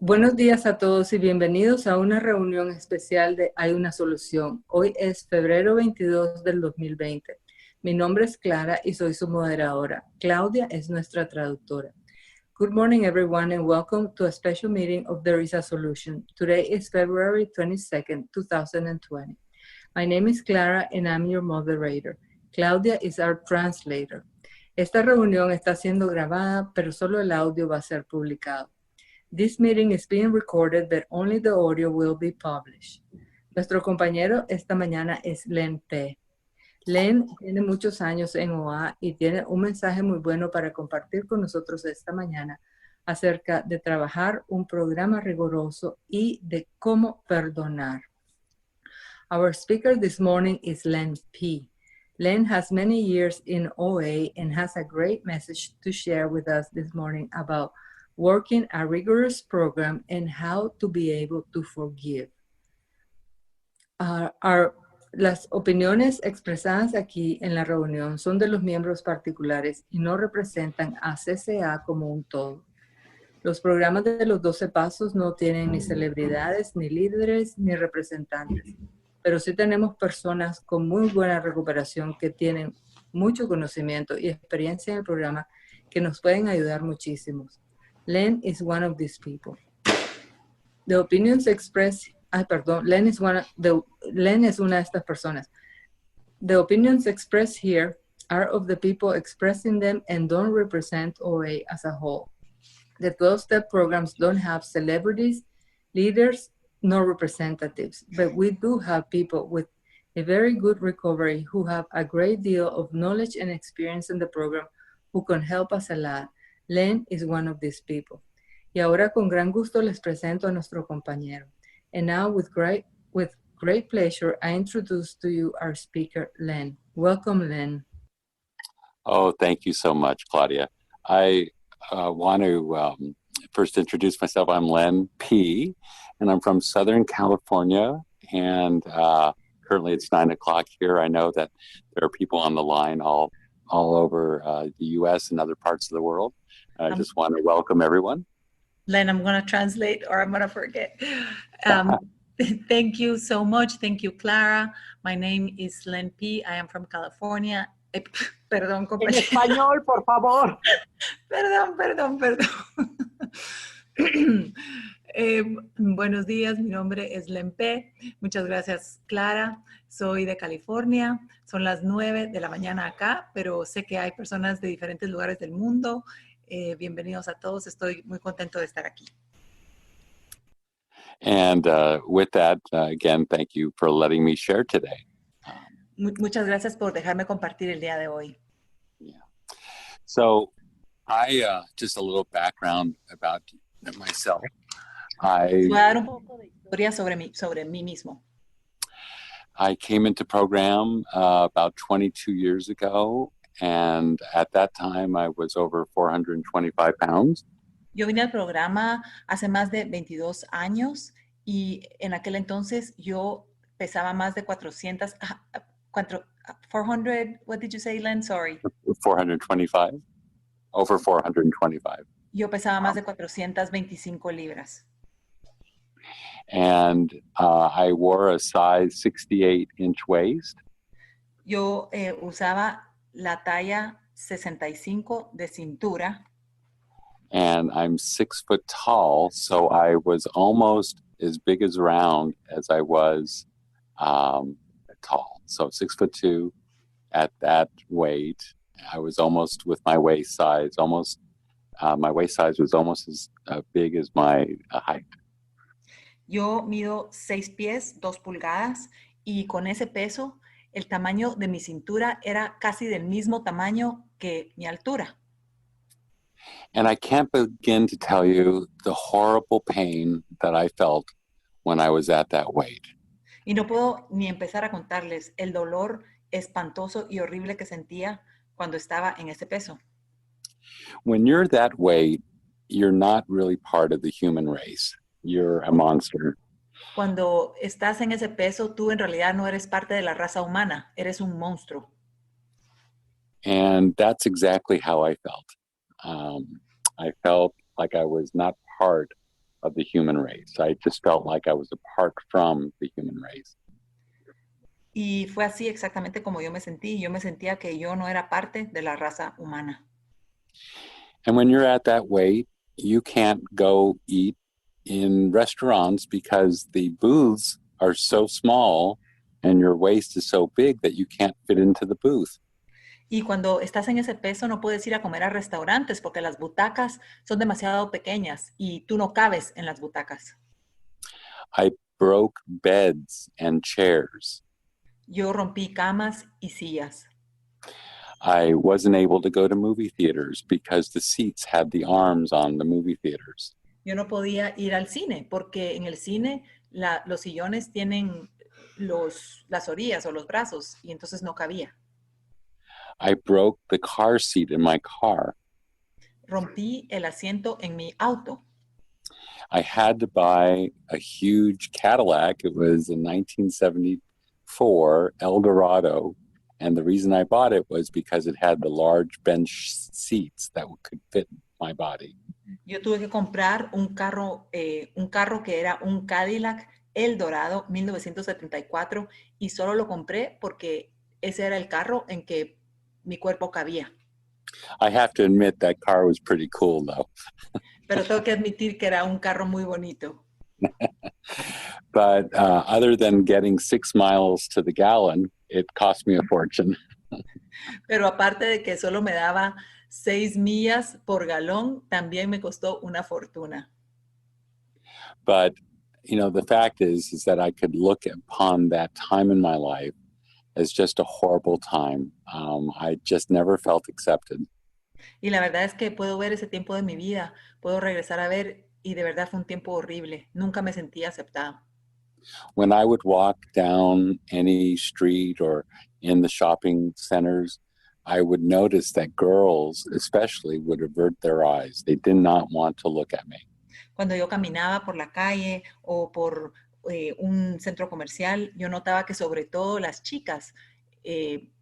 Buenos días a todos y bienvenidos a una reunión especial de Hay una solución. Hoy es febrero 22 del 2020. Mi nombre es Clara y soy su moderadora. Claudia es nuestra traductora. Good morning, everyone, and welcome to a special meeting of There is a Solution. Today is February 22nd, 2020. My name is Clara and I'm your moderator. Claudia is our translator. Esta reunión está siendo grabada, pero solo el audio va a ser publicado. This meeting is being recorded, but only the audio will be published. Nuestro compañero esta mañana es Len P. Len tiene muchos años en OA y tiene un mensaje muy bueno para compartir con nosotros esta mañana acerca de trabajar un programa riguroso y de cómo perdonar. Our speaker this morning is Len P. Len has many years in OA and has a great message to share with us this morning about working a rigorous program and how to be able to forgive. Las opiniones expresadas aquí en la reunión son de los miembros particulares y no representan a CCA como un todo. Los programas de los 12 pasos no tienen ni celebridades, ni líderes, ni representantes, pero sí tenemos personas con muy buena recuperación que tienen mucho conocimiento y experiencia en el programa que nos pueden ayudar muchísimo. Len is one of these people. The opinions expressed, Len es una de estas personas. The opinions expressed here are of the people expressing them and don't represent OA as a whole. The 12-step programs don't have celebrities, leaders, nor representatives, but we do have people with a very good recovery who have a great deal of knowledge and experience in the program who can help us a lot. Len is one of these people. Y ahora con gran gusto les presento a nuestro compañero. And now with great pleasure, I introduce to you our speaker, Len. Welcome, Len. Oh, thank you so much, Claudia. I want to first introduce myself. I'm Len P, and I'm from Southern California. And currently it's 9 o'clock here. I know that there are people on the line all over the U.S. and other parts of the world. I just want to welcome everyone. Len, I'm going to translate or I'm going to forget. Thank you so much. Thank you, Clara. My name is Len P. I am from California. Perdón, en español, por favor. Perdón. Buenos días, mi nombre es Len P. Muchas gracias, Clara. Soy de California. Son las 9 de la mañana acá, pero sé que hay personas de diferentes lugares del mundo. Bienvenidos a todos. Estoy muy contento de estar aquí. And with that, again, thank you for letting me share today. Muchas gracias por dejarme compartir el día de hoy. Yeah. So, just a little background about myself. Voy a dar un poco de historia sobre mí mismo. I came into program about 22 years ago, and at that time I was over 425 pounds. Yo vine al programa hace más de 22 años y en aquel entonces yo pesaba más de 400, what did you say, Len? Sorry. 425, over 425. Yo pesaba más de 425 libras. And I wore a size 68-inch waist. Yo usaba la talla 65 de cintura. And I'm 6 foot tall, so I was almost as big as round as I was tall. So 6'2" at that weight. I was almost with my waist size, my waist size was almost as big as my height. Yo mido 6 pies, 2 pulgadas, y con ese peso, el tamaño de mi cintura era casi del mismo tamaño que mi altura. And I can't begin to tell you the horrible pain that I felt when I was at that weight. Y no puedo ni empezar a contarles el dolor espantoso y horrible que sentía cuando estaba en ese peso. When you're that weight, you're not really part of the human race. You're a monster. Cuando estás en ese peso, tú en realidad no eres parte de la raza humana, eres un monstruo. And that's exactly how I felt. I felt like I was not part of the human race. I just felt like I was apart from the human race. Y fue así exactamente como yo me sentí. Yo me sentía que yo no era parte de la raza humana. And when you're at that weight, you can't go eat in restaurants because the booths are so small and your waist is so big that you can't fit into the booth. Y cuando estás en ese peso no puedes ir a comer a restaurantes porque las butacas son demasiado pequeñas y tú no cabes en las butacas. I broke beds and chairs. Yo rompí camas y sillas. I wasn't able to go to movie theaters because the seats had the arms on the movie theaters. Yo no podía ir al cine porque en el cine los sillones tienen las orillas o los brazos y entonces no cabía. I broke the car seat in my car. Rompí el asiento en mi auto. I had to buy a huge Cadillac. It was a 1974 Eldorado. And the reason I bought it was because it had the large bench seats that could fit my body. Yo tuve que comprar un carro que era un Cadillac Eldorado 1974 y solo lo compré porque ese era el carro en que mi cuerpo cabía. I have to admit that car was pretty cool though. Pero tengo que admitir que era un carro muy bonito. But other than getting 6 miles to the gallon, it cost me a fortune. Pero aparte de que solo me daba 6 millas por galón, también me costó una fortuna. But, you know, the fact is that I could look upon that time in my life as just a horrible time. I just never felt accepted. Y la verdad es que puedo ver ese tiempo de mi vida, puedo regresar a ver y de verdad fue un tiempo horrible. Nunca me sentí aceptado. When I would walk down any street or in the shopping centers, I would notice that girls especially would avert their eyes. They did not want to look at me. Cuando yo caminaba por la calle o por un centro comercial, yo notaba que sobre todo las chicas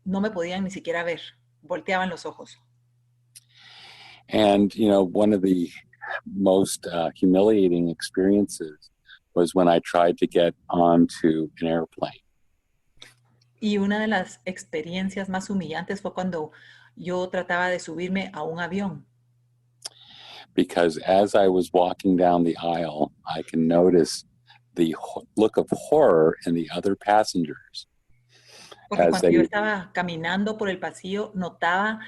no me podían ni siquiera ver, volteaban los ojos. And, you know, one of the most humiliating experiences was when I tried to get onto an airplane. Y una de las experiencias más humillantes fue cuando yo trataba de subirme a un avión. Because as I was walking down the aisle, I can notice the look of horror in the other passengers. Porque cuando yo estaba caminando por el pasillo, notaba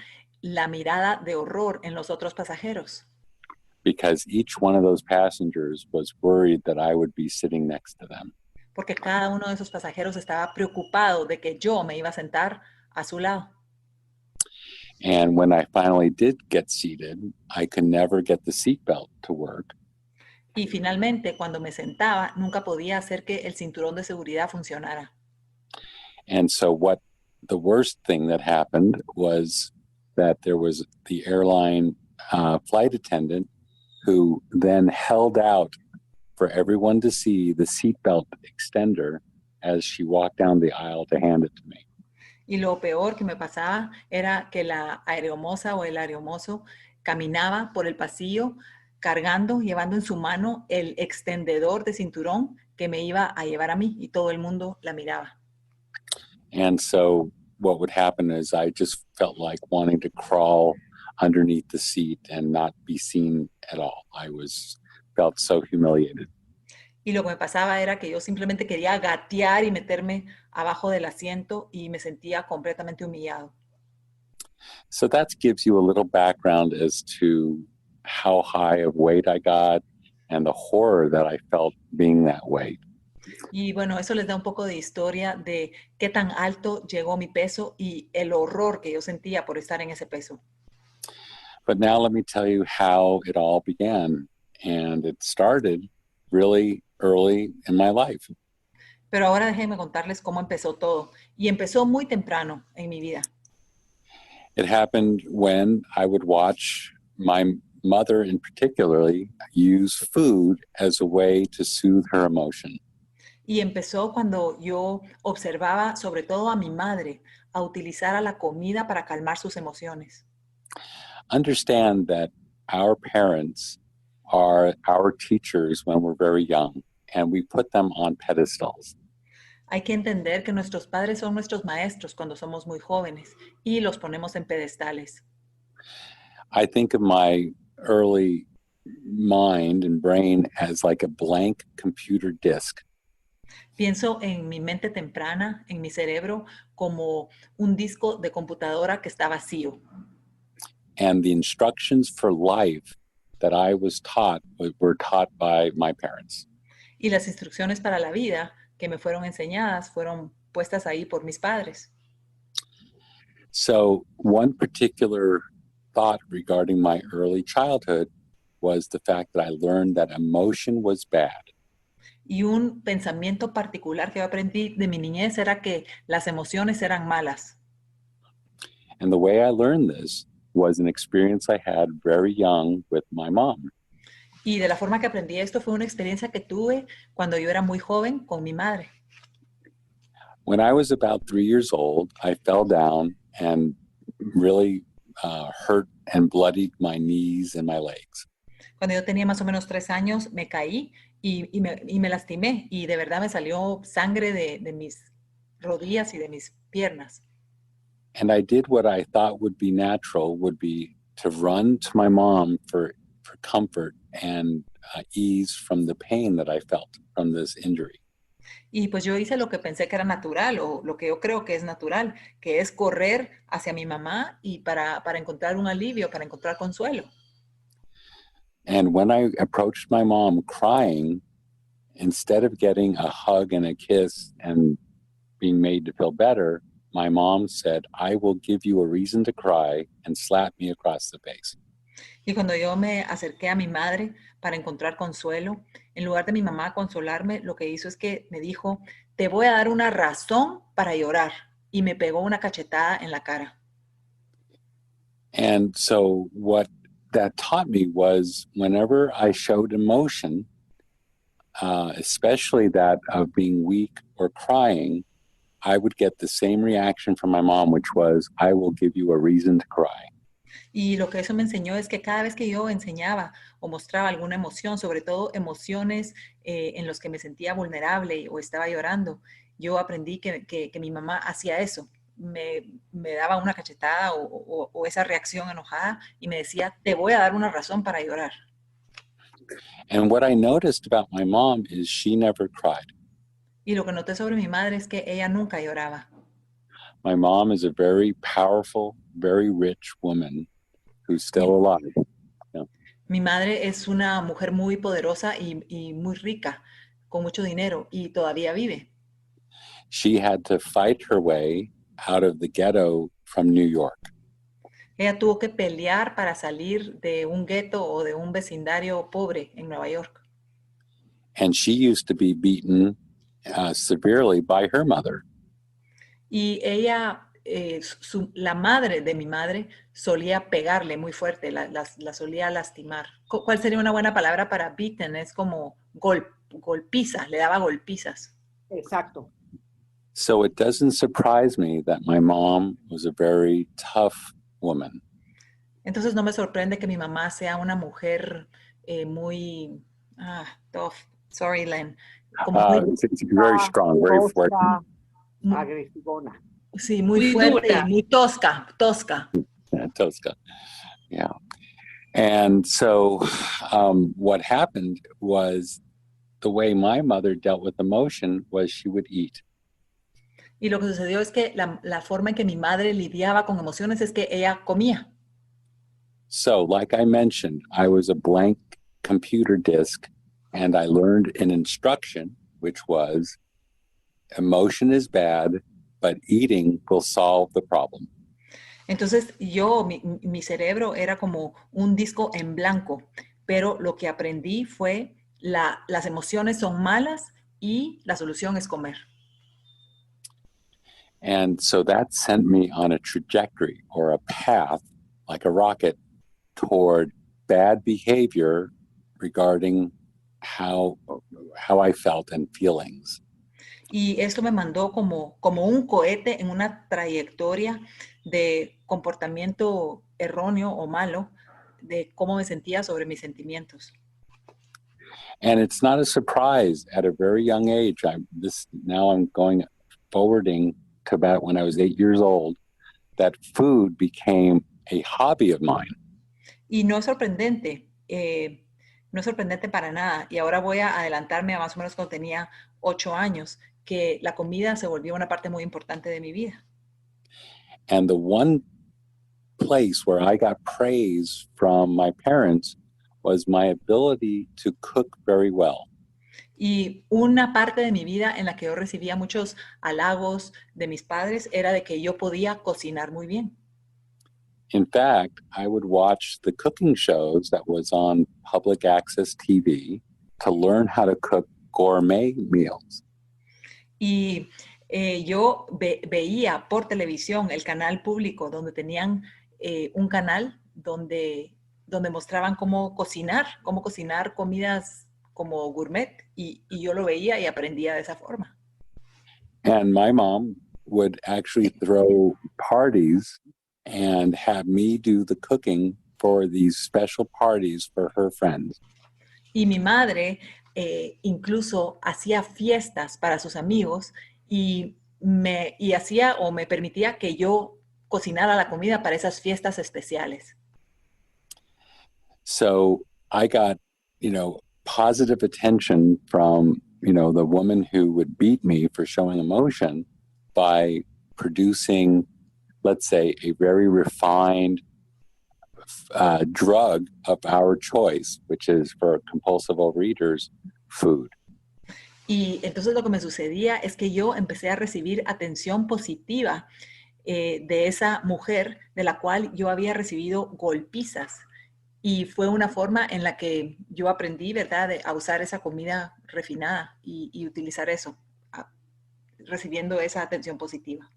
la mirada de horror en los otros pasajeros. Because each one of those passengers was worried that I would be sitting next to them. Porque cada uno de esos pasajeros estaba preocupado de que yo me iba a sentar a su lado. And when I finally did get seated, I could never get the seatbelt to work. Y finalmente, cuando me sentaba, nunca podía hacer que el cinturón de seguridad funcionara. And so the worst thing that happened was that there was the airline flight attendant who then held out for everyone to see the seatbelt extender as she walked down the aisle to hand it to me. Y lo peor que me pasaba era que la aeromoza o el aeromozo caminaba por el pasillo cargando, llevando en su mano el extendedor de cinturón que me iba a llevar a mí y todo el mundo la miraba. And so what would happen is I just felt like wanting to crawl underneath the seat and not be seen at all. Felt so humiliated. Y lo que me pasaba era que yo simplemente quería gatear y meterme abajo del asiento y me sentía completamente humillado. So that gives you a little background as to how high of weight I got and the horror that I felt being that weight. Y bueno, eso les da un poco de historia de qué tan alto llegó mi peso y el horror que yo sentía por estar en ese peso. But now let me tell you how it all began. And it started really early in my life. Pero ahora déjenme contarles cómo empezó todo. Y empezó muy temprano en mi vida. It happened when I would watch my mother in particularly use food as a way to soothe her emotion. Y empezó cuando yo observaba sobre todo a mi madre a utilizar a la comida para calmar sus emociones. Understand that our parents are our teachers when we're very young, and we put them on pedestals. Hay que entender que nuestros padres son nuestros maestros cuando somos muy jóvenes y los ponemos en pedestales. I think of my early mind and brain as like a blank computer disk. Pienso en mi mente temprana, en mi cerebro, como un disco de computadora que está vacío. And the instructions for life that I was taught were taught by my parents. Y las instrucciones para la vida que me fueron enseñadas fueron puestas ahí por mis padres. So one particular thought regarding my early childhood was the fact that I learned that emotion was bad. Y un pensamiento particular que yo aprendí de mi niñez era que las emociones eran malas. And the way I learned this was an experience I had very young with my mom. Y de la forma que aprendí esto fue una experiencia que tuve cuando yo era muy joven con mi madre. When I was about 3 years old, I fell down and really hurt and bloodied my knees and my legs. Cuando yo tenía más o menos 3 años, me caí y me lastimé. Y de verdad me salió sangre de mis rodillas y de mis piernas. And I did what I thought would be natural, would be to run to my mom for comfort and ease from the pain that I felt from this injury. Y pues yo hice lo que pensé que era natural o lo que yo creo que es natural, que es correr hacia mi mamá y para encontrar un alivio, para encontrar consuelo. And when I approached my mom crying, instead of getting a hug and a kiss and being made to feel better, my mom said, "I will give you a reason to cry," and slapped me across the face. Y cuando yo me acerqué a mi madre para encontrar consuelo, en lugar de mi mamá consolarme, lo que hizo es que me dijo, te voy a dar una razón para llorar. Y me pegó una cachetada en la cara. And so what that taught me was whenever I showed emotion, especially that of being weak or crying, I would get the same reaction from my mom, which was, I will give you a reason to cry. Y lo que eso me enseñó es que cada vez que yo enseñaba o mostraba alguna emoción, sobre todo emociones en los que me sentía vulnerable o estaba llorando, yo aprendí que mi mamá hacía eso. Me daba una cachetada o esa reacción enojada y me decía, te voy a dar una razón para llorar. And what I noticed about my mom is she never cried. Y lo que noté sobre mi madre es que ella nunca lloraba. My mom is a very powerful, very rich woman who's still alive. Yeah. Mi madre es una mujer muy poderosa y muy rica, con mucho dinero y todavía vive. She had to fight her way out of the ghetto from New York. Ella tuvo que pelear para salir de un gueto o de un vecindario pobre en Nueva York. And she used to be beaten severely by her mother. Y ella, la madre de mi madre, solía pegarle muy fuerte, la solía lastimar. ¿Cuál sería una buena palabra para beaten? Es como golpiza, le daba golpizas. Exacto. So it doesn't surprise me that my mom was a very tough woman. Entonces no me sorprende que mi mamá sea una mujer muy tough. Sorry, Len. It's very strong, very fuerte. Agresivona. Sí, muy fuerte dura. y muy tosca. Yeah, Tosca. Yeah. And so what happened was the way my mother dealt with emotion was she would eat. Y lo que sucedió es que la forma en que mi madre lidiaba con emociones es que ella comía. So, like I mentioned, I was a blank computer disk, and I learned an instruction, which was, emotion is bad, but eating will solve the problem. Entonces mi cerebro era como un disco en blanco, pero lo que aprendí fue las emociones son malas y la solución es comer. And so that sent me on a trajectory or a path, like a rocket, toward bad behavior regarding how I felt and feelings. Y esto me mandó como un cohete en una trayectoria de comportamiento erróneo o malo de cómo me sentía sobre mis sentimientos. And it's not a surprise at a very young age. Now I'm going forwarding to about when I was 8 years old, that food became a hobby of mine. Y no es sorprendente, no es sorprendente para nada. Y ahora voy a adelantarme a más o menos cuando tenía 8 años, que la comida se volvió una parte muy importante de mi vida. And the one place where I got praise from my parents was my ability to cook very well. Y una parte de mi vida en la que yo recibía muchos halagos de mis padres era de que yo podía cocinar muy bien. In fact, I would watch the cooking shows that was on public access TV to learn how to cook gourmet meals. Y yo veía por televisión el canal público donde tenían un canal donde mostraban cómo cocinar comidas como gourmet y yo lo veía y aprendía de esa forma. And my mom would actually throw parties and have me do the cooking for these special parties for her friends. Y mi madre incluso hacía fiestas para sus amigos y me permitía que yo cocinara la comida para esas fiestas especiales. So I got, positive attention from, the woman who would beat me for showing emotion by producing, let's say, a very refined drug of our choice, which is for compulsive overeaters, food. Y entonces lo que me sucedía es que yo empecé a recibir atención positiva de esa mujer de la cual yo había recibido golpizas. Y fue una forma en la que yo aprendí, ¿verdad?, a usar esa comida refinada y utilizar eso, recibiendo esa atención positiva.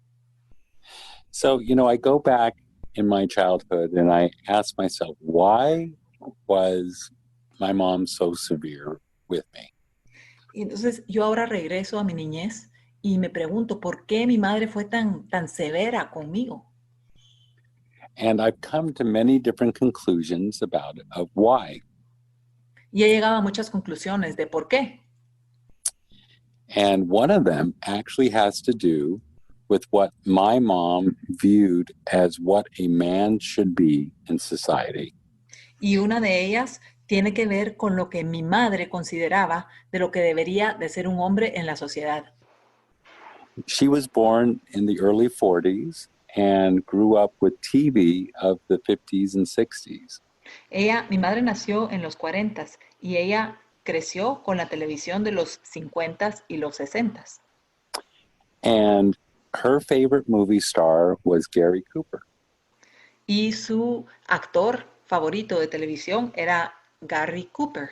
So, I go back in my childhood and I ask myself, why was my mom so severe with me? Y entonces yo ahora regreso a mi niñez y me pregunto, ¿por qué mi madre fue tan severa conmigo? And I've come to many different conclusions about it, of why. Y he llegado a muchas conclusiones de por qué. And one of them actually has to do with what my mom viewed as what a man should be in society. Y una de ellas tiene que ver con lo que mi madre consideraba de lo que debería de ser un hombre en la sociedad. She was born in the early 40s and grew up with TV of the 50s and 60s. Mi madre nació en los 40s y ella creció con la televisión de los 50s y los 60s. And her favorite movie star was Gary Cooper. Y su actor favorito de televisión era Gary Cooper.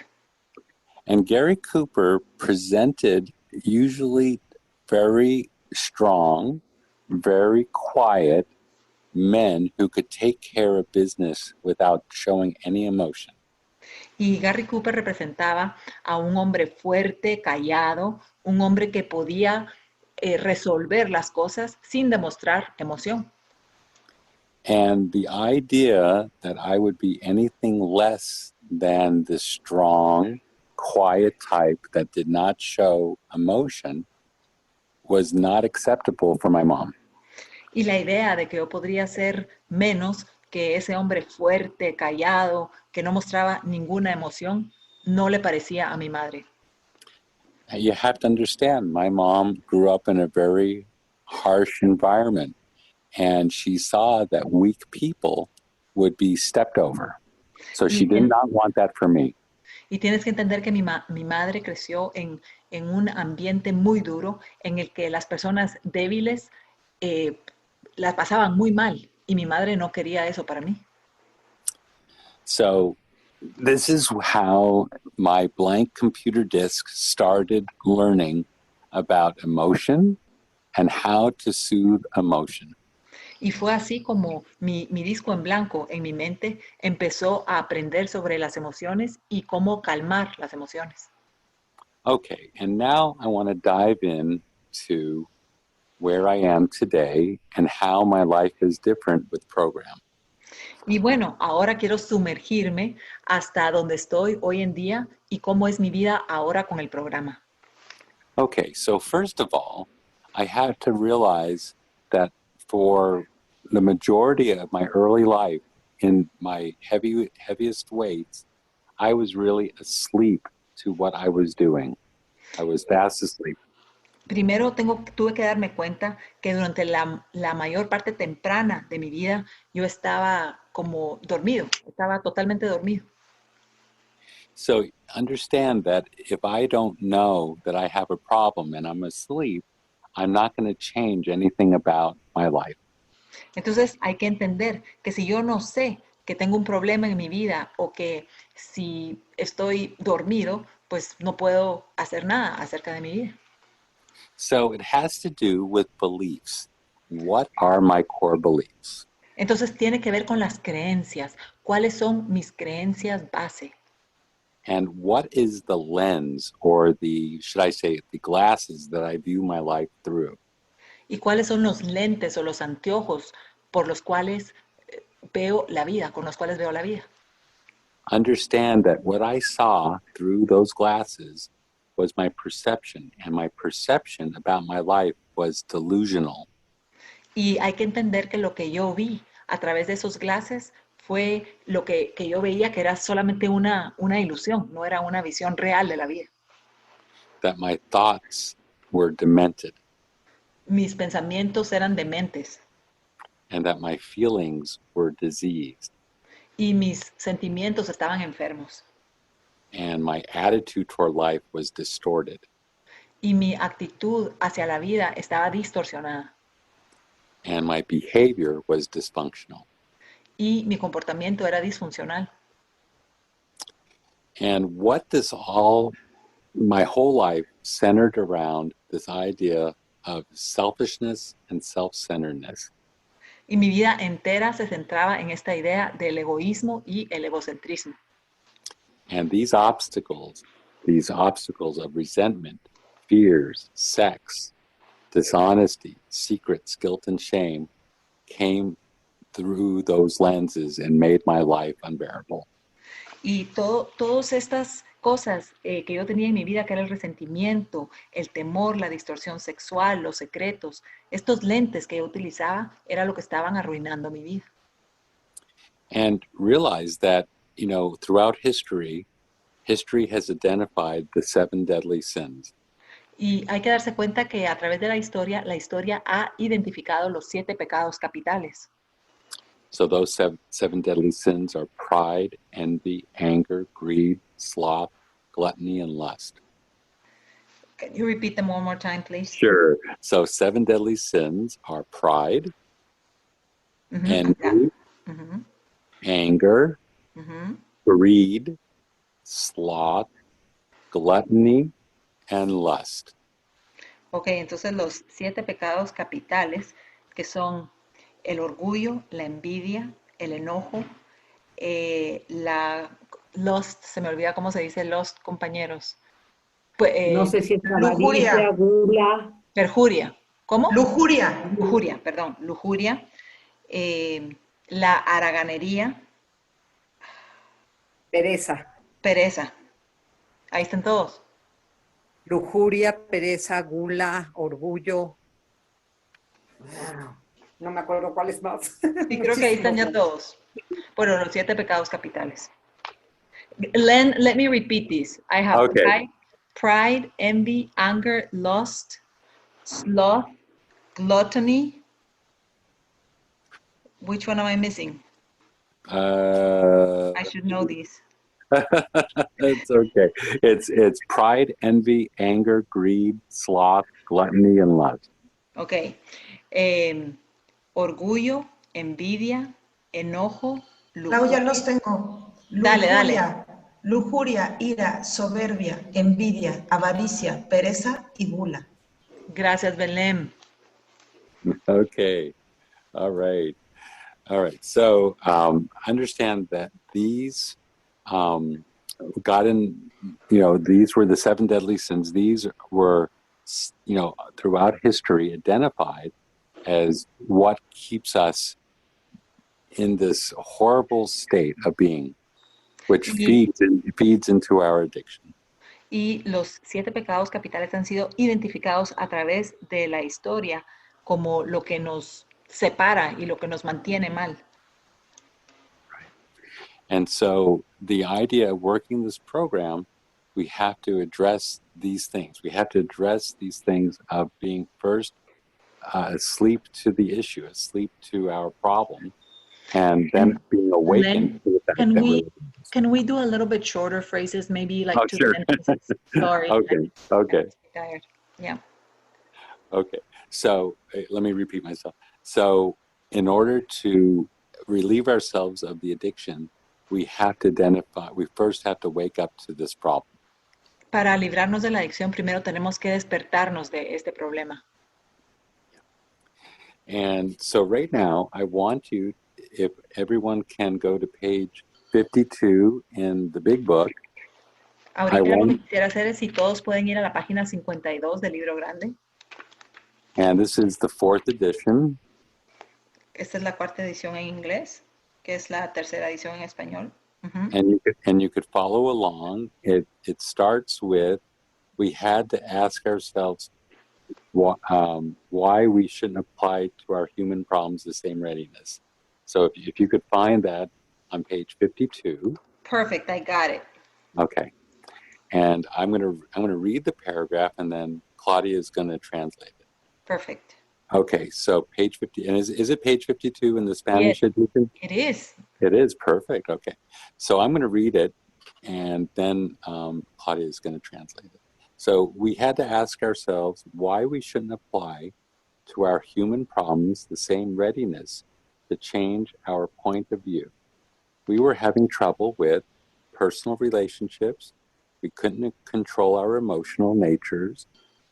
And Gary Cooper presented usually very strong, very quiet men who could take care of business without showing any emotion. Y Gary Cooper representaba a un hombre fuerte, callado, un hombre que podía resolver las cosas sin demostrar emoción. And the idea that I would be anything less than the strong, quiet type that did not show emotion was not acceptable for my mom. Y la idea de que yo podría ser menos que ese hombre fuerte, callado, que no mostraba ninguna emoción, no le parecía a mi madre. You have to understand, my mom grew up in a very harsh environment, and she saw that weak people would be stepped over. So she did not want that for me. Y tienes que entender que mi madre creció en un ambiente muy duro en el que las personas débiles las pasaban muy mal y mi madre no quería eso para mí. So this is how my blank computer disk started learning about emotion and how to soothe emotion. Y fue así como mi disco en blanco en mi mente empezó a aprender sobre las emociones y cómo calmar las emociones. Okay, and now I want to dive in to where I am today and how my life is different with program. Y bueno, ahora quiero sumergirme hasta donde estoy hoy en día y cómo es mi vida ahora con el programa. Okay, so first of all, I had to realize that for the majority of my early life, in my heaviest weights, I was really asleep to what I was doing. I was fast asleep. Primero tuve que darme cuenta que durante la mayor parte temprana de mi vida yo estaba como dormido, estaba totalmente dormido. So understand that if I don't know that I have a problem and I'm asleep, I'm not going to change anything about my life. Entonces hay que entender que si yo no sé que tengo un problema en mi vida o que si estoy dormido, pues no puedo hacer nada acerca de mi vida. So it has to do with beliefs. What are my core beliefs? Entonces tiene que ver con las creencias. ¿Cuáles son mis creencias base? And what is the lens or should I say, the glasses that I view my life through? ¿Y cuáles son los lentes o los anteojos por los cuales veo la vida, con los cuales veo la vida? Understand that what I saw through those glasses was my perception, and my perception about my life was delusional. Y hay que entender que lo que yo vi a través de esos glasses fue lo que yo veía que era solamente una ilusión, no era una visión real de la vida. That my thoughts were demented. Mis pensamientos eran dementes. And that my feelings were diseased. Y mis sentimientos estaban enfermos. And my attitude toward life was distorted. Y mi actitud hacia la vida estaba distorsionada. And my behavior was dysfunctional. Y mi comportamiento era disfuncional. And what my whole life centered around this idea of selfishness and self-centeredness. Y mi vida entera se centraba en esta idea del egoísmo y el egocentrismo. And these obstacles of resentment, fears, sex, dishonesty, secrets, guilt, and shame came through those lenses and made my life unbearable. Y todas estas cosas que yo tenía en mi vida, que era el resentimiento, el temor, la distorsión sexual, los secretos, estos lentes que yo utilizaba, era lo que estaban arruinando mi vida. And realize that, throughout history has identified the 7 deadly sins. Y hay que darse cuenta que a través de la historia ha identificado los 7 pecados capitales. So those seven deadly sins are pride, envy, anger, greed, sloth, gluttony, and lust. Can you repeat them one more time, please? Sure. So 7 deadly sins are pride, envy, anger, greed, sloth, gluttony, and lust. Ok, entonces los 7 pecados capitales, que son el orgullo, la envidia, el enojo, la lust, se me olvida cómo se dice lust, compañeros. No sé si es lujuria. avaricia, gula. Perjuria. ¿Cómo? Lujuria. Lujuria, perdón, lujuria. La haraganería. Pereza. Pereza. Ahí están todos. Lujuria, pereza, gula, orgullo. No me acuerdo cuáles más. Y creo que ahí están ya todos. Bueno, los 7 pecados capitales. Len, let me repeat this. I have pride, envy, anger, lust, sloth, gluttony. Which one am I missing? I should know these. It's okay. It's pride, envy, anger, greed, sloth, gluttony, and lust. Okay. Orgullo, envidia, enojo, lujuria. Ya los tengo. Dale. Lujuria, ira, soberbia, envidia, avaricia, pereza y gula. Gracias, Belén. Okay. All right. So understand that these these were the 7 deadly sins. These were, throughout history identified as what keeps us in this horrible state of being, which feeds into our addiction. Y los 7 pecados capitales han sido identificados a través de la historia como lo que nos separa y lo que nos mantiene mal. And so the idea of working this program, we have to address these things. We have to address these things of being first asleep to the issue, asleep to our problem, and then being awakened to the fact that Can we do a little bit shorter phrases, maybe like 2 sure. sentences? Sorry. Okay. Tired. Yeah. Okay. So let me repeat myself. So in order to relieve ourselves of the addiction, we first have to wake up to this problem. Para librarnos de la adicción, primero tenemos que despertarnos de este problema. And so right now, I want you, if everyone can go to page 52 in the big book. Ahorita lo que quisiera hacer es si todos pueden ir a la página 52 del libro grande. And this is the 4th edition. Esta es la 4ª edición en inglés, que es la 3ª edición en español. And you could follow along. It starts with, we had to ask ourselves why we shouldn't apply to our human problems the same readiness. So if you could find that on page 52. Perfect, I got it. Okay. And I'm gonna read the paragraph, and then Claudia is gonna translate it. Perfect. Okay, so page 50, and is it page 52 in the Spanish edition? It is. It is, perfect, okay. So I'm gonna read it, and then Claudia is gonna translate it. So we had to ask ourselves why we shouldn't apply to our human problems the same readiness to change our point of view. We were having trouble with personal relationships. We couldn't control our emotional natures.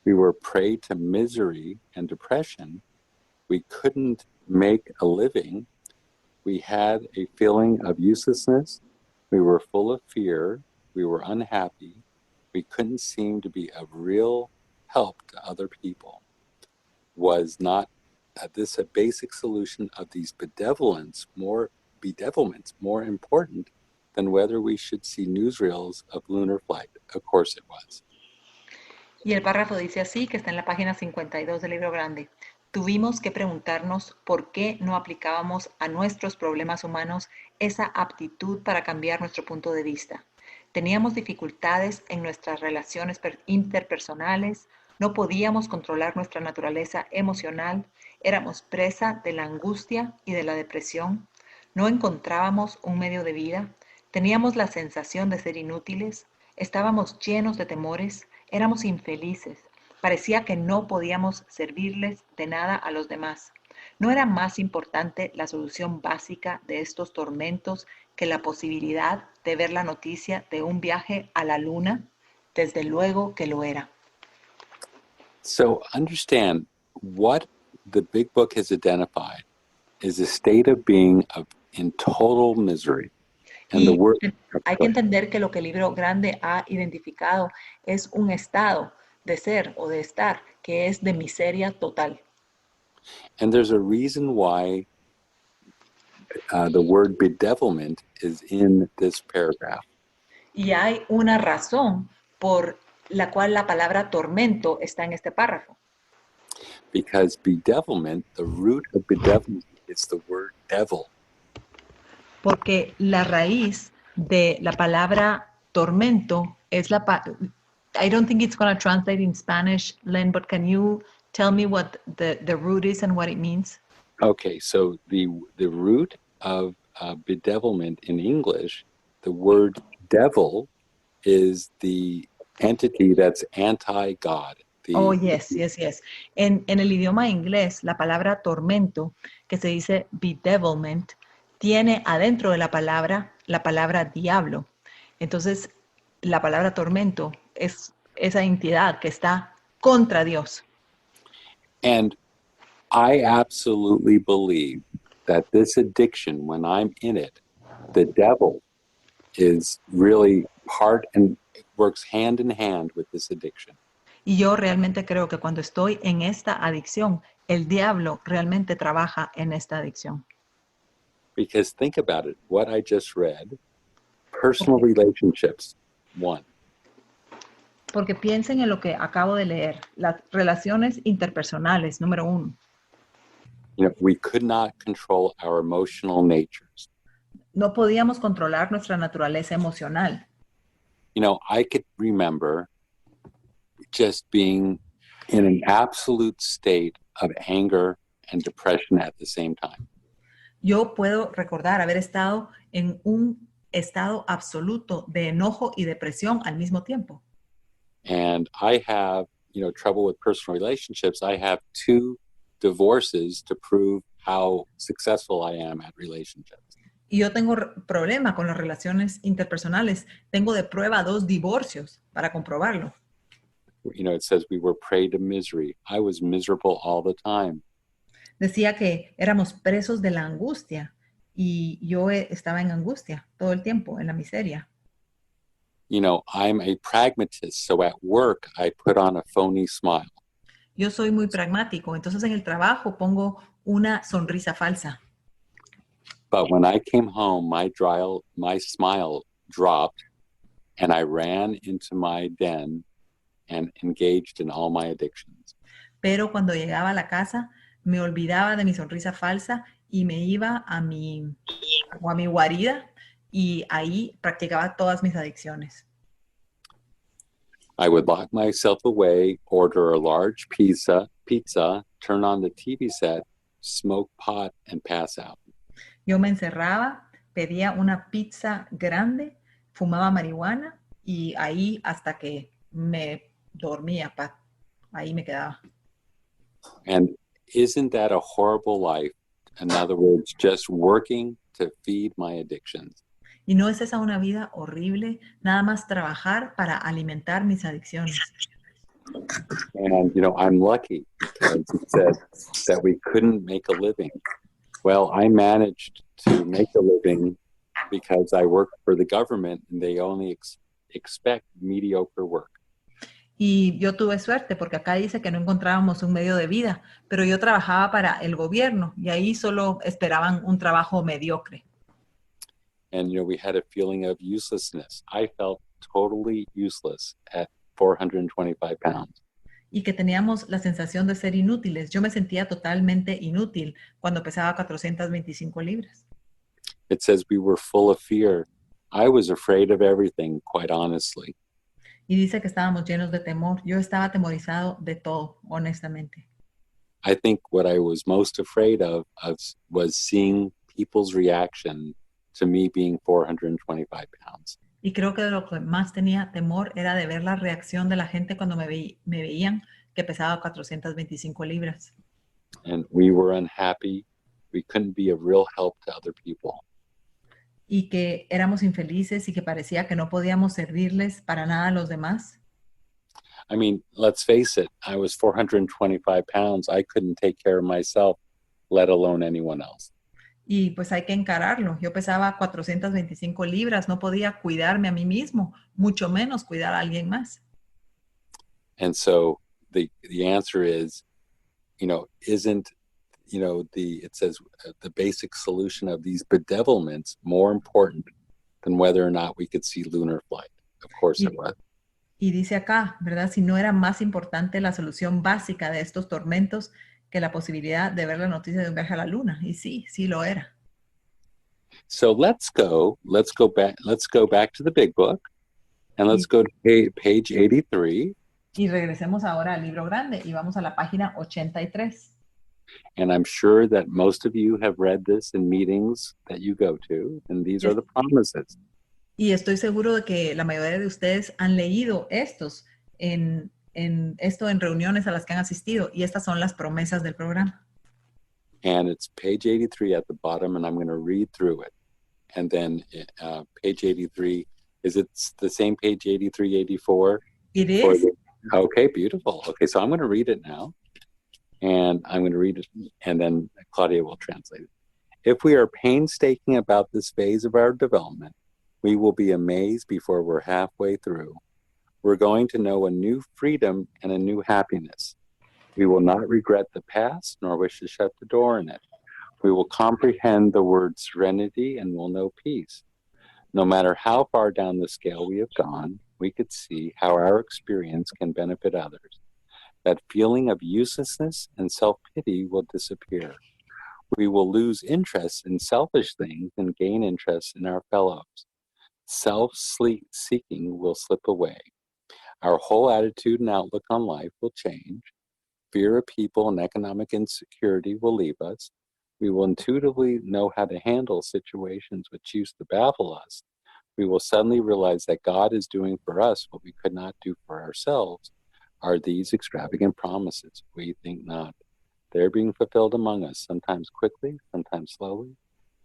We were prey to misery and depression. We couldn't make a living. We had a feeling of uselessness. We were full of fear. We were unhappy. We couldn't seem to be of real help to other people. Was not this a basic solution of these bedevilments more important than whether we should see newsreels of lunar flight? Of course it was. Y el párrafo dice así, que está en la página 52 del libro grande. Tuvimos que preguntarnos por qué no aplicábamos a nuestros problemas humanos esa aptitud para cambiar nuestro punto de vista. Teníamos dificultades en nuestras relaciones interpersonales, no podíamos controlar nuestra naturaleza emocional, éramos presa de la angustia y de la depresión, no encontrábamos un medio de vida, teníamos la sensación de ser inútiles, estábamos llenos de temores, éramos infelices, parecía que no podíamos servirles de nada a los demás. ¿No era más importante la solución básica de estos tormentos que la posibilidad de ver la noticia de un viaje a la luna? Desde luego que lo era. So understand what the big book has identified is a state of being in total misery. And the word, hay que entender que lo que el libro grande ha identificado es un estado de ser o de estar que es de miseria total. And there's a reason why the word bedevilment is in this paragraph. Y hay una razón por la cual la palabra tormento está en este párrafo. Because bedevilment, the root of bedevilment is the word devil. Porque la raíz de la palabra tormento es I don't think it's going to translate in Spanish, Len, but can you tell me what the root is and what it means? Okay, so the root of bedevilment in English, the word devil is the entity that's anti-God. Yes. En el idioma inglés, la palabra tormento, que se dice bedevilment, tiene adentro de la palabra diablo. Entonces, la palabra tormento es esa entidad que está contra Dios. And I absolutely believe that this addiction, when I'm in it, the devil is really part and works hand in hand with this addiction. Y yo realmente creo que cuando estoy en esta adicción, el diablo realmente trabaja en esta adicción. Because think about it, what I just read, personal relationships, 1. Porque piensen en lo que acabo de leer. Las relaciones interpersonales, número 1. You know, we could not control our emotional natures. No podíamos controlar nuestra naturaleza emocional. You know, I could remember just being in an absolute state of anger and depression at the same time. Yo puedo recordar haber estado en un estado absoluto de enojo y depresión al mismo tiempo. And I have, you know, trouble with personal relationships. I have 2 divorces to prove how successful I am at relationships. Y yo tengo problema con las relaciones interpersonales. Tengo de prueba 2 divorcios para comprobarlo. You know, it says we were prey to misery. I was miserable all the time. Decía que éramos presos de la angustia y yo estaba en angustia todo el tiempo, en la miseria. You know, I'm a pragmatist, so at work I put on a phony smile. Yo soy muy pragmático, entonces en el trabajo pongo una sonrisa falsa. But when I came home, my smile dropped, and I ran into my den and engaged in all my addictions. Pero cuando llegaba a la casa, me olvidaba de mi sonrisa falsa y me iba a mi guarida y ahí practicaba todas mis adicciones. I would lock myself away, order a large pizza, turn on the TV set, smoke pot, and pass out. Yo me encerraba, pedía una pizza grande, fumaba marihuana y ahí hasta que me dormía, ahí me quedaba. And isn't that a horrible life? In other words, just working to feed my addictions. ¿Y no es esa una vida horrible? Nada más trabajar para alimentar mis adicciones. And, you know, I'm lucky because it said that we couldn't make a living. Well, I managed to make a living because I worked for the government and they only expect mediocre work. Y yo tuve suerte porque acá dice que no encontrábamos un medio de vida, pero yo trabajaba para el gobierno y ahí solo esperaban un trabajo mediocre. And, you know, we had a feeling of uselessness. I felt totally useless at 425 pounds. Y que teníamos la sensación de ser inútiles. Yo me sentía totalmente inútil cuando pesaba 425 libras. It says we were full of fear. I was afraid of everything, quite honestly. Y dice que estábamos llenos de temor. Yo estaba atemorizado de todo, honestamente. I think what I was most afraid of was seeing people's reaction to me being 425 pounds. Y creo que de lo que más tenía temor era de ver la reacción de la gente cuando me veían que pesaba 425 libras. And we were unhappy. We couldn't be of real help to other people. Y que éramos infelices y que parecía que no podíamos servirles para nada a los demás. I mean, let's face it. I was 425 pounds. I couldn't take care of myself, let alone anyone else. Y pues hay que encararlo. Yo pesaba 425 libras, no podía cuidarme a mí mismo, mucho menos cuidar a alguien más. And so the answer is, you know, isn't, you know, it says the basic solution of these bedevilments more important than whether or not we could see lunar flight? Of course it was. Y dice acá, ¿verdad? Si no era más importante la solución básica de estos tormentos que la posibilidad de ver la noticia de un viaje a la luna. Y sí, sí lo era. So let's go back to the big book and let's go to page 83. Y regresemos ahora al libro grande y vamos a la página 83. And I'm sure that most of you have read this in meetings that you go to, and these are the promises. Y estoy seguro de que la mayoría de ustedes han leído estos en reuniones a las que han asistido, y estas son las promesas del programa. And it's page 83 at the bottom, and I'm going to read through it. And then page 83, is it the same page 83, 84? It is. Okay, beautiful. Okay, so I'm going to read it now. And I'm going to read it, and then Claudia will translate it. If we are painstaking about this phase of our development, we will be amazed before we're halfway through. We're going to know a new freedom and a new happiness. We will not regret the past, nor wish to shut the door in it. We will comprehend the word serenity and will know peace. No matter how far down the scale we have gone, we could see how our experience can benefit others. That feeling of uselessness and self-pity will disappear. We will lose interest in selfish things and gain interest in our fellows. Self-seeking will slip away. Our whole attitude and outlook on life will change. Fear of people and economic insecurity will leave us. We will intuitively know how to handle situations which used to baffle us. We will suddenly realize that God is doing for us what we could not do for ourselves. Are these extravagant promises? We think not. They're being fulfilled among us, sometimes quickly, sometimes slowly.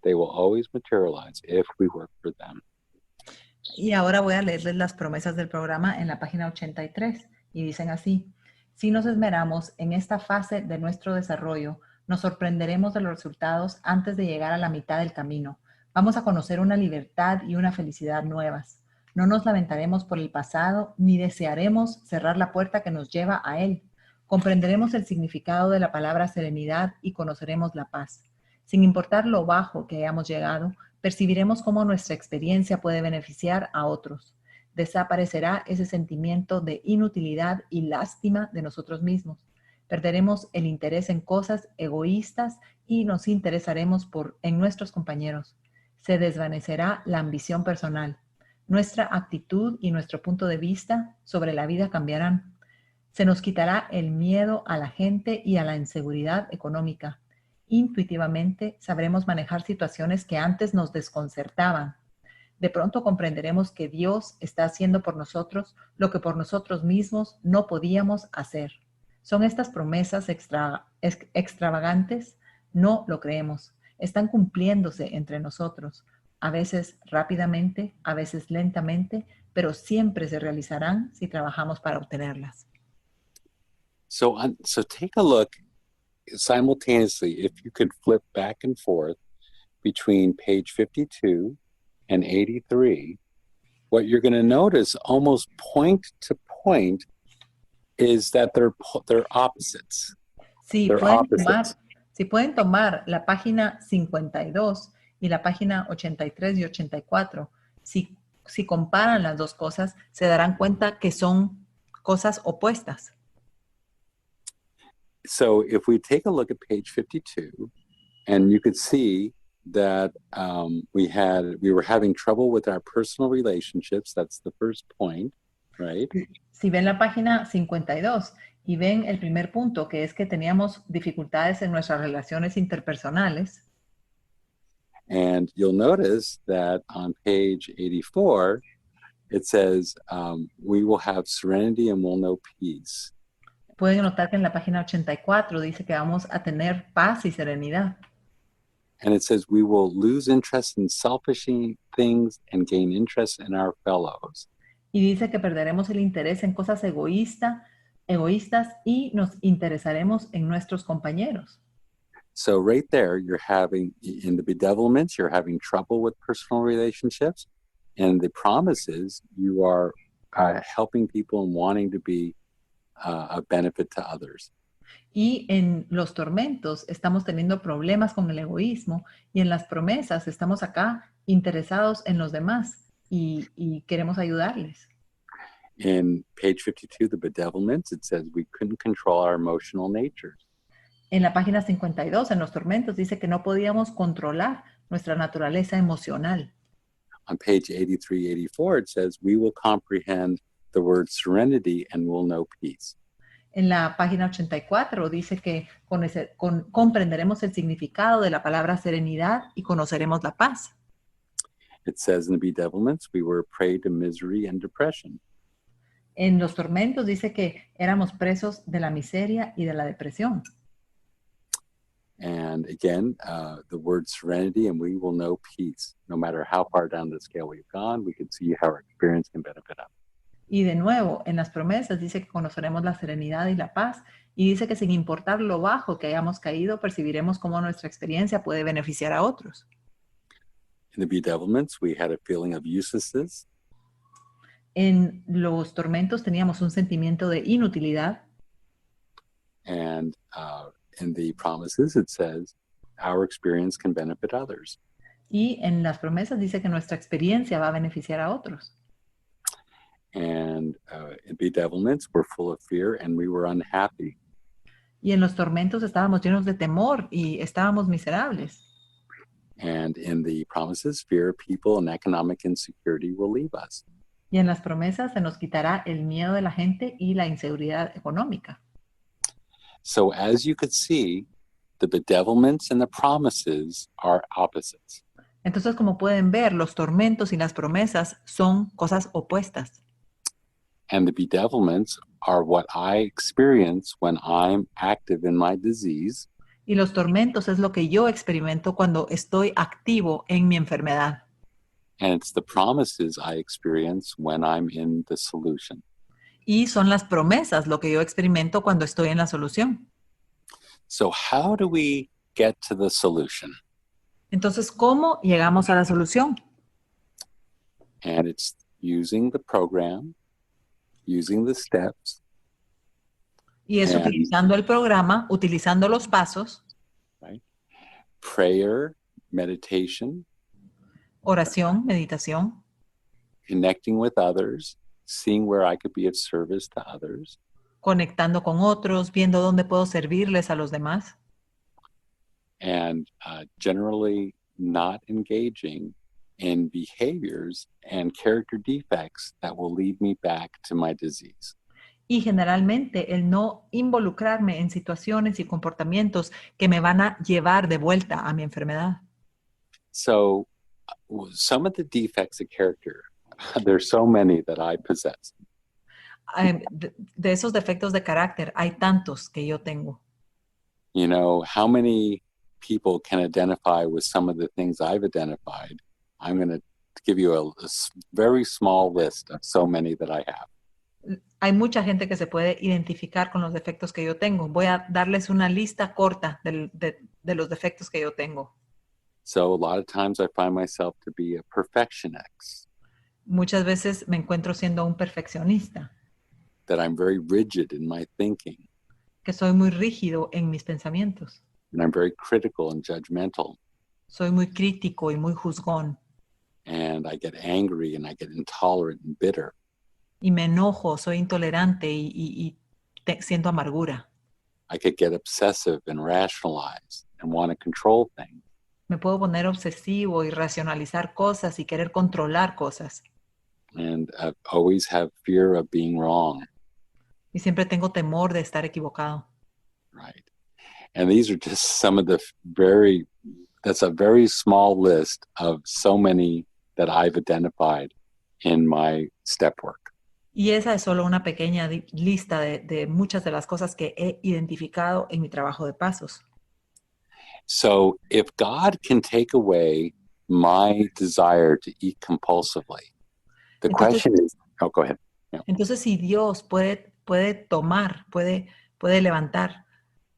They will always materialize if we work for them. Y ahora voy a leerles las promesas del programa en la página 83 y dicen así: si nos esmeramos en esta fase de nuestro desarrollo, nos sorprenderemos de los resultados antes de llegar a la mitad del camino. Vamos a conocer una libertad y una felicidad nuevas. No nos lamentaremos por el pasado ni desearemos cerrar la puerta que nos lleva a él. Comprenderemos el significado de la palabra serenidad y conoceremos la paz. Sin importar lo bajo que hayamos llegado, percibiremos cómo nuestra experiencia puede beneficiar a otros. Desaparecerá ese sentimiento de inutilidad y lástima de nosotros mismos. Perderemos el interés en cosas egoístas y nos interesaremos en nuestros compañeros. Se desvanecerá la ambición personal. Nuestra actitud y nuestro punto de vista sobre la vida cambiarán. Se nos quitará el miedo a la gente y a la inseguridad económica. Intuitivamente sabremos manejar situaciones que antes nos desconcertaban. De pronto comprenderemos que Dios está haciendo por nosotros lo que por nosotros mismos no podíamos hacer. ¿Son estas promesas extravagantes? No lo creemos. Están cumpliéndose entre nosotros. A veces rápidamente, a veces lentamente, pero siempre se realizarán si trabajamos para obtenerlas. So take a look simultaneously, if you could flip back and forth between page 52 and 83, what you're going to notice almost point to point is that they're opposites. Si pueden tomar la página 52 y la página 83 y 84, si comparan las dos cosas, se darán cuenta que son cosas opuestas. So if we take a look at page 52, and you could see that we were having trouble with our personal relationships. That's the first point, right? Si ven la página 52 y ven el primer punto, que es que teníamos dificultades en nuestras relaciones interpersonales. And you'll notice that on page 84, it says, we will have serenity and we'll know peace. Pueden notar que en la página 84 dice que vamos a tener paz y serenidad. And it says we will lose interest in selfish things and gain interest in our fellows. Y dice que perderemos el interés en cosas egoístas y nos interesaremos en nuestros compañeros. So right there, you're having, in the bedevilments, you're having trouble with personal relationships. And the promises, you are helping people and wanting to be a benefit to others. Y en los tormentos estamos teniendo problemas con el egoísmo, y en las promesas estamos acá interesados en los demás y queremos ayudarles. In page 52, the bedevilments, it says we couldn't control our emotional natures. En la página 52, en los tormentos, dice que no podíamos controlar nuestra naturaleza emocional. On page 83, 84, it says we will comprehend the word serenity and will know peace. En la página 84 dice que comprenderemos el significado de la palabra serenidad y conoceremos la paz. It says in the bedevilments, we were a prey to misery and depression. En los tormentos dice que éramos presos de la miseria y de la depresión. And again, the word serenity, and we will know peace. No matter how far down the scale we've gone, we can see how our experience can benefit us. Y de nuevo, en las promesas dice que conoceremos la serenidad y la paz, y dice que sin importar lo bajo que hayamos caído, percibiremos cómo nuestra experiencia puede beneficiar a otros. In the bedevilments, we had a feeling of uselessness. En los tormentos teníamos un sentimiento de inutilidad. And in the promises, it says, our experience can benefit others. Y en las promesas dice que nuestra experiencia va a beneficiar a otros. And in bedevilments, we're full of fear and we were unhappy. Y en los tormentos estábamos llenos de temor y estábamos miserables. And in the promises, fear, people, and economic insecurity will leave us. Y en las promesas se nos quitará el miedo de la gente y la inseguridad económica. So as you could see, the bedevilments and the promises are opposites. Entonces, como pueden ver, los tormentos y las promesas son cosas opuestas. And the bedevilments are what I experience when I'm active in my disease. Y los tormentos es lo que yo experimento cuando estoy activo en mi enfermedad. And it's the promises I experience when I'm in the solution. Y son las promesas lo que yo experimento cuando estoy en la solución. So how do we get to the solution? Entonces, ¿cómo llegamos a la solución? And it's using the program, using the steps, Y es And- utilizando el programa, utilizando los pasos, prayer, meditation, oración, meditación, connecting with others, seeing where I could be of service to others, conectando con otros, viendo dónde puedo servirles a los demás. and generally not engaging in behaviors and character defects that will lead me back to my disease. Y generalmente el no involucrarme en situaciones y comportamientos que me van a llevar de vuelta a mi enfermedad. So some of the defects of character, there's so many that I possess. De esos defectos de carácter, hay tantos que yo tengo. You know, how many people can identify with some of the things I've identified? I'm going to give you a very small list of so many that I have. Hay mucha gente que se puede identificar con los defectos que yo tengo. Voy a darles una lista corta de los defectos que yo tengo. So a lot of times I find myself to be a perfectionist, Muchas veces me encuentro siendo un perfeccionista, that I'm very rigid in my thinking, que soy muy rígido en mis pensamientos. and I'm very critical and judgmental, Soy muy crítico y muy juzgón. and I get angry and I get intolerant and bitter. Y me enojo, soy intolerante y siento amargura. I could get obsessive and rationalize and want to control things. Me puedo poner obsesivo y racionalizar cosas y querer controlar cosas. And I always have fear of being wrong, Y siempre tengo temor de estar equivocado. right? And these are just some of the that's a very small list of so many that I've identified in my step work. Y esa es solo una pequeña lista de muchas de las cosas que he identificado en mi trabajo de pasos. So if God can take away my desire to eat compulsively, the question is, oh, go ahead. Yeah. Entonces, si Dios puede tomar, puede levantar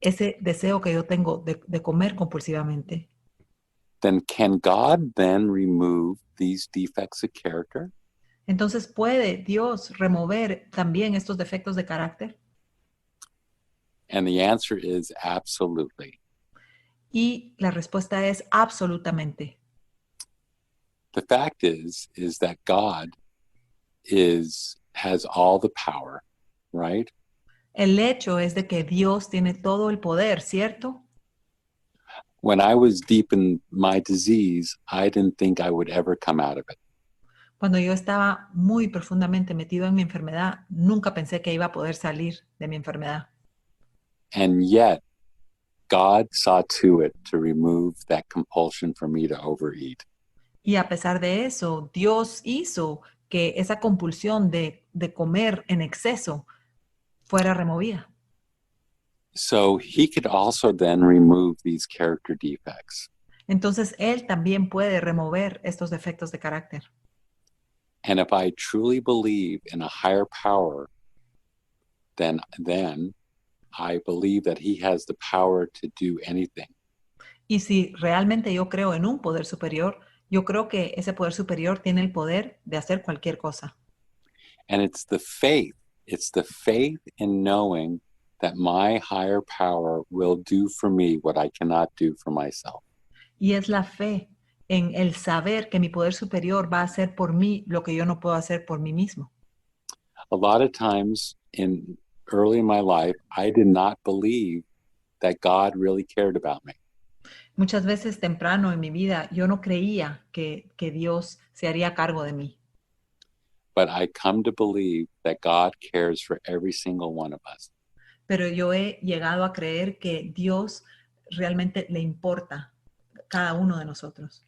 ese deseo que yo tengo de comer compulsivamente, Then can God then remove these defects of character? entonces ¿puede Dios remover también estos defectos de carácter? And the answer is absolutely. Y la respuesta es absolutamente. The fact is that God has all the power, right? El hecho es de que Dios tiene todo el poder, ¿cierto? When I was deep in my disease, I didn't think I would ever come out of it. Cuando yo estaba muy profundamente metido en mi enfermedad, nunca pensé que iba a poder salir de mi enfermedad. And yet, God saw to it to remove that compulsion for me to overeat. Y a pesar de eso, Dios hizo que esa compulsión de comer en exceso fuera removida. So he could also then remove these character defects. Entonces, Él también puede remover estos defectos de carácter. And if I truly believe in a higher power, then I believe that he has the power to do anything. Y si realmente yo creo en un poder superior, yo creo que ese poder superior tiene el poder de hacer cualquier cosa. And it's the faith in knowing that my higher power will do for me what I cannot do for myself. Y es la fe en el saber que mi poder superior va a hacer por mí lo que yo no puedo hacer por mí mismo. A lot of times early in my life, I did not believe that God really cared about me. Muchas veces temprano en mi vida yo no creía que Dios se haría cargo de mí. But I come to believe that God cares for every single one of us. Pero yo he llegado a creer que Dios realmente le importa cada uno de nosotros.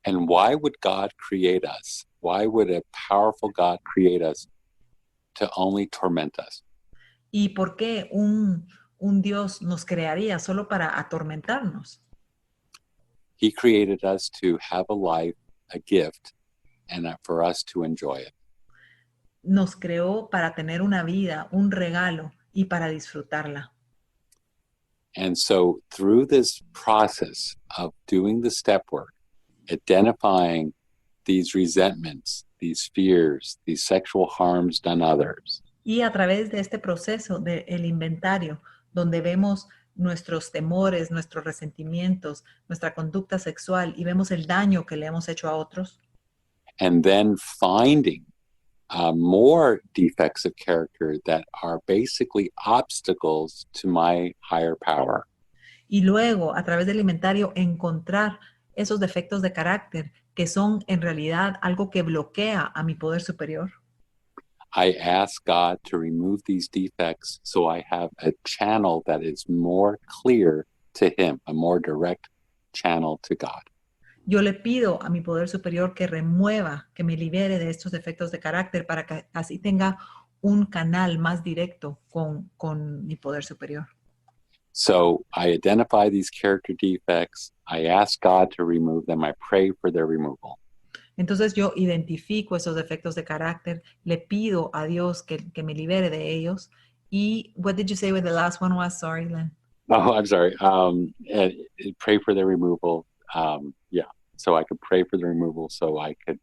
And why would God create us? Why would a powerful God create us to only torment us? ¿Y por qué un Dios nos crearía solo para atormentarnos? He created us to have a life, a gift, and for us to enjoy it. Nos creó para tener una vida, un regalo y para disfrutarla. And so through this process of doing the step work, identifying these resentments, these fears, these sexual harms done others, Y a través de este proceso del inventario, donde vemos nuestros temores, nuestros resentimientos, nuestra conducta sexual y vemos el daño que le hemos hecho a otros, and then finding more defects of character that are basically obstacles to my higher power. y luego a través del inventario encontrar esos defectos de carácter que son en realidad algo que bloquea a mi poder superior. I ask God to remove these defects so I have a channel that is more clear to Him, a more direct channel to God. Yo le pido a mi poder superior que remueva, que me libere de estos defectos de carácter para que así tenga un canal más directo con mi poder superior. So I identify these character defects. I ask God to remove them. I pray for their removal. Entonces yo identifico esos defectos de carácter, le pido a Dios que me libere de ellos. Y what did you say when the last one was? Sorry, Len. Oh, I'm sorry. Pray for their removal. So I could pray for the removal so I could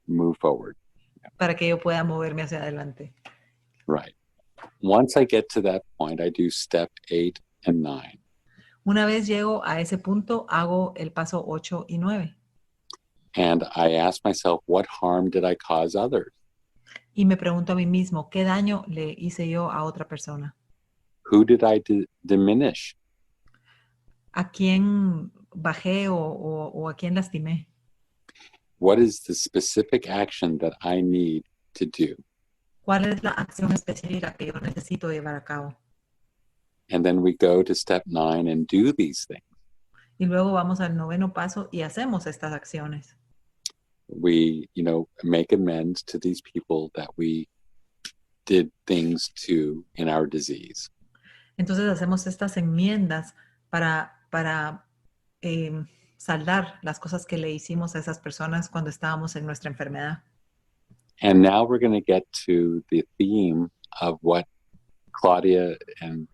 move forward. Para que yo pueda moverme hacia adelante. Right. Once I get to that point, I do step 8 and 9. Una vez llego a ese punto, hago el paso 8 y 9. And I ask myself, what harm did I cause others? Y me pregunto a mí mismo, ¿qué daño le hice yo a otra persona? Who did I diminish? ¿A quién bajé o a quién lastimé? What is the specific action that I need to do? ¿Cuál es la acción específica que yo necesito llevar a cabo? And then we go to step 9 and do these things. Y luego vamos al 9º paso y hacemos estas acciones. We, make amends to these people that we did things to in our disease. Entonces hacemos estas enmiendas para saldar las cosas que le hicimos a esas personas cuando estábamos en nuestra enfermedad. And now we're going to get to the theme of what Claudia and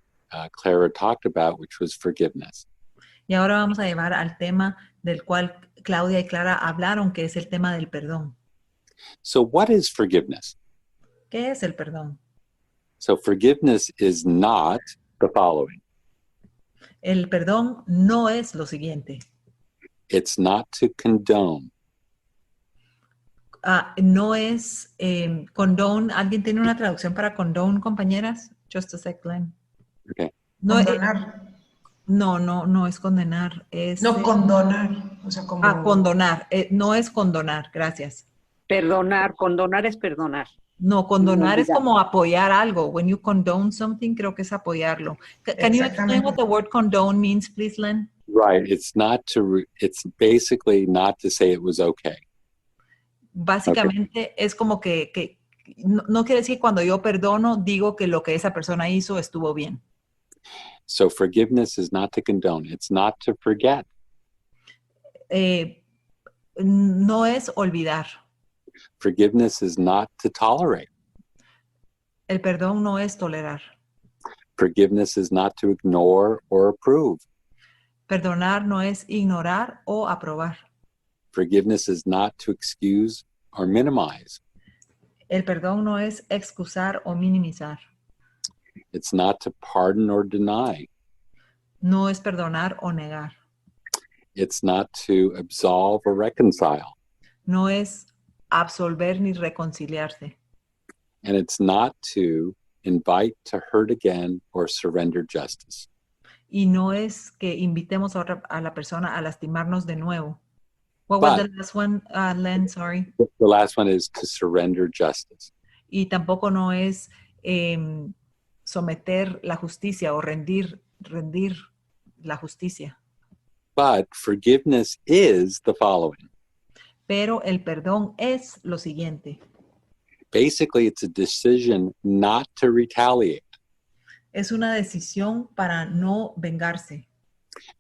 Clara talked about, which was forgiveness. Y ahora vamos a llevar al tema del cual Claudia y Clara hablaron, que es el tema del perdón. So what is forgiveness? ¿Qué es el perdón? So forgiveness is not the following. El perdón no es lo siguiente. It's not to condone. No es condone. ¿Alguien tiene una traducción para condone, compañeras? Just a sec, Len. Okay. No, Condonar. No es condenar. Es, No, condonar. O sea, como... condonar. No es condonar, gracias. Perdonar, condonar es perdonar. No, condonar es Olvidar. como apoyar algo. When you condone something, creo que es apoyarlo. Can you explain what the word condone means, please, Len? Right. It's basically not to say it was okay. Básicamente es como que no quiere decir cuando yo perdono, digo que lo que esa persona hizo estuvo bien. So forgiveness is not to condone. It's not to forget. No es olvidar. Forgiveness is not to tolerate. El perdón no es tolerar. Forgiveness is not to ignore or approve. Perdonar no es ignorar o aprobar. Forgiveness is not to excuse or minimize. El perdón no es excusar o minimizar. It's not to pardon or deny. No es perdonar o negar. It's not to absolve or reconcile. No es absolver ni reconciliarse. And it's not to invite to hurt again or surrender justice. Y no es que invitemos a la persona a lastimarnos de nuevo. What was the last one, Len? Sorry. The last one is to surrender justice. Y tampoco no es someter la justicia o rendir la justicia. But forgiveness is the following. Pero el perdón es lo siguiente. Basically, it's a decision not to retaliate. Es una decisión para no vengarse.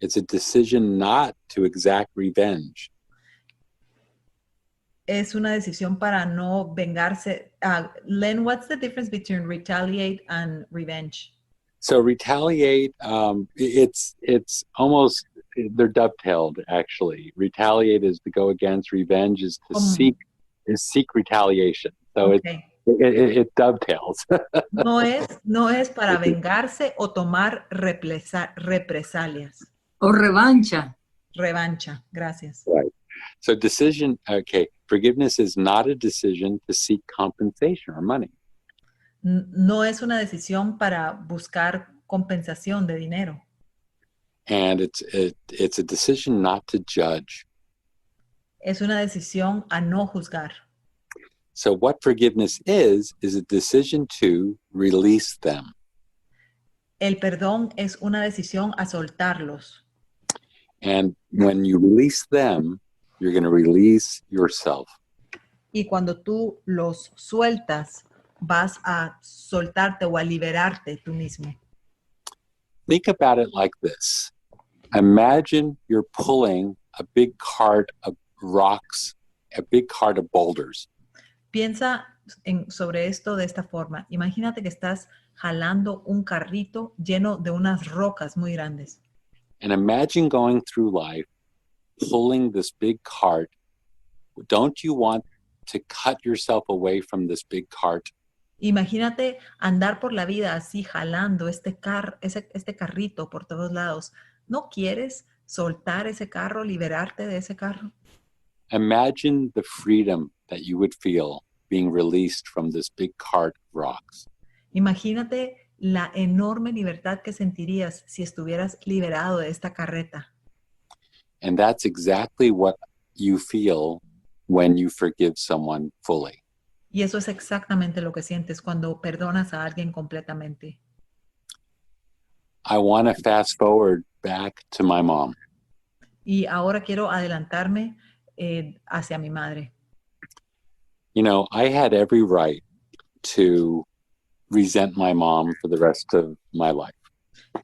It's a decision not to exact revenge. Es una decisión para no vengarse. Len, what's the difference between retaliate and revenge? So retaliate, it's almost, they're dovetailed actually. Retaliate is to go against, revenge is to seek retaliation. So okay. it dovetails. No es para vengarse o tomar represalias. O revancha. Revancha, gracias. Right. So forgiveness is not a decision to seek compensation or money. No es una decisión para buscar compensación de dinero. And it's a decision not to judge. Es una decisión a no juzgar. So what forgiveness is a decision to release them. El perdón es una decisión a soltarlos. And when you release them, you're going to release yourself. Y cuando tú los sueltas, vas a soltarte o a liberarte tú mismo. Think about it like this. Imagine you're pulling a big cart of rocks, a big cart of boulders. Piensa sobre esto de esta forma. Imagínate que estás jalando un carrito lleno de unas rocas muy grandes. And imagine going through life pulling this big cart. Don't you want to cut yourself away from this big cart? Imagínate andar por la vida así jalando este carrito por todos lados. ¿No quieres soltar ese carro, liberarte de ese carro? Imagine the freedom that you would feel being released from this big cart of rocks. Imagínate la enorme libertad que sentirías si estuvieras liberado de esta carreta. And that's exactly what you feel when you forgive someone fully. Y eso es exactamente lo que sientes cuando perdonas a alguien completamente. I want to fast forward back to my mom. Y ahora quiero adelantarme hacia mi madre. You know, I had every right to resent my mom for the rest of my life.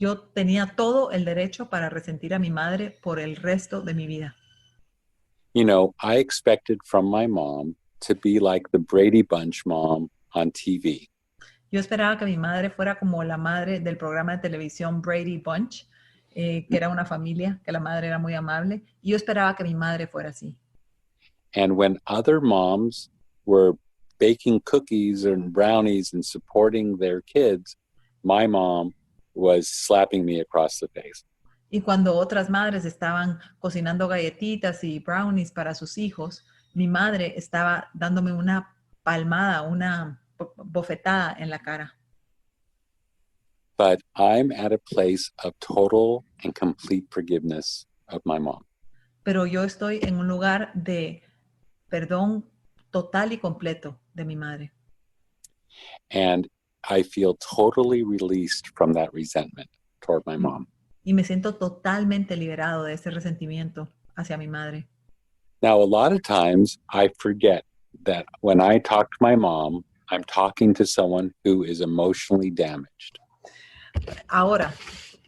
Yo tenía todo el derecho para resentir a mi madre por el resto de mi vida. You know, I expected from my mom to be like the Brady Bunch mom on TV. Yo esperaba que mi madre fuera como la madre del programa de televisión Brady Bunch, que era una familia, que la madre era muy amable. Y yo esperaba que mi madre fuera así. And when other moms were baking cookies and brownies and supporting their kids, my mom was slapping me across the face. Y cuando otras madres estaban cocinando galletitas y brownies para sus hijos, mi madre estaba dándome una palmada, una bofetada en la cara. But I'm at a place of total and complete forgiveness of my mom. Pero yo estoy en un lugar de perdón total y completo de mi madre. And I feel totally released from that resentment toward my mom. Y me siento totalmente liberado de ese resentimiento hacia mi madre. Now, a lot of times I forget that when I talk to my mom, I'm talking to someone who is emotionally damaged. Ahora,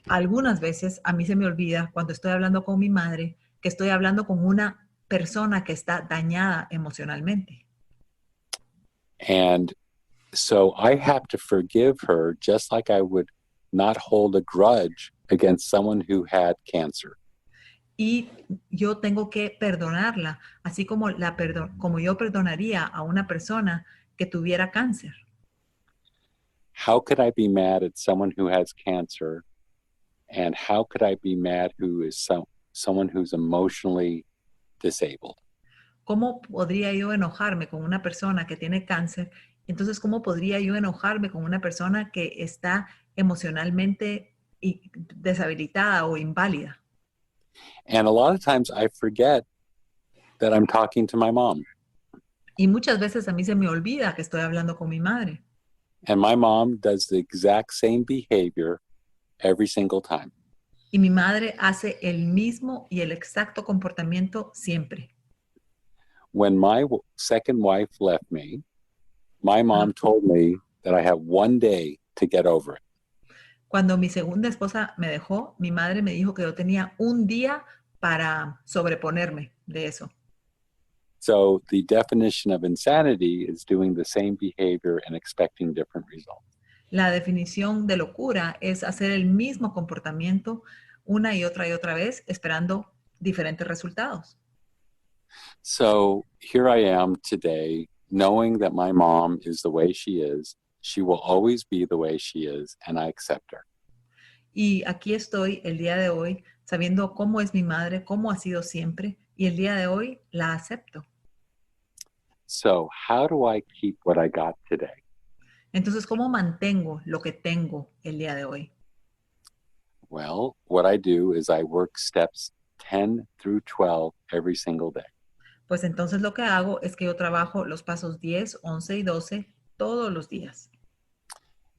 algunas veces a mí se me olvida cuando estoy hablando con mi madre que estoy hablando con una persona que está dañada emocionalmente. And so I have to forgive her just like I would not hold a grudge against someone who had cancer. Y yo tengo que perdonarla, así como como yo perdonaría a una persona que tuviera cáncer. how could I be mad at someone who has cancer? And how could I be mad who is someone who's emotionally disabled? ¿Cómo podría yo enojarme con una persona que tiene cáncer? Entonces, ¿cómo podría yo enojarme con una persona que está emocionalmente deshabilitada o inválida? And a lot of times I forget that I'm talking to my mom. Y muchas veces a mí se me olvida que estoy hablando con mi madre. And my mom does the exact same behavior every single time. Y mi madre hace el mismo y el exacto comportamiento siempre. When my second wife left me, my mom told me that I have one day to get over it. Cuando mi segunda esposa me dejó, mi madre me dijo que yo tenía un día para sobreponerme de eso. So the definition of insanity is doing the same behavior and expecting different results. La definición de locura es hacer el mismo comportamiento una y otra vez, esperando diferentes resultados. So here I am today, knowing that my mom is the way she is. She will always be the way she is, and I accept her. Y aquí estoy el día de hoy, sabiendo cómo es mi madre, cómo ha sido siempre, y el día de hoy la acepto. So how do I keep what I got today? Entonces, ¿cómo mantengo lo que tengo el día de hoy? Well, what I do is I work steps 10 through 12 every single day. Pues entonces lo que hago es que yo trabajo los pasos 10, 11 y 12 todos los días.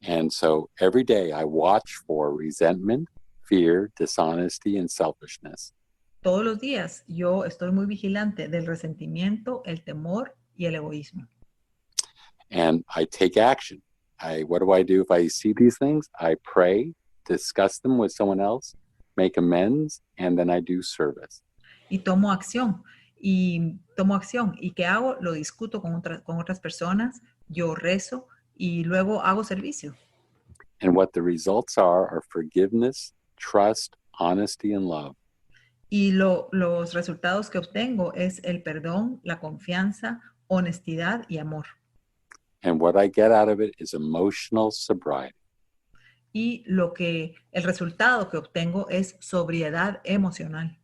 And so every day I watch for resentment, fear, dishonesty, and selfishness. Todos los días yo estoy muy vigilante del resentimiento, el temor y el egoísmo. And I take action. What do I do if I see these things? I pray, discuss them with someone else, make amends, and then I do service. Y tomo acción. ¿Y qué hago? Lo discuto con otras personas, yo rezo y luego hago servicio. And what the results are forgiveness, trust, honesty, and love. Y los resultados que obtengo es el perdón, la confianza, honestidad y amor. And what I get out of it is emotional sobriety. Y el resultado que obtengo es sobriedad emocional.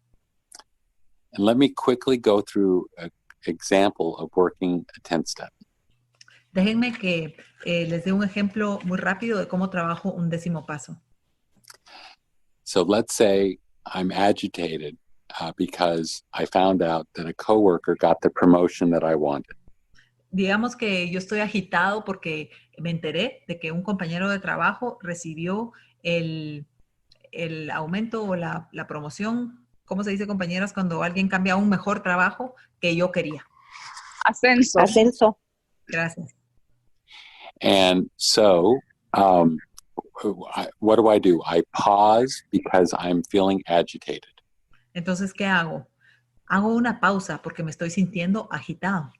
And let me quickly go through an example of working a 10-step. Déjenme que les dé un ejemplo muy rápido de cómo trabajo un 10º paso. So let's say I'm agitated because I found out that a coworker got the promotion that I wanted. Digamos que yo estoy agitado porque me enteré de que un compañero de trabajo recibió el aumento o la promoción. ¿Cómo se dice, compañeras, cuando alguien cambia a un mejor trabajo que yo quería? Ascenso. Ascenso. Gracias. And so what do? I pause because I'm feeling agitated. Entonces, ¿qué hago? Hago una pausa porque me estoy sintiendo agitado.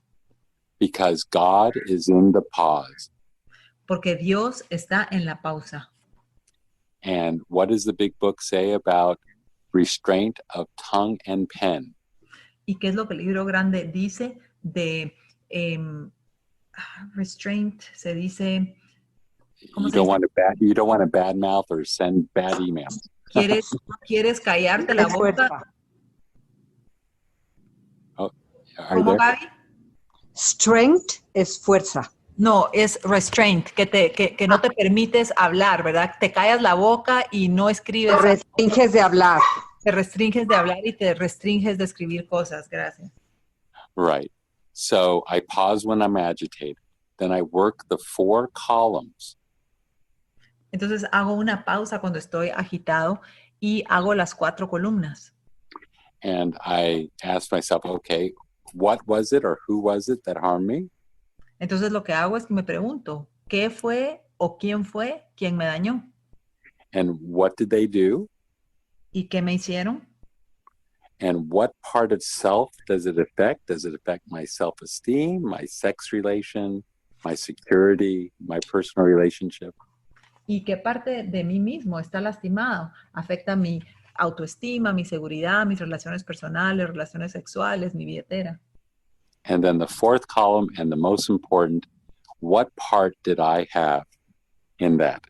Because God is in the pause. Porque Dios está en la pausa. And what does the big book say about restraint of tongue and pen? ¿Y qué es lo que el libro grande dice de restraint? Se dice... You don't want to badmouth or send bad emails. ¿Quieres callarte la boca? Oh, ¿Cómo, Gaby? Strength es fuerza. No, es restraint, que no te permites hablar, ¿verdad? Te callas la boca y no escribes. Te restringes de hablar. Te restringes de hablar y te restringes de escribir cosas. Gracias. Right. So I pause when I'm agitated. Then I work the 4 columns. Entonces hago una pausa cuando estoy agitado y hago las 4 columnas. And I ask myself, okay, what was it or who was it that harmed me? Entonces lo que hago es que me pregunto, ¿qué fue o quién fue quien me dañó? And what did they do? ¿Y qué me hicieron? And what part of self does it affect? Does it affect my self-esteem, my sex relation, my security, my personal relationship? ¿Y qué parte de mí mismo está lastimado? ¿Afecta mi autoestima, mi seguridad, mis relaciones personales, relaciones sexuales, mi billetera? And then the 4th column, and the most important, what part did I have in that.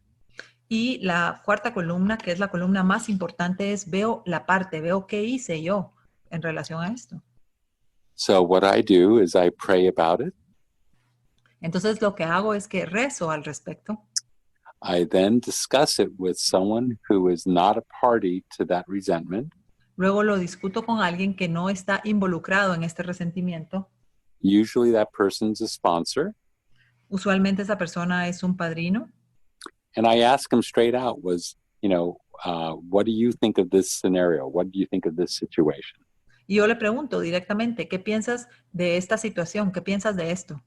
Y la cuarta columna, que es la columna más importante, es veo la parte, veo qué hice yo en relación a esto. So what I do is I pray about it. Entonces lo que hago es que rezo al respecto. I then discuss it with someone who is not a party to that resentment. Luego lo discuto con alguien que no está involucrado en este resentimiento. Usually that person's a sponsor. Usualmente esa persona es un padrino. And I ask them straight out what do you think of this scenario? What do you think of this situation? Y yo le pregunto directamente, ¿qué piensas de esta situación? ¿Qué piensas de esto?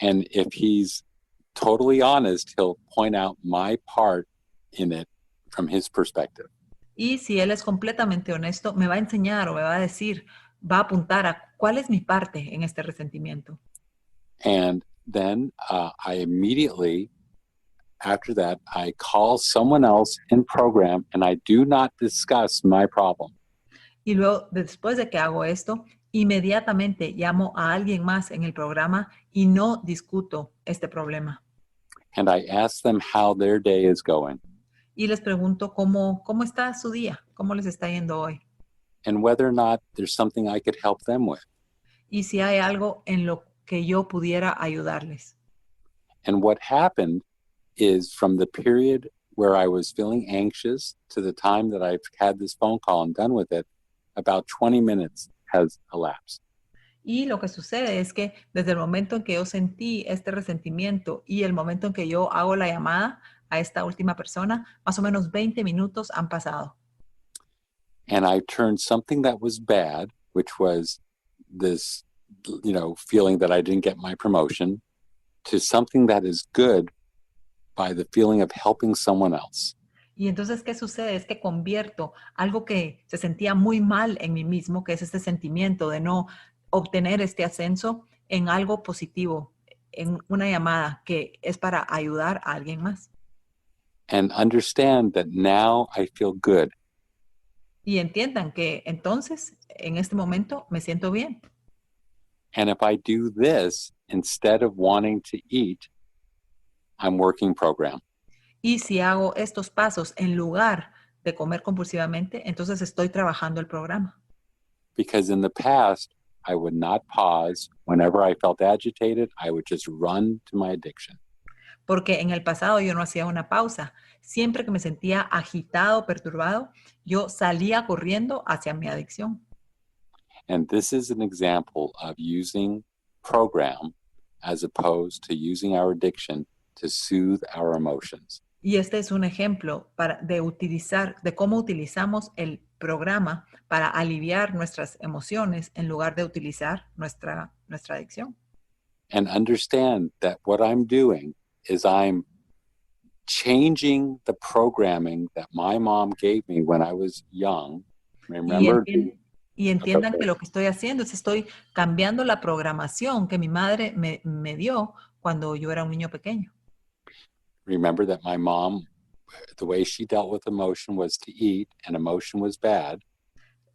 And if he's totally honest, he'll point out my part in it from his perspective. Y si él es completamente honesto, me va a enseñar o me va a decir, va a apuntar a cuál es mi parte en este resentimiento. And then I immediately, after that, I call someone else in program and I do not discuss my problem. Y luego, después de que hago esto, inmediatamente llamo a alguien más en el programa y no discuto este problema. And I ask them how their day is going. Y les pregunto cómo está su día, cómo les está yendo hoy. And whether or not there's something I could help them with. Y si hay algo en lo que yo pudiera ayudarles. And what happened is from the period where I was feeling anxious to the time that I've had this phone call and done with it, about 20 minutes has elapsed. Y lo que sucede es que desde el momento en que yo sentí este resentimiento y el momento en que yo hago la llamada a esta última persona, más o menos 20 minutos han pasado. And I turned something that was bad, which was this, feeling that I didn't get my promotion, to something that is good by the feeling of helping someone else. Y entonces, ¿qué sucede? Es que convierto algo que se sentía muy mal en mí mismo, que es este sentimiento de no obtener este ascenso, en algo positivo, en una llamada que es para ayudar a alguien más. And understand that now I feel good. Y entiendan que entonces, en este momento, me siento bien. And if I do this, instead of wanting to eat, I'm working program. Y si hago estos pasos en lugar de comer compulsivamente, entonces estoy trabajando el programa. Because in the past, I would not pause. Whenever I felt agitated, I would just run to my addiction. Porque en el pasado yo no hacía una pausa. Siempre que me sentía agitado, perturbado, yo salía corriendo hacia mi adicción. And this is an example of using program as opposed to using our addiction to soothe our emotions. Y este es un ejemplo de cómo utilizamos el programa para aliviar nuestras emociones en lugar de utilizar nuestra adicción. And understand that what I'm doing is I'm changing the programming that my mom gave me when I was young. Remember? Y entiendan que lo que estoy haciendo es estoy cambiando la programación que mi madre me dio cuando yo era un niño pequeño. Remember that my mom, the way she dealt with emotion was to eat, and emotion was bad.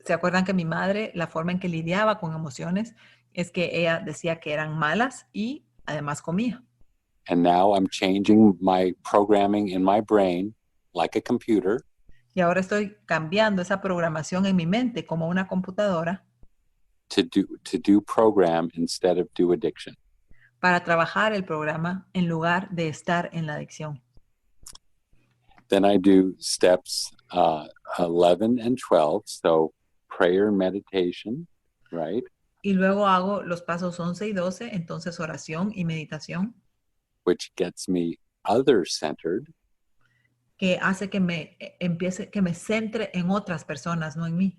¿Se acuerdan que mi madre, la forma en que lidiaba con emociones es que ella decía que eran malas y además comía? And now I'm changing my programming in my brain like a computer. Y ahora estoy cambiando esa programación en mi mente como una computadora to do program instead of do addiction. para trabajar el programa en lugar de estar en la adicción. Then I do steps 11 and 12, so prayer and meditation, right? Y luego hago los pasos 11 y 12, entonces oración y meditación, Which gets me other-centered. que hace que me centre en otras personas, no en mí.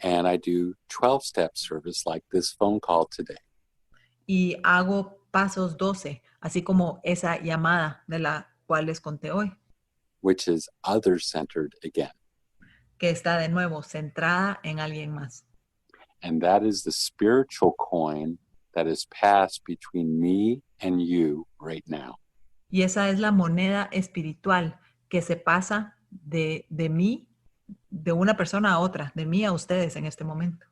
And I do 12-step service like this phone call today. Y hago pasos 12, así como esa llamada de la cual les conté hoy, Which is other-centered again. que está de nuevo centrada en alguien más. And that is the spiritual coin that is passed between me and you right now. Y esa es la moneda espiritual que se pasa de mí, de una persona a otra, de mí a ustedes en este momento.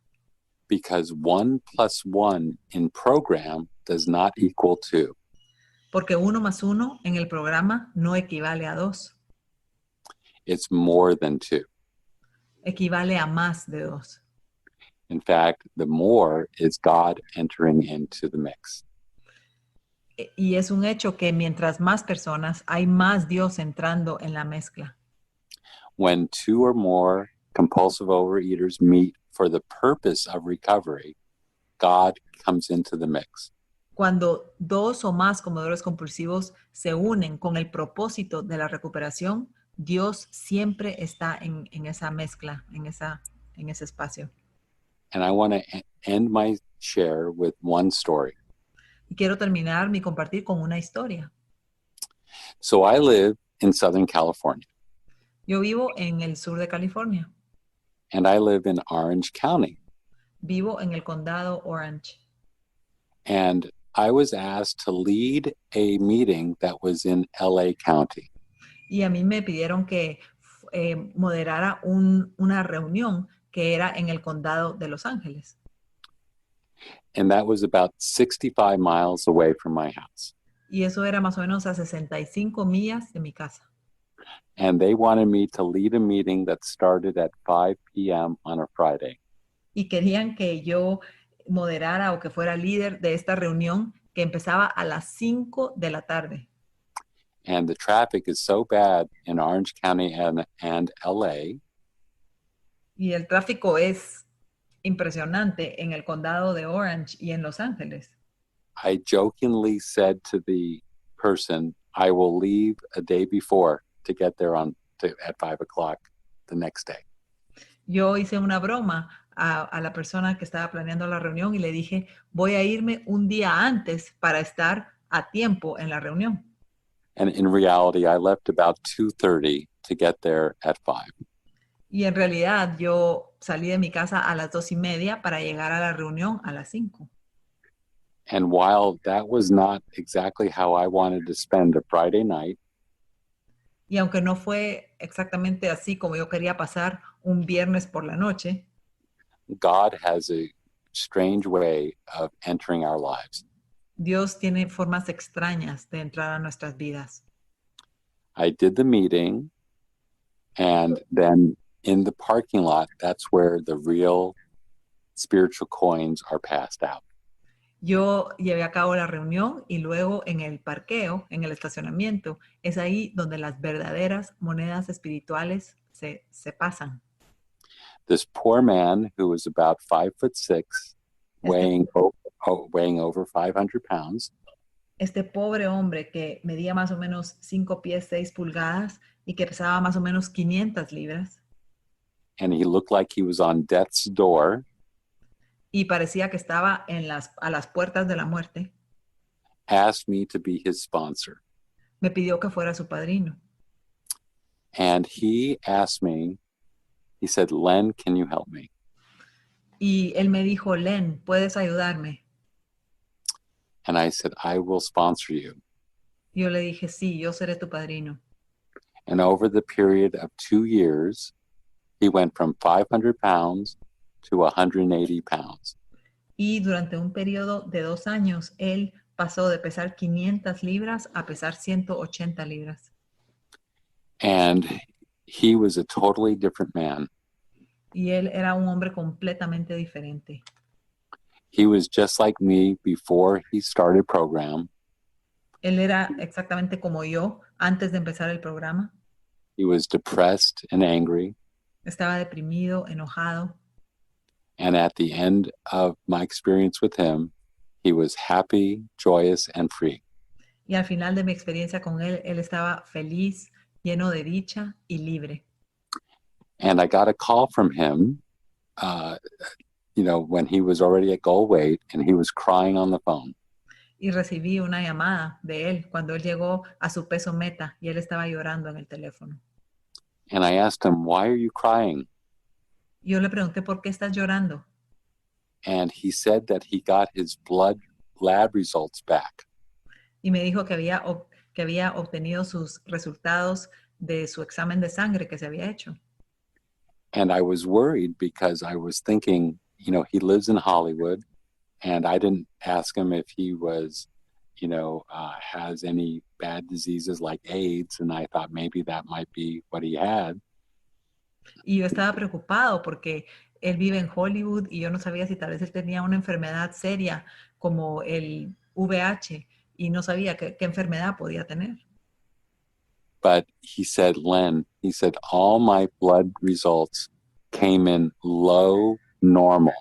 Because 1 + 1 in program does not equal 2. Porque 1 más 1 en el programa no equivale a 2. It's more than 2. Equivale a más de 2. In fact, the more is God entering into the mix. Y es un hecho que mientras más personas, hay más Dios entrando en la mezcla. When 2 or more compulsive overeaters meet for the purpose of recovery, God comes into the mix. Cuando 2 o más comedores compulsivos se unen con el propósito de la recuperación, Dios siempre está en esa mezcla, en ese espacio. And I want to end my share with one story. Y quiero terminar mi compartir con una historia. So I live in Southern California, Yo vivo en el sur de California. and I live in Orange County. Vivo en el condado Orange. And I was asked to lead a meeting that was in LA County. Y a mí me pidieron que moderara una reunión que era en el condado de Los Ángeles. And that was about 65 miles away from my house. Y eso era más o menos a 65 millas de mi casa. And they wanted me to lead a meeting that started at 5 p.m. on a Friday. Y querían que yo moderara o que fuera líder de esta reunión que empezaba a las 5 de la tarde. And the traffic is so bad in Orange County and LA Y el tráfico es impresionante en el condado de Orange y en Los Ángeles. I jokingly said to the person, I will leave a day before to get there at 5 o'clock the next day. Yo hice una broma a la persona que estaba planeando la reunión y le dije, voy a irme un día antes para estar a tiempo en la reunión. And in reality, I left about 2:30 to get there at 5. Y en realidad yo salí de mi casa a las 2:30 para llegar a la reunión a las 5. And while that was not exactly how I wanted to spend a Friday night, Y aunque no fue exactamente así como yo quería pasar un viernes por la noche, God has a strange way of entering our lives. Dios tiene formas extrañas de entrar a nuestras vidas. I did the meeting, and then in the parking lot, that's where the real spiritual coins are passed out. Yo llevé a cabo la reunión y luego en el parqueo, en el estacionamiento, es ahí donde las verdaderas monedas espirituales se pasan. This poor man who was about 5'6", weighing over 500 pounds, Este pobre hombre que medía más o menos 5 pies 6 pulgadas y que pesaba más o menos 500 libras and he looked like he was on death's door, y parecía que estaba a las puertas de la muerte, asked me to be his sponsor. me pidió que fuera su padrino. And he asked me, he said, Len, can you help me? Y él me dijo, Len, ¿puedes ayudarme? And I said, I will sponsor you. Yo le dije, sí, yo seré tu padrino. And over the period of 2 years, he went from 500 pounds to 180 pounds. Y durante un periodo de 2 años, él pasó de pesar 500 libras a pesar 180 libras. And he was a totally different man. Y él era un hombre completamente diferente. He was just like me before he started program. Él era exactamente como yo antes de empezar el programa. He was depressed and angry. Estaba deprimido, enojado. And at the end of my experience with him, he was happy, joyous, and free. Y al final de mi experiencia con él, él estaba feliz, lleno de dicha y libre. And I got a call from him, when he was already at goal weight, and he was crying on the phone. Y recibí una llamada de él cuando él llegó a su peso meta y él estaba llorando en el teléfono. And I asked him, why are you crying? Yo le pregunté, ¿por qué estás llorando? And he said that he got his blood lab results back. Y me dijo que había obtenido sus resultados de su examen de sangre que se había hecho. And I was worried because I was thinking, he lives in Hollywood, and I didn't ask him if he was has any bad diseases like AIDS, and I thought maybe that might be what he had. Y yo estaba preocupado porque él vive en Hollywood y yo no sabía si tal vez él tenía una enfermedad seria como el VIH y no sabía qué enfermedad podía tener. But he said, Len, all my blood results came in low normal.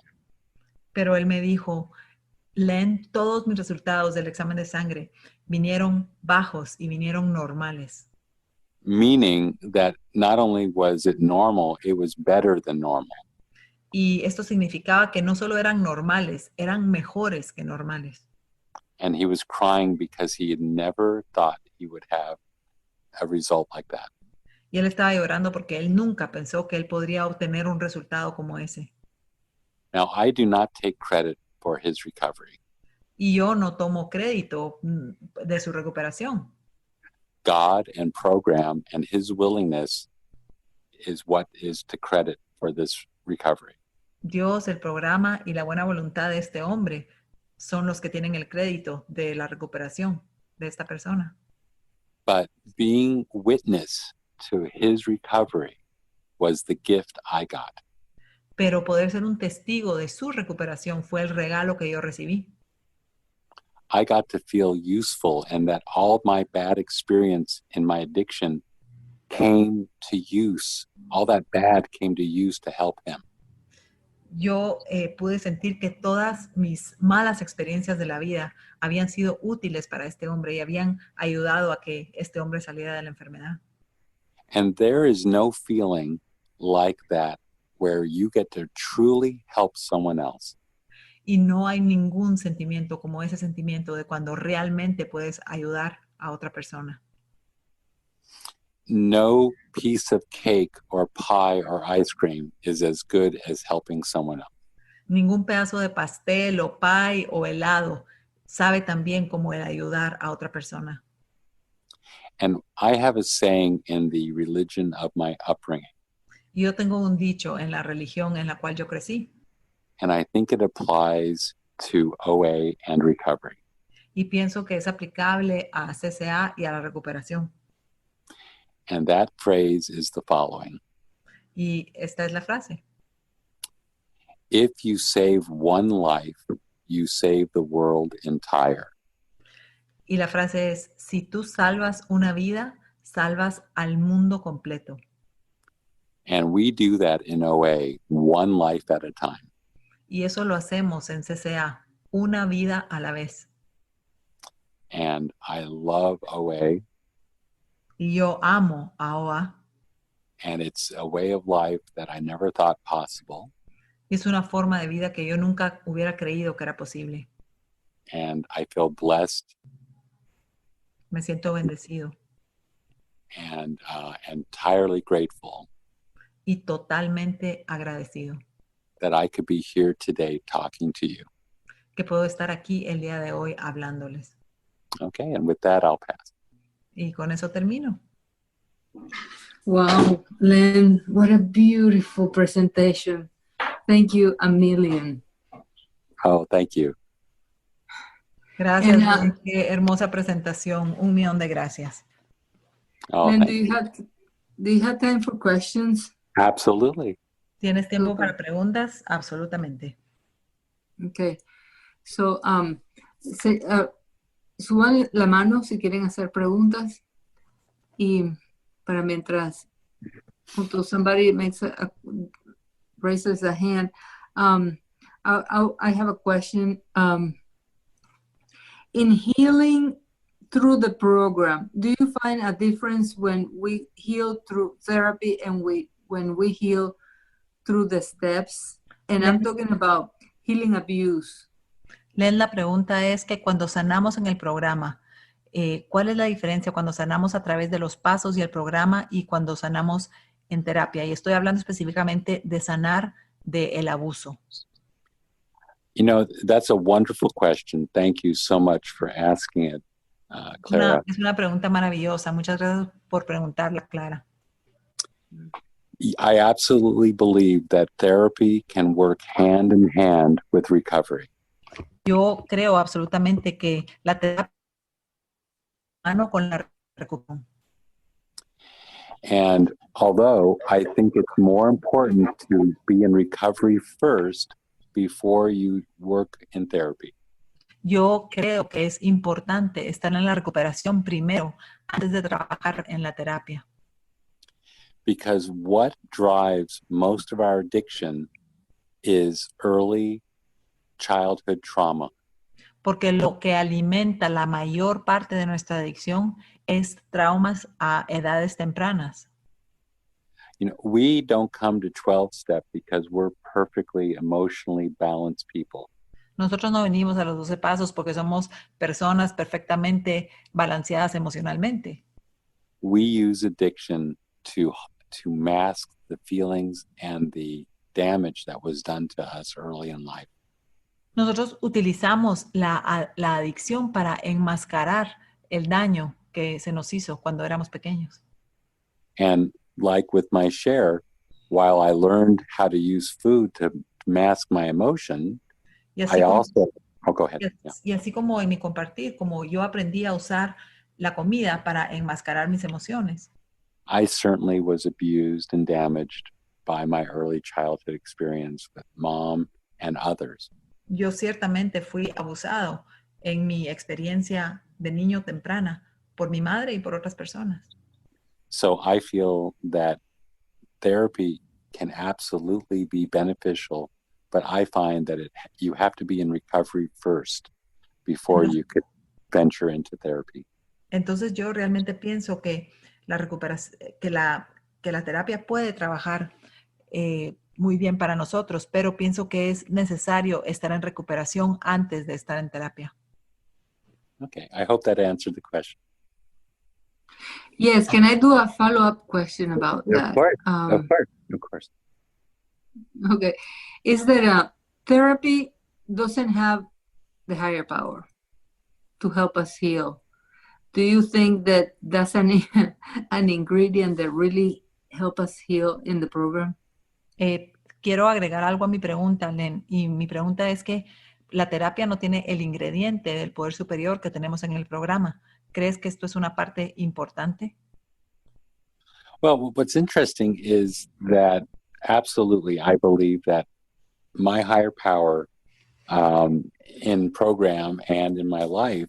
Pero él me dijo, Len, todos mis resultados del examen de sangre vinieron bajos y vinieron normales. Meaning that not only was it normal, it was better than normal. Y esto significaba que no solo eran normales, eran mejores que normales. And he was crying because he had never thought he would have a result like that. Y él estaba llorando porque él nunca pensó que él podría obtener un resultado como ese. Now, I do not take credit for his recovery. Y yo no tomo crédito de su recuperación. God and program and his willingness is what is to credit for this recovery. Dios, el programa y la buena voluntad de este hombre son los que tienen el crédito de la recuperación de esta persona. But being witness to his recovery was the gift I got. Pero poder ser un testigo de su recuperación fue el regalo que yo recibí. I got to feel useful, and that all my bad experience in my addiction came to use. All that bad came to use to help him. Yo pude sentir que todas mis malas experiencias de la vida habían sido útiles para este hombre y habían ayudado a que este hombre saliera de la enfermedad. And there is no feeling like that where you get to truly help someone else. Y no hay ningún sentimiento como ese sentimiento de cuando realmente puedes ayudar a otra persona. No piece of cake or pie or ice cream is as good as helping someone else. Ningún pedazo de pastel o pie o helado sabe tan bien como el ayudar a otra persona. And I have a saying in the religion of my upbringing. Yo tengo un dicho en la religión en la cual yo crecí. And I think it applies to OA and recovery. Y pienso que es aplicable a CCA y a la recuperación. And that phrase is the following. Y esta es la frase. If you save one life, you save the world entire. Y la frase es, si tú salvas una vida, salvas al mundo completo. And we do that in OA, one life at a time. Y eso lo hacemos en CCA, una vida a la vez. And I love OA. Y yo amo a OA. And it's a way of life that I never thought possible. Y es una forma de vida que yo nunca hubiera creído que era posible. And I feel blessed. Me siento bendecido. And entirely grateful. Y totalmente agradecido. That I could be here today talking to you. Que puedo estar aquí el día de hoy hablándoles. Okay, and with that, I'll pass. Y con eso termino. Wow, Len, what a beautiful presentation. Thank you a million. Oh, thank you. Gracias, Len, qué hermosa presentación. 1,000,000 de gracias. Oh, Len, do you have time for questions? Absolutely. ¿Tienes tiempo para preguntas? Absolutamente. Okay. So, suban la mano si quieren hacer preguntas. Y para mientras somebody raises a hand, I have a question. In healing through the program, do you find a difference when we heal through therapy and when we heal through the steps? And I'm talking about healing abuse. Len, la pregunta es que cuando sanamos en el programa, ¿cuál es la diferencia cuando sanamos a través de los pasos y el programa y cuando sanamos en terapia? Y estoy hablando específicamente de sanar del abuso. You know, that's a wonderful question. Thank you so much for asking it, Clara. Es una pregunta maravillosa. Muchas gracias por preguntarla, Clara. I absolutely believe that therapy can work hand in hand with recovery. Yo creo absolutamente que la terapia mano con la recuperación. And although I think it's more important to be in recovery first before you work in therapy. Yo creo que es importante estar en la recuperación primero antes de trabajar en la terapia. Because what drives most of our addiction is early childhood trauma. Porque lo que alimenta la mayor parte de nuestra adicción es traumas a edades tempranas. You know, we don't come to 12-step because we're perfectly emotionally balanced people. Nosotros no venimos a los 12 pasos porque somos personas perfectamente balanceadas emocionalmente. We use addiction to mask the feelings and the damage that was done to us early in life. Nosotros utilizamos la adicción para enmascarar el daño que se nos hizo cuando éramos pequeños. And like with my share, while I learned how to use food to mask my emotion, Y así, I also, oh, go ahead. Yeah. Y así como en mi compartir, como yo aprendí a usar la comida para enmascarar mis emociones. I certainly was abused and damaged by my early childhood experience with mom and others. Yo ciertamente fui abusado en mi experiencia de niño temprana por mi madre y por otras personas. So I feel that therapy can absolutely be beneficial, but I find that you have to be in recovery first before you could venture into therapy. Entonces yo realmente pienso que la recuperación, que la terapia puede trabajar muy bien para nosotros, pero pienso que es necesario estar en recuperación antes de estar en terapia. Okay, I hope that answered the question. Yes, can I do a follow-up question about that? Of course. Okay, is that therapy doesn't have the higher power to help us heal? Do you think that that's an ingredient that really help us heal in the program? Quiero agregar algo a mi pregunta, Len, y mi pregunta es que la terapia no tiene el ingrediente del poder superior que tenemos en el programa. ¿Crees que esto es una parte importante? Well, what's interesting is that absolutely, I believe that my higher power in program and in my life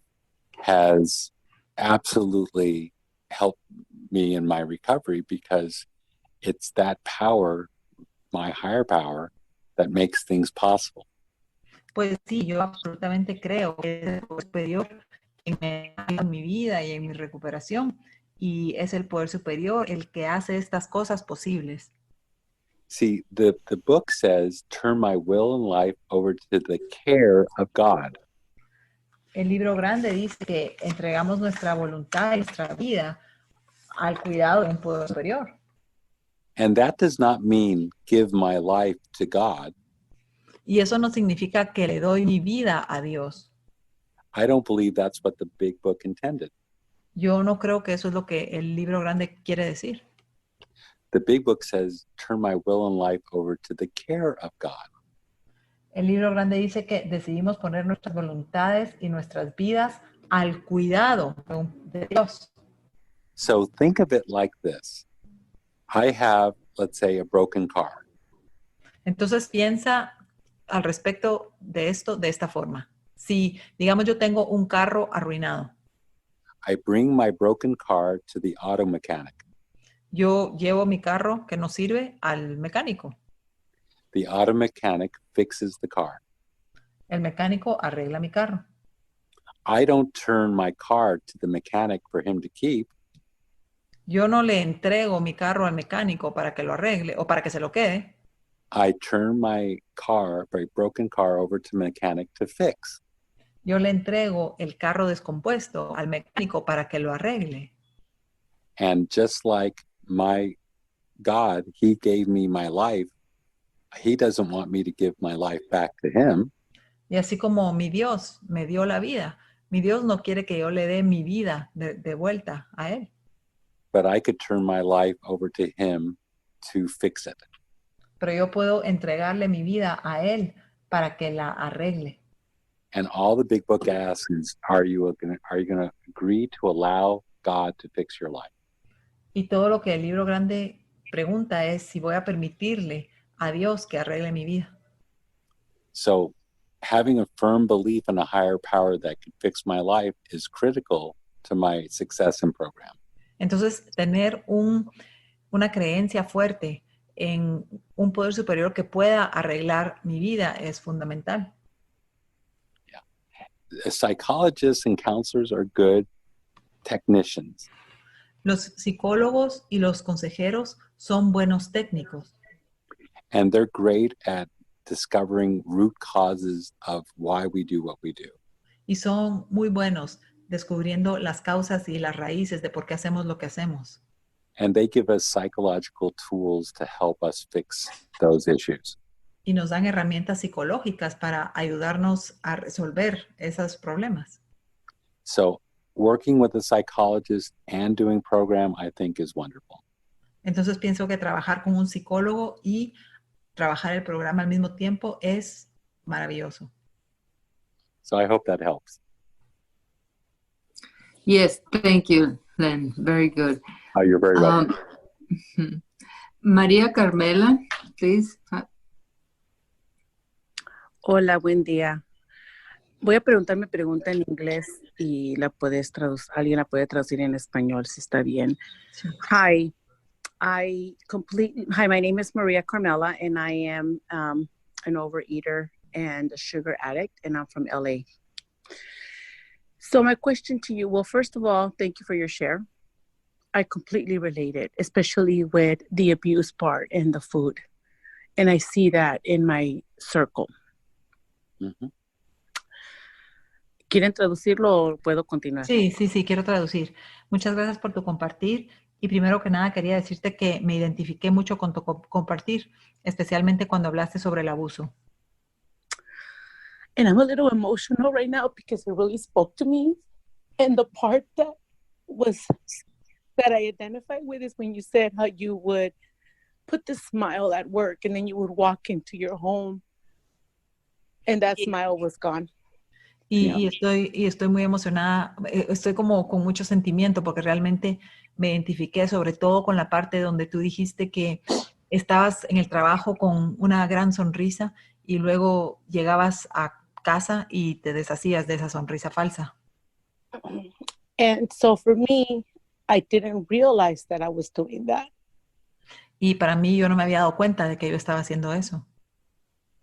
has absolutely helped me in my recovery because it's that power, my higher power, that makes things possible. Pues sí, yo absolutamente creo que es el poder superior que me ha ayudado en mi vida y en mi recuperación, y es el poder superior el que hace estas cosas posibles. See, the book says, turn my will and life over to the care of God. El libro grande dice que entregamos nuestra voluntad y nuestra vida al cuidado de un poder superior. And that does not mean give my life to God. Y eso no significa que le doy mi vida a Dios. I don't believe that's what the big book intended. Yo no creo que eso es lo que el libro grande quiere decir. The big book says, turn my will and life over to the care of God. El libro grande dice que decidimos poner nuestras voluntades y nuestras vidas al cuidado de Dios. So think of it like this. I have, let's say, a broken car. Entonces piensa al respecto de esto de esta forma. Si, digamos, yo tengo un carro arruinado. I bring my broken car to the auto mechanic. Yo llevo mi carro que no sirve al mecánico. The auto mechanic fixes the car. El mecánico arregla mi carro. I don't turn my car to the mechanic for him to keep. Yo no le entrego mi carro al mecánico para que lo arregle o para que se lo quede. I turn my broken car over to mechanic to fix. Yo le entrego el carro descompuesto al mecánico para que lo arregle. And just like my God, he gave me my life. He doesn't want me to give my life back to him. Y así como mi Dios me dio la vida, mi Dios no quiere que yo le dé mi vida de vuelta a él. But I could turn my life over to him to fix it. Pero yo puedo entregarle mi vida a él para que la arregle. And all the big book asks is, are you going to agree to allow God to fix your life? Y todo lo que el libro grande pregunta es si voy a permitirle a Dios que arregle mi vida. So having a firm belief in a higher power that could fix my life is critical to my success in program. Entonces, tener una creencia fuerte en un poder superior que pueda arreglar mi vida es fundamental. Psychologists and counselors are good technicians. Los psicólogos y los consejeros son buenos técnicos. And they're great at discovering root causes of why we do what we do. Y son muy buenos descubriendo las causas y las raíces de por qué hacemos lo que hacemos. And they give us psychological tools to help us fix those issues. Y nos dan herramientas psicológicas para ayudarnos a resolver esos problemas. So working with a psychologist and doing program, I think, is wonderful. Entonces pienso que trabajar con un psicólogo y trabajar el programa al mismo tiempo es maravilloso. So I hope that helps. Yes, thank you, Len. Very good. Oh, you're very welcome. María Carmela, please. Hola, buen día. Voy a preguntar mi pregunta en inglés y alguien la puede traducir en español si está bien. Sure. Hi, my name is Maria Carmela, and I am an overeater and a sugar addict, and I'm from LA. So my question to you, well, first of all, thank you for your share. I completely relate it, especially with the abuse part and the food. And I see that in my circle. Mm-hmm. ¿Quieren traducirlo o puedo continuar? Sí, quiero traducir. Muchas gracias por tu compartir. Y primero que nada quería decirte que me identifiqué mucho con tu compartir, especialmente cuando hablaste sobre el abuso. And I'm a little emotional right now because it really spoke to me. And the part that I identified with is when you said how you would put the smile at work and then you would walk into your home and that smile was gone. Y estoy muy emocionada, estoy como con mucho sentimiento porque realmente me identifiqué sobre todo con la parte donde tú dijiste que estabas en el trabajo con una gran sonrisa y luego llegabas a casa y te deshacías de esa sonrisa falsa. And so for me, I didn't realize that I was doing that. Y para mí yo no me había dado cuenta de que yo estaba haciendo eso.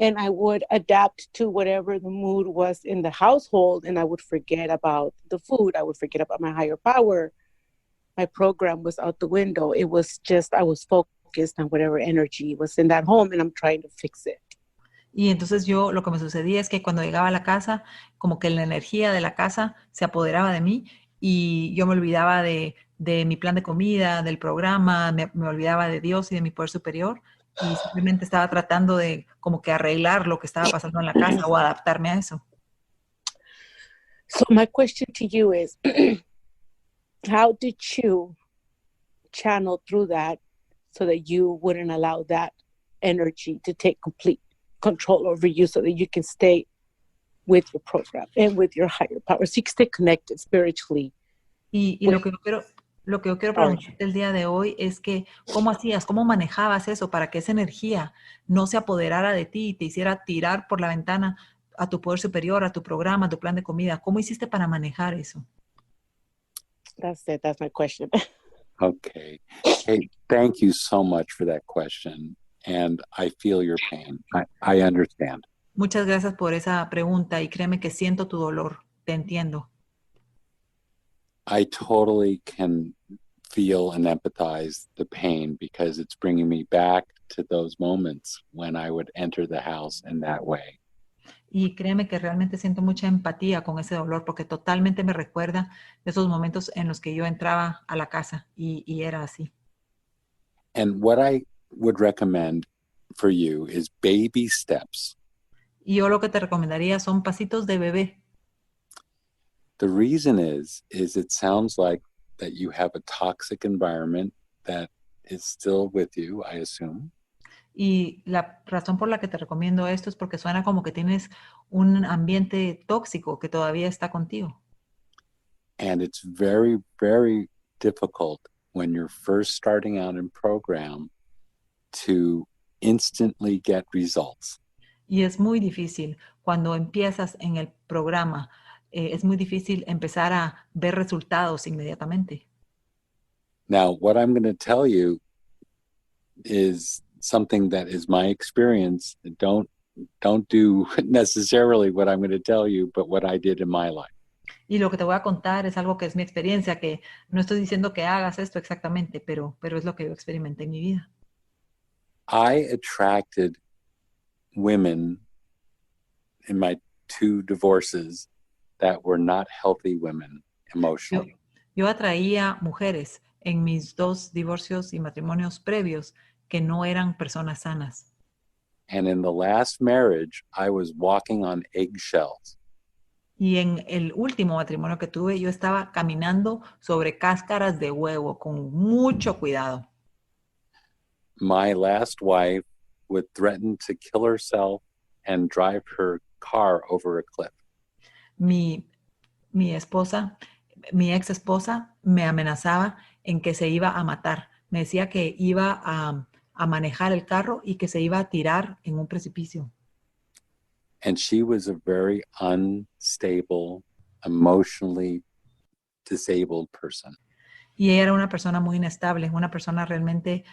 And I would adapt to whatever the mood was in the household, and I would forget about the food. I would forget about my higher power. My program was out the window. It was just, I was focused on whatever energy was in that home, and I'm trying to fix it. Y entonces lo que me sucedía es que cuando llegaba a la casa, como que la energía de la casa se apoderaba de mí y yo me olvidaba de mi plan de comida, del programa, me olvidaba de Dios y de mi poder superior. Y simplemente estaba tratando de como que arreglar lo que estaba pasando en la casa o adaptarme a eso. So my question to you is, how did you channel through that so that you wouldn't allow that energy to take complete control over you so that you can stay with your program and with your higher power, so you can stay connected spiritually? Y lo que yo quiero preguntarte el día de hoy es que, ¿cómo hacías? ¿Cómo manejabas eso para que esa energía no se apoderara de ti y te hiciera tirar por la ventana a tu poder superior, a tu programa, a tu plan de comida? ¿Cómo hiciste para manejar eso? That's it. That's my question. Okay. Hey, thank you so much for that question. And I feel your pain. I understand. Muchas gracias por esa pregunta y créeme que siento tu dolor. Te entiendo. I totally can feel and empathize the pain because it's bringing me back to those moments when I would enter the house in that way. Y créeme que realmente siento mucha empatía con ese dolor porque totalmente me recuerda de esos momentos en los que yo entraba a la casa y era así. And what I would recommend for you is baby steps. Y yo lo que te recomendaría son pasitos de bebé. The reason is it sounds like that you have a toxic environment that is still with you, I assume. Y la razón por la que te recomiendo esto es porque suena como que tienes un ambiente tóxico que todavía está contigo. And it's very, very difficult when you're first starting out in program to instantly get results. Y es muy difícil cuando empiezas en el programa, es muy difícil empezar a ver resultados inmediatamente. Now, what I'm going to tell you is something that is my experience. Don't do necessarily what I'm going to tell you, but what I did in my life. Y lo que te voy a contar es algo que es mi experiencia, que no estoy diciendo que hagas esto exactamente, pero es lo que yo experimenté en mi vida. I attracted women in my 2 divorces that were not healthy women emotionally. Yo atraía mujeres en mis 2 divorcios y matrimonios previos que no eran personas sanas. And in the last marriage, I was walking on eggshells. Y en el último matrimonio que tuve, yo estaba caminando sobre cáscaras de huevo con mucho cuidado. My last wife would threaten to kill herself and drive her car over a cliff. Mi ex esposa me amenazaba en que se iba a matar. Me decía que iba a manejar el carro y que se iba a tirar en un precipicio. And she was a very unstable, emotionally disabled person. Y ella era una persona muy inestable, una persona realmente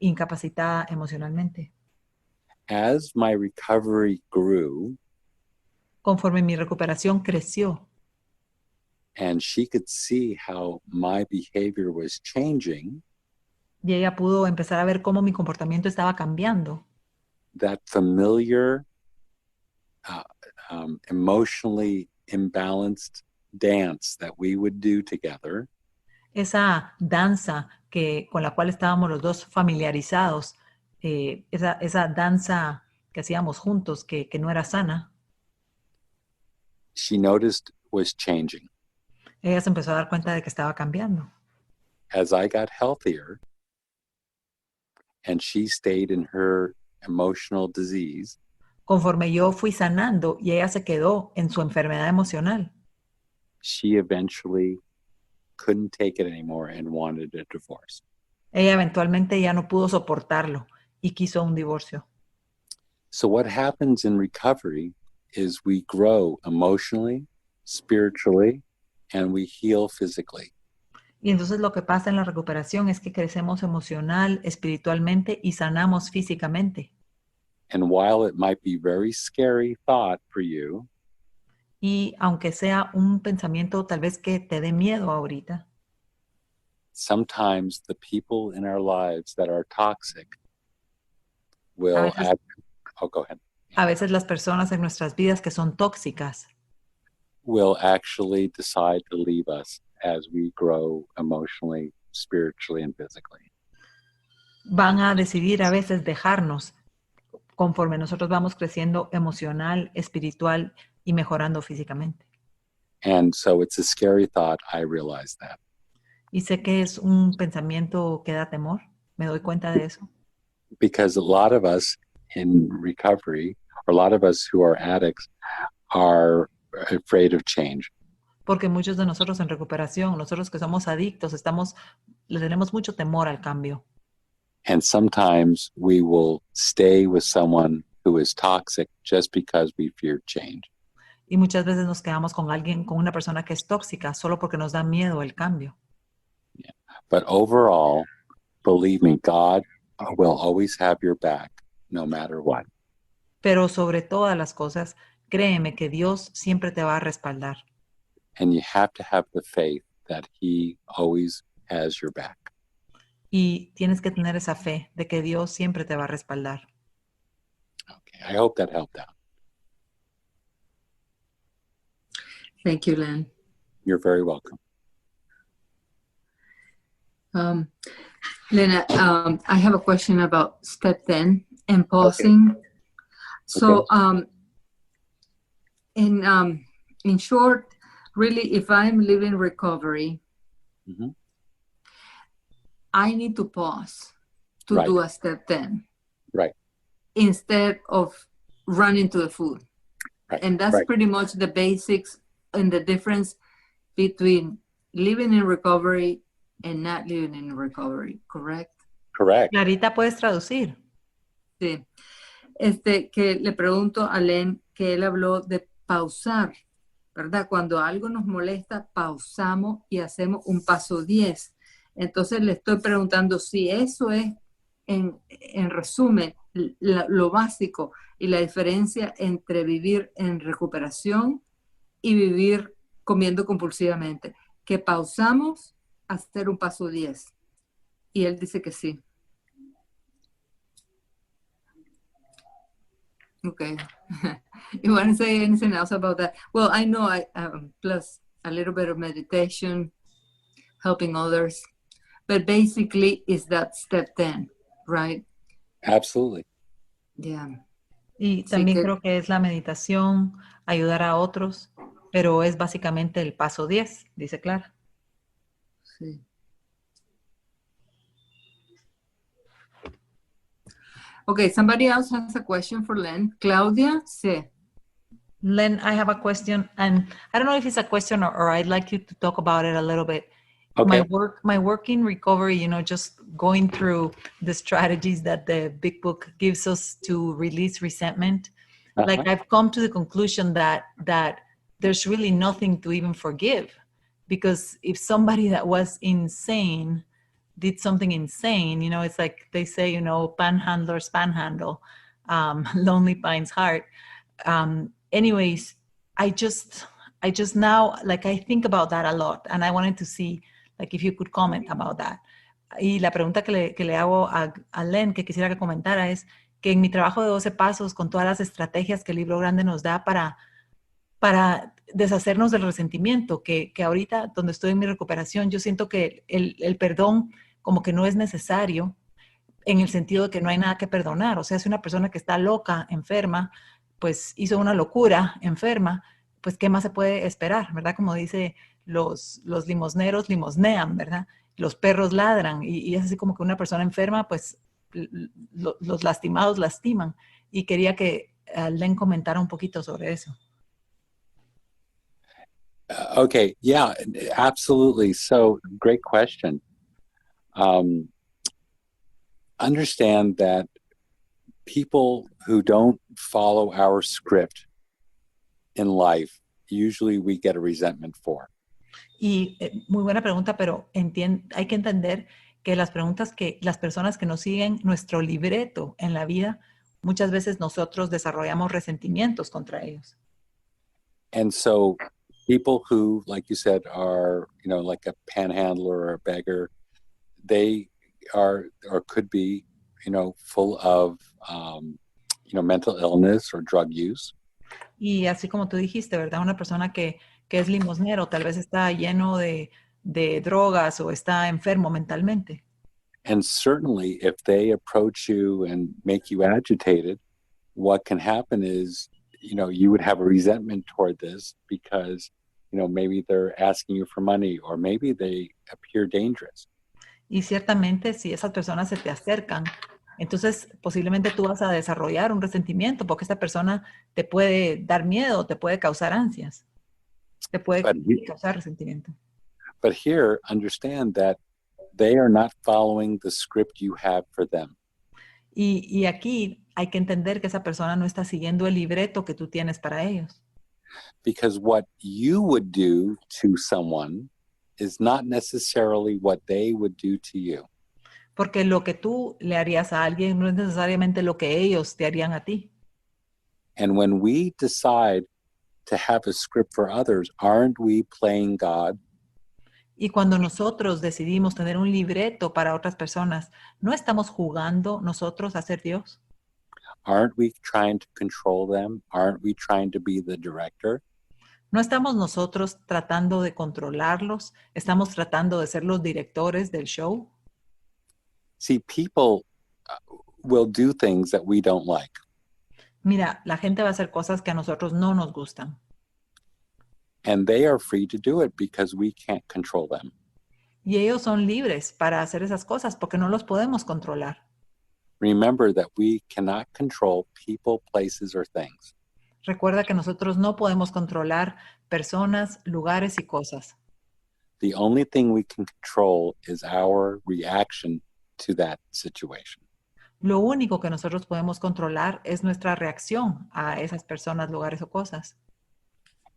incapacitada emocionalmente. As my recovery grew, Conforme mi recuperación creció and she could see how my behavior was changing, y ella pudo empezar a ver cómo mi comportamiento estaba cambiando, that familiar, emotionally imbalanced dance that we would do together, esa danza con la cual estábamos los dos familiarizados, esa danza que hacíamos juntos que no era sana, she noticed was changing. ella se empezó a dar cuenta de que estaba cambiando. As I got healthier and she stayed in her emotional disease, Conforme yo fui sanando y ella se quedó en su enfermedad emocional, she eventually couldn't take it anymore and wanted a divorce. ella eventualmente ya no pudo soportarlo y quiso un divorcio. So what happens in recovery is we grow emotionally, spiritually, and we heal physically. Y entonces lo que pasa en la recuperación es que crecemos emocional, espiritualmente y sanamos físicamente. And while it might be very scary thought for you, Y aunque sea un pensamiento tal vez que te dé miedo ahorita, sometimes the people in our lives that are toxic will go ahead. A veces las personas en nuestras vidas que son tóxicas will actually decide to leave us as we grow emotionally, spiritually, and physically. van a decidir a veces dejarnos conforme nosotros vamos creciendo emocional, espiritual y mejorando físicamente. And so it's a scary thought, I realize that. Y sé que es un pensamiento que da temor, me doy cuenta de eso. Because a lot of us in recovery, or a lot of us who are addicts, are afraid of change. Porque muchos de nosotros en recuperación, nosotros que somos adictos, le tenemos mucho temor al cambio. And sometimes we will stay with someone who is toxic just because we fear change. Y muchas veces nos quedamos con una persona que es tóxica, solo porque nos da miedo el cambio. Yeah. But overall, believe me, God will always have your back, no matter what. Pero sobre todas las cosas, créeme que Dios siempre te va a respaldar. And you have to have the faith that He always has your back. Y tienes que tener esa fe de que Dios siempre te va a respaldar. Okay, I hope that helped out. Thank you, Len. You're very welcome. Lena, I have a question about step 10 and pausing. Okay. So, okay. In short, really, if I'm living recovery, mm-hmm. I need to pause to do a step 10. Right. instead of running to the food. Right. And that's pretty much the basics and the difference between living in recovery and not living in recovery, correct? Correct. Clarita, ¿puedes traducir? Sí. Que le pregunto a Len que él habló de pausar, ¿verdad? Cuando algo nos molesta, pausamos y hacemos un paso 10. Entonces le estoy preguntando si eso es, en resumen, lo básico y la diferencia entre vivir en recuperación y vivir comiendo compulsivamente. Que pausamos a hacer un paso 10. Y él dice que sí. Okay. You want to say anything else about that? Well, I know plus a little bit of meditation, helping others, but basically is that step 10, right? Absolutely. Yeah. Y también creo que es la meditación, ayudar a otros, pero es básicamente el paso 10, dice Clara. Sí. Okay, somebody else has a question for Len. Claudia, sí. Len, I have a question, and I don't know if it's a question or I'd like you to talk about it a little bit. Okay. My work in recovery, you know, just going through the strategies that the big book gives us to release resentment. Like I've come to the conclusion that there's really nothing to even forgive, because if somebody that was insane did something insane, you know, it's like they say, you know, panhandlers panhandle, lonely pine's heart. Anyways, I just now, like, I think about that a lot, and I wanted to see, like, if you could comment about that. Y la pregunta que le hago a Len, que quisiera que comentara, es que en mi trabajo de 12 pasos, con todas las estrategias que el libro grande nos da para deshacernos del resentimiento, que ahorita, donde estoy en mi recuperación, yo siento que el perdón como que no es necesario, en el sentido de que no hay nada que perdonar. O sea, si una persona que está loca, enferma, pues hizo una locura, enferma, pues ¿qué más se puede esperar? ¿Verdad? Como dice, los limosneros limosnean, ¿verdad? Los perros ladran, y es así como que una persona enferma, pues los lastimados lastiman. Y quería que Len comentara un poquito sobre eso. Okay, yeah, absolutely. So, great question. Understand that people who don't follow our script in life, usually we get a resentment for. Y muy buena pregunta, pero hay que entender que las personas que no siguen nuestro libreto en la vida, muchas veces nosotros desarrollamos resentimientos contra ellos. And so people who, like you said, are, you know, like a panhandler or a beggar, they are or could be, you know, full of, you know, mental illness or drug use. Y así como tú dijiste, ¿verdad? Una persona que es limosnero, tal vez está lleno de drogas o está enfermo mentalmente. And certainly if they approach you and make you agitated, what can happen is, you know, you would have a resentment toward this because, you know, maybe they're asking you for money or maybe they appear dangerous. Y ciertamente si esas personas se te acercan, entonces posiblemente tú vas a desarrollar un resentimiento porque esta persona te puede dar miedo, te puede causar ansias, te puede causar resentimiento. But here, understand that they are not following the script you have for them. Y aquí hay que entender que esa persona no está siguiendo el libreto que tú tienes para ellos. Because what you would do to someone is not necessarily what they would do to you. Porque lo que tú le harías a alguien no es necesariamente lo que ellos te harían a ti. And when we decide to have a script for others, aren't we playing God? Y cuando nosotros decidimos tener un libreto para otras personas, ¿no estamos jugando nosotros a ser Dios? Aren't we trying to control them? Aren't we trying to be the director? ¿No estamos nosotros tratando de controlarlos? ¿Estamos tratando de ser los directores del show? See, people will do things that we don't like. Mira, la gente va a hacer cosas que a nosotros no nos gustan. And they are free to do it because we can't control them. Y ellos son libres para hacer esas cosas porque no los podemos controlar. remember that we cannot control people, places, or things. Recuerda que nosotros no podemos controlar personas, lugares y cosas. The only thing we can control is our reaction to that situation. Lo único que nosotros podemos controlar es nuestra reacción a esas personas, lugares o cosas.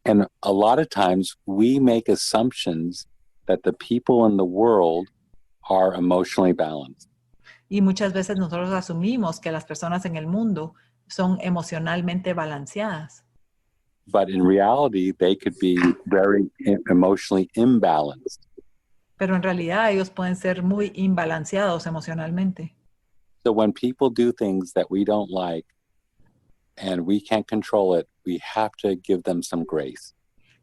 And a lot of times we make assumptions that the people in the world are emotionally balanced. Y muchas veces nosotros asumimos que las personas en el mundo son emocionalmente balanceadas. But in reality, they could be very emotionally imbalanced. Pero en realidad ellos pueden ser muy imbalanceados emocionalmente. So when people do things that we don't like and we can't control it, we have to give them some grace.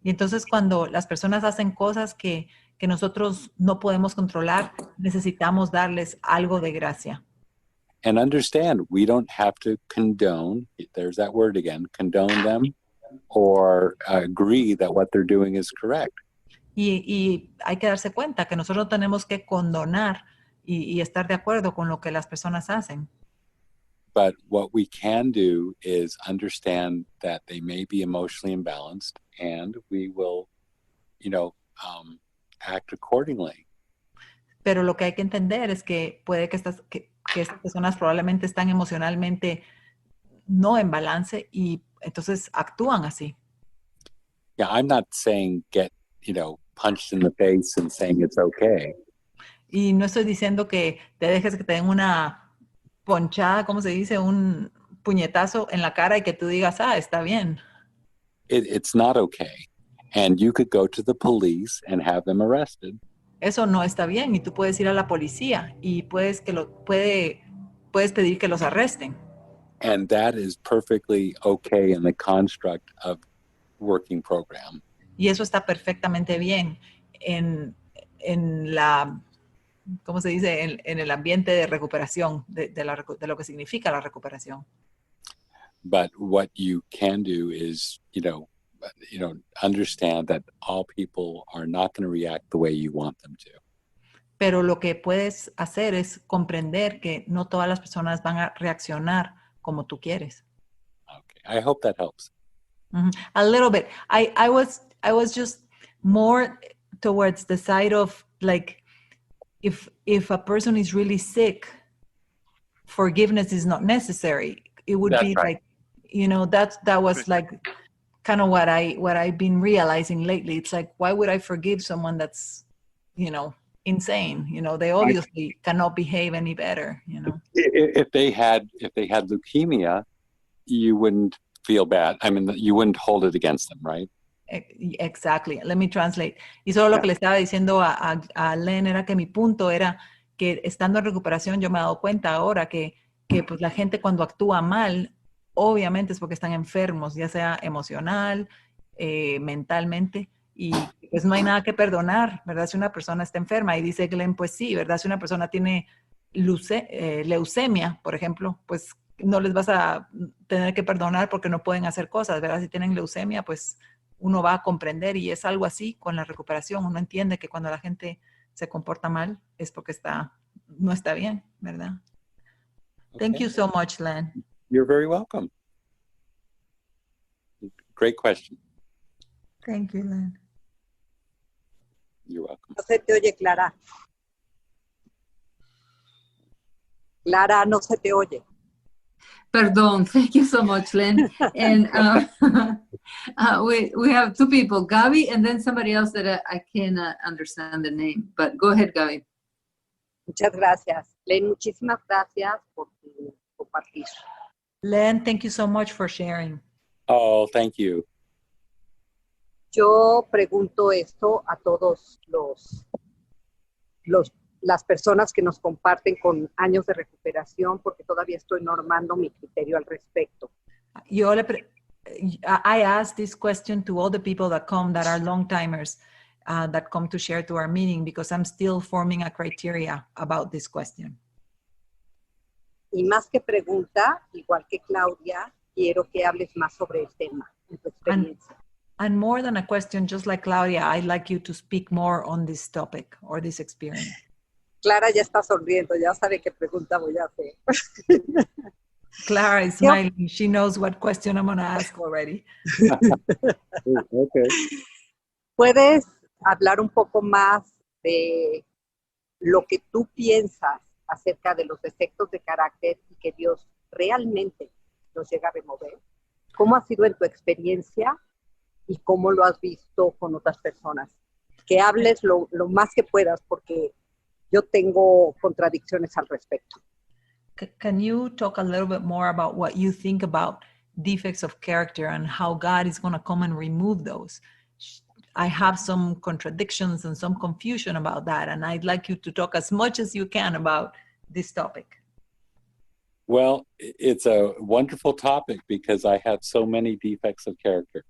Y entonces cuando las personas hacen cosas que nosotros no podemos controlar, necesitamos darles algo de gracia. And understand, we don't have to condone, there's that word again, condone them or agree that what they're doing is correct. Y hay que darse cuenta que nosotros tenemos que condonar y estar de acuerdo con lo que las personas hacen. But what we can do is understand that they may be emotionally imbalanced and we will, act accordingly. Pero lo que hay que entender es que puede que estas personas probablemente están emocionalmente no en balance y entonces actúan así. Yeah, I'm not saying get, punched in the face and saying it's okay. Y no estoy diciendo que te dejes que te den una ponchada, ¿cómo se dice? Un puñetazo en la cara y que tú digas, está bien. It's not okay. And you could go to the police and have them arrested. Eso no está bien y tú puedes ir a la policía y puedes pedir que los arresten. And that is perfectly okay in the construct of working program. Y eso está perfectamente bien en la, ¿cómo se dice? En el ambiente de recuperación, de lo que significa la recuperación. But what you can do is, understand that all people are not going to react the way you want them to. Pero lo que puedes hacer es comprender que no todas las personas van a reaccionar como tú quieres. Okay, I hope that helps. Mm-hmm. A little bit. I was just more towards the side of like, if a person is really sick, forgiveness is not necessary. It would That's be right. Like, that was like kind of what I've been realizing lately. It's like, why would I forgive someone that's, insane? They obviously cannot behave any better, If they had leukemia, you wouldn't feel bad. I mean, you wouldn't hold it against them, right? Exactly. Let me translate. Y solo lo que le estaba diciendo a Len era que mi punto era que estando en recuperación yo me he dado cuenta ahora que pues la gente cuando actúa mal, obviamente es porque están enfermos, ya sea emocional, mentalmente, y pues no hay nada que perdonar, ¿verdad? Si una persona está enferma y dice Glenn, pues sí, ¿verdad? Si una persona tiene leucemia, por ejemplo, pues no les vas a tener que perdonar porque no pueden hacer cosas, ¿verdad? Si tienen leucemia, pues uno va a comprender y es algo así con la recuperación. Uno entiende que cuando la gente se comporta mal es porque no está bien, ¿verdad? Okay. Thank you so much, Len. You're very welcome. Great question. Thank you, Len. You're welcome. No se te oye, Clara. Clara, no se te oye. Perdón, thank you so much, Len. And we have two people, Gaby and then somebody else that I cannot understand the name. But go ahead, Gaby. Muchas gracias. Len, muchísimas gracias por tu compartir. Len, thank you so much for sharing. Oh, thank you. Yo pregunto esto a todos las personas que nos comparten con años de recuperación, porque todavía estoy normando mi criterio al respecto. I ask this question to all the people that come that are long timers that come to share to our meeting because I'm still forming a criteria about this question. Y más que pregunta, igual que Claudia, quiero que hables más sobre el tema, en tu experiencia. And more than a question, just like Claudia, I'd like you to speak more on this topic or this experience. Clara ya está sonriendo, ya sabe qué pregunta voy a hacer. Clara is smiling. She knows what question I'm going to ask already. Okay. ¿Puedes hablar un poco más de lo que tú piensas acerca de los defectos de carácter y que Dios realmente los llega a remover? ¿Cómo ha sido en tu experiencia y cómo lo has visto con otras personas? Que hables lo más que puedas, porque yo tengo contradicciones al respecto. Can you talk a little bit more about what you think about defects of character and how God is going to come and remove those? I have some contradictions and some confusion about that, and I'd like you to talk as much as you can about this topic. Well, it's a wonderful topic because I have so many defects of character.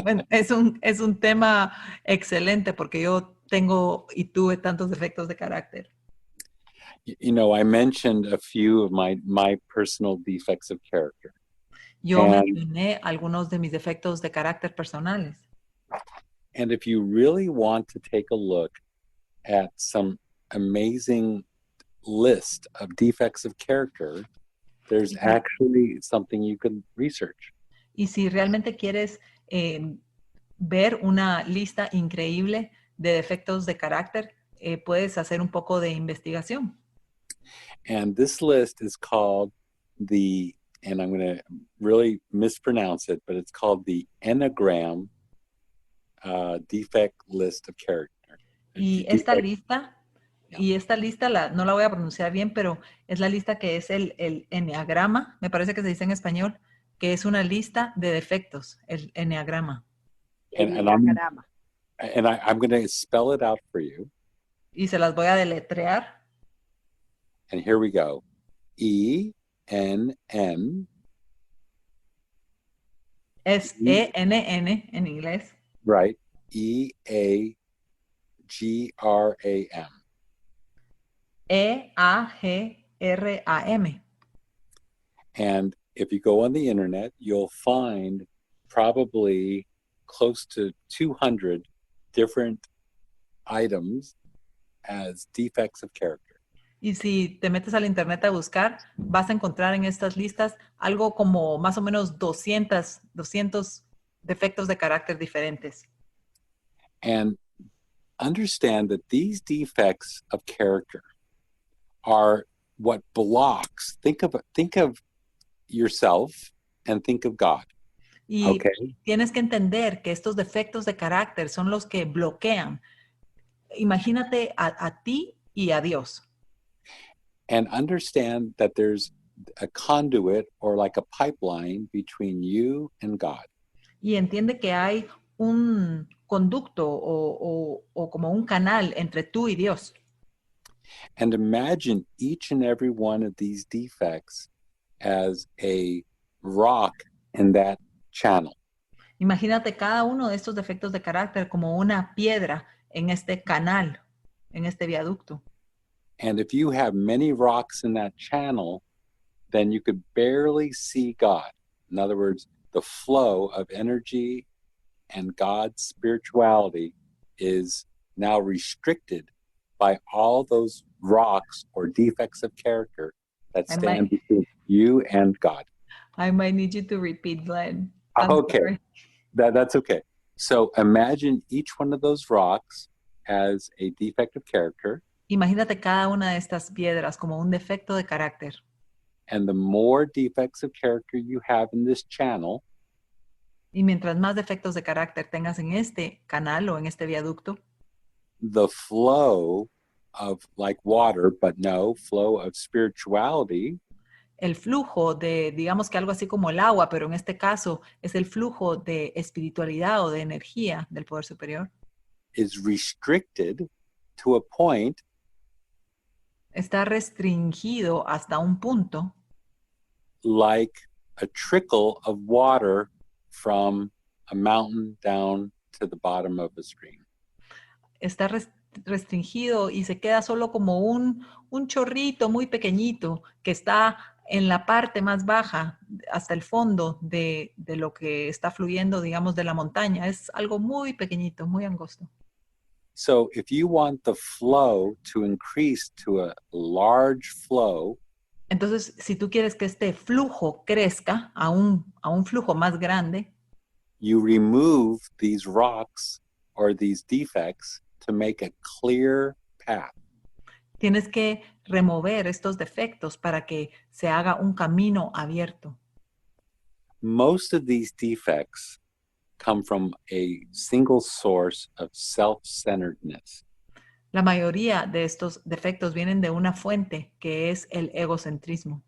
Bueno, es un tema excelente porque yo tengo y tuve tantos defectos de carácter. You know, I mentioned a few of my personal defects of character. Yo mencioné algunos de mis defectos de carácter personales. And if you really want to take a look at some amazing list of defects of character, there's actually something you can research. Y si realmente quieres ver una lista increíble de defectos de carácter, puedes hacer un poco de investigación. And this list is called and I'm going to really mispronounce it, but it's called the Enneagram Defect List of Character. Y esta lista no la voy a pronunciar bien, pero es la lista que es el enneagrama, me parece que se dice en español, que es una lista de defectos, el enneagrama. And I'm going to spell it out for you. Y se las voy a deletrear. And here we go. E-N-N. Es E-N-N en inglés. Right. E-A-G-R-A-M. E-A-G-R-A-M. And if you go on the internet, you'll find probably close to 200 different items as defects of character. Y si te metes al internet a buscar, vas a encontrar en estas listas algo como más o menos 200 defectos de carácter diferentes. And understand that these defects of character are what blocks. Think of yourself and think of God. Y tienes que entender que estos defectos de carácter son los que bloquean. Imagínate a ti y a Dios. And understand that there's a conduit or like a pipeline between you and God. Y entiende que hay un conducto o como un canal entre tú y Dios. And imagine each and every one of these defects as a rock in that channel. Imagínate cada uno de estos defectos de carácter como una piedra en este canal, en este viaducto. And if you have many rocks in that channel, then you could barely see God. In other words, the flow of energy and God's spirituality is now restricted by all those rocks or defects of character that stand between you and God. I might need you to repeat, Len. Okay, that's okay. So imagine each one of those rocks as a defect of character. Imagínate cada una de estas piedras como un defecto de carácter. And the more defects of character you have in this channel, y mientras más defectos de carácter tengas en este canal o en este viaducto, the flow of like water, but no, flow of spirituality, el flujo de, digamos que algo así como el agua, pero en este caso es el flujo de espiritualidad o de energía del poder superior, is restricted to a point, está restringido hasta un punto, like a trickle of water from a mountain down to the bottom of a stream. Está restringido y se queda solo como un chorrito muy pequeñito que está en la parte más baja, hasta el fondo de lo que está fluyendo, digamos, de la montaña. Es algo muy pequeñito, muy angosto. So if you want the flow to increase to a large flow, Entonces, si tú quieres que este flujo crezca a un flujo más grande, you remove these rocks or these defects to make a clear path. tienes que remover estos defectos para que se haga un camino abierto. Most of these defects come from a single source of self-centeredness. La mayoría de estos defectos vienen de una fuente que es el egocentrismo.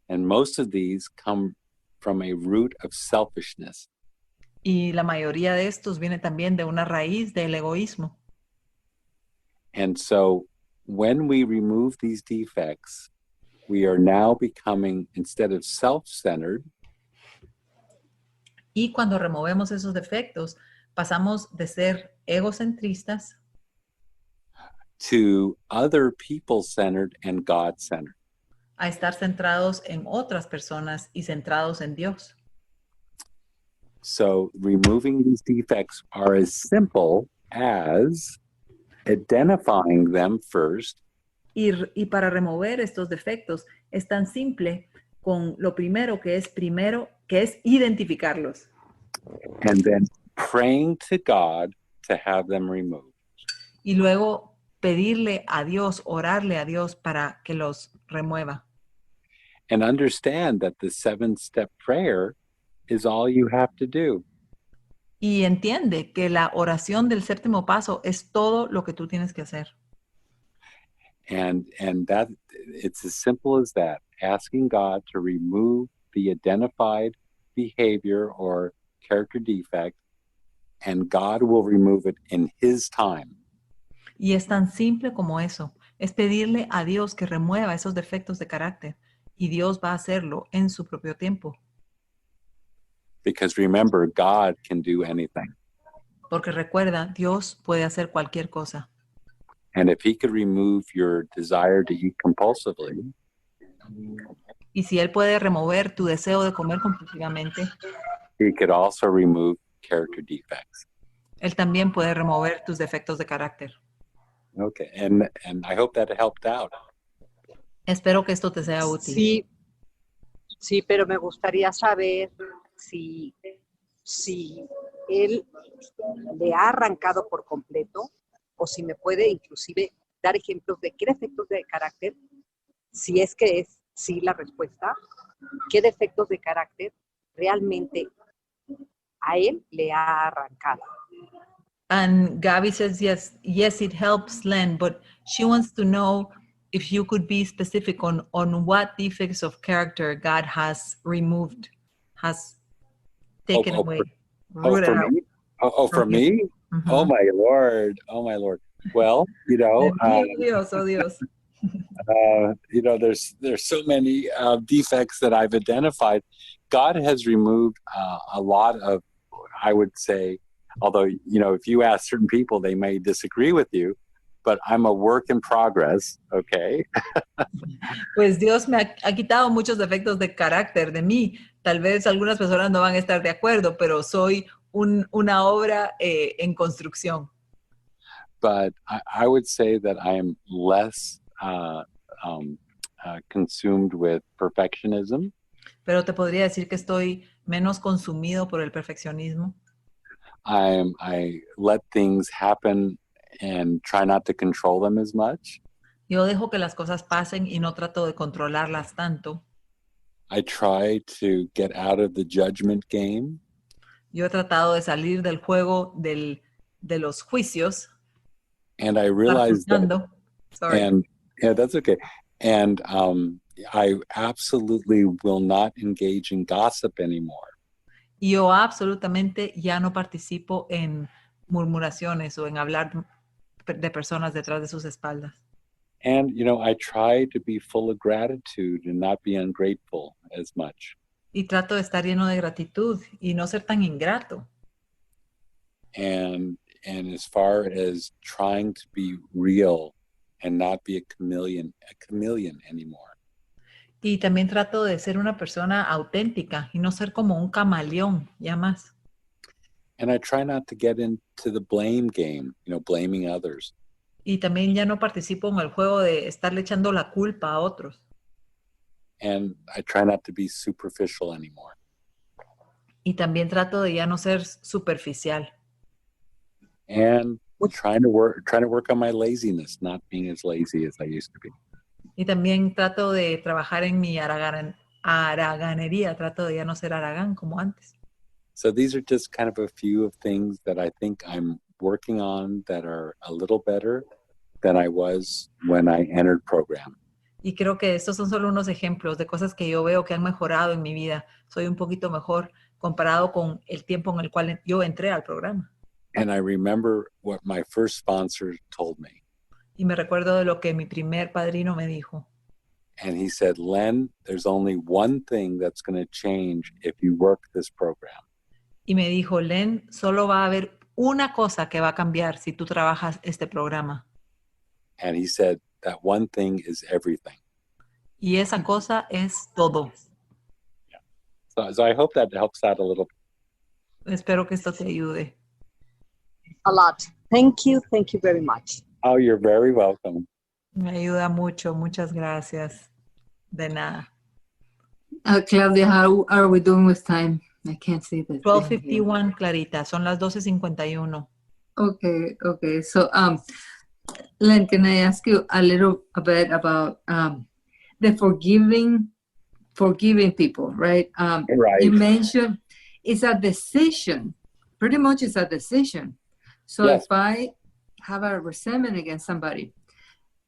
And most of these come from a root of selfishness. Y la mayoría de estos viene también de una raíz del egoísmo. And so when we remove these defects, we are now becoming, instead of self-centered, Y cuando removemos esos defectos, pasamos de ser egocentristas to other people-centered and God-centered. a estar centrados en otras personas y centrados en Dios. So removing these defects are as simple as identifying them first, Y para remover estos defectos es tan simple con lo primero, que es identificarlos. and then praying to God to have them removed. Y luego pedirle a Dios, orarle a Dios para que los remueva. And understand that the 7-step prayer is all you have to do. Y entiende que la oración del séptimo paso es todo lo que tú tienes que hacer. And that it's as simple as that, asking God to remove the identified behavior or character defect, and God will remove it in his time. Y es tan simple como eso. Es pedirle a Dios que remueva esos defectos de carácter. Y Dios va a hacerlo en su propio tiempo. Because remember, God can do anything. Porque recuerda, Dios puede hacer cualquier cosa. And if he could remove your desire to eat compulsively, Y si Él puede remover tu deseo de comer compulsivamente, he could also remove character defects. Él también puede remover tus defectos de carácter. Okay, and I hope that helped out. Espero que esto te sea útil. Sí, pero me gustaría saber si él le ha arrancado por completo o si me puede inclusive dar ejemplos de qué defectos de carácter, si es que es sí la respuesta, qué defectos de carácter realmente a él le ha arrancado. And Gaby says, yes, it helps Len, but she wants to know if you could be specific on what defects of character God has removed, has taken away. For me? For me? Mm-hmm. Oh my Lord. Well, Dios. There's so many defects that I've identified. God has removed a lot of, I would say, although, if you ask certain people, they may disagree with you, but I'm a work in progress, okay? Pues Dios me ha quitado muchos defectos de carácter de mí. Tal vez algunas personas no van a estar de acuerdo, pero soy una obra en construcción. But I would say that I am less consumed with perfectionism. Pero te podría decir que estoy menos consumido por el perfeccionismo. I let things happen and try not to control them as much. Yo dejo que las cosas pasen y no trato de controlarlas tanto. I try to get out of the judgment game. Yo he tratado de salir del juego de los juicios. And I realized that. Sorry. And yeah, that's okay. And I absolutely will not engage in gossip anymore. Y yo absolutamente ya no participo en murmuraciones o en hablar de personas detrás de sus espaldas. And, I try to be full of gratitude and not be ungrateful as much. Y trato de estar lleno de gratitud y no ser tan ingrato. And as far as trying to be real and not be a chameleon anymore. Y también trato de ser una persona auténtica y no ser como un camaleón, ya más. And I try not to get into the blame game, blaming others. Y también ya no participo en el juego de estarle echando la culpa a otros. And I try not to be superficial anymore. Y también trato de ya no ser superficial. And trying to work on my laziness, not being as lazy as I used to be. Y también trato de trabajar en mi haraganería, trato de ya no ser haragán como antes. So these are just kind of a few of things that I think I'm working on that are a little better than I was when I entered program. Y creo que estos son solo unos ejemplos de cosas que yo veo que han mejorado en mi vida. Soy un poquito mejor comparado con el tiempo en el cual yo entré al programa. And I remember what my first sponsor told me. Y me recuerdo de lo que mi primer padrino me dijo. And he said, Len, there's only one thing that's going to change if you work this program. Y me dijo, Len, solo va a haber una cosa que va a cambiar si tú trabajas este programa. And he said, that one thing is everything. Y esa cosa es todo. Yeah. So I hope that helps out a little. Espero que esto te ayude. A lot. Thank you very much. Oh, you're very welcome. Me ayuda mucho, muchas gracias. De nada. Claudia, how are we doing with time? I can't see the 12:51, Clarita. Son las 12:51. Okay. So, Len, can I ask you a little bit about the forgiving people, right? Right. You mentioned it's a decision. Pretty much it's a decision. So Yes. if I have a resentment against somebody,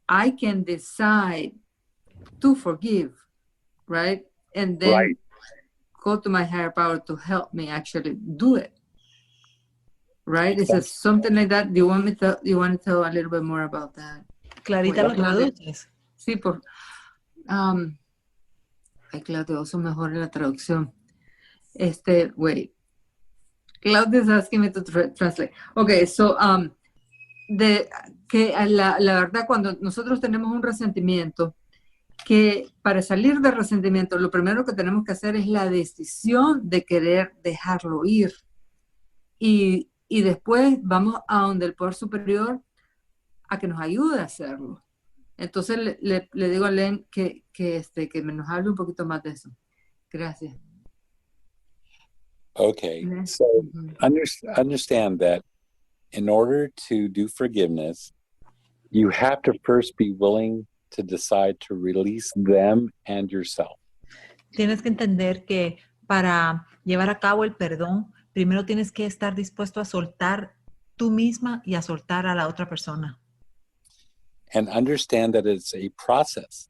I can decide to forgive, right? And then Right. go to my higher power to help me actually do it. Right? Is Exactly. it something like that? Do you want to tell a little bit more about that? Clarita, ¿lo traduces? Sí, ay, Claudia, uso mejor la traducción. Wait. Claudia is asking me to translate. Okay, so, la verdad, cuando nosotros tenemos un resentimiento, que para salir del resentimiento, lo primero que tenemos que hacer es la decisión de querer dejarlo ir. Y después vamos a donde el poder superior a que nos ayude a hacerlo. Entonces le digo a Len que nos hable un poquito más de eso. Gracias. Okay, Len. so understand that in order to do forgiveness, you have to first be willing to decide to release them and yourself. Tienes que entender que para llevar a cabo el perdón, primero tienes que estar dispuesto a soltar tú misma y a soltar a la otra persona. And understand that it's a process.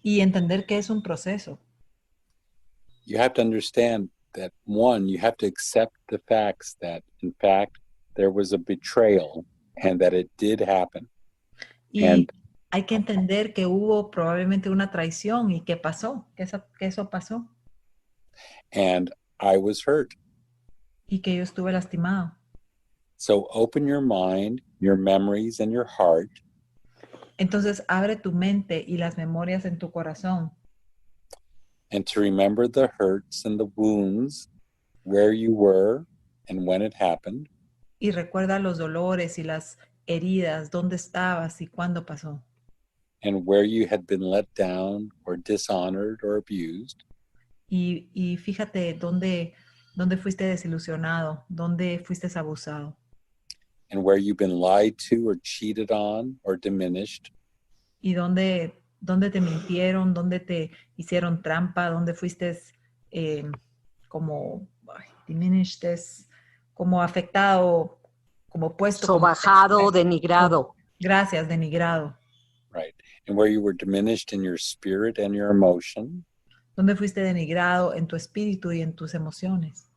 Y entender que es un proceso. You have to understand that, one, you have to accept the facts that, in fact, there was a betrayal and that it did happen. Y hay que entender que hubo probablemente una traición y que pasó, que eso pasó. And I was hurt. Y que yo estuve lastimado. So open your mind, your memories, and your heart. Entonces abre tu mente y las memorias en tu corazón. And to remember the hurts and the wounds, where you were and when it happened. Y recuerda los dolores y las heridas, dónde estabas y cuándo pasó. And where you had been let down or dishonored or abused. Y fíjate dónde fuiste desilusionado, dónde fuiste abusado. And where you've been lied to or cheated on or diminished. Y dónde te mintieron, dónde te hicieron trampa, dónde fuiste diminished, como afectado, como puesto. Sobajado, denigrado. Gracias, denigrado. Right. And where you were diminished in your spirit and your emotion. Dónde fuiste denigrado en tu espíritu y en tus emociones.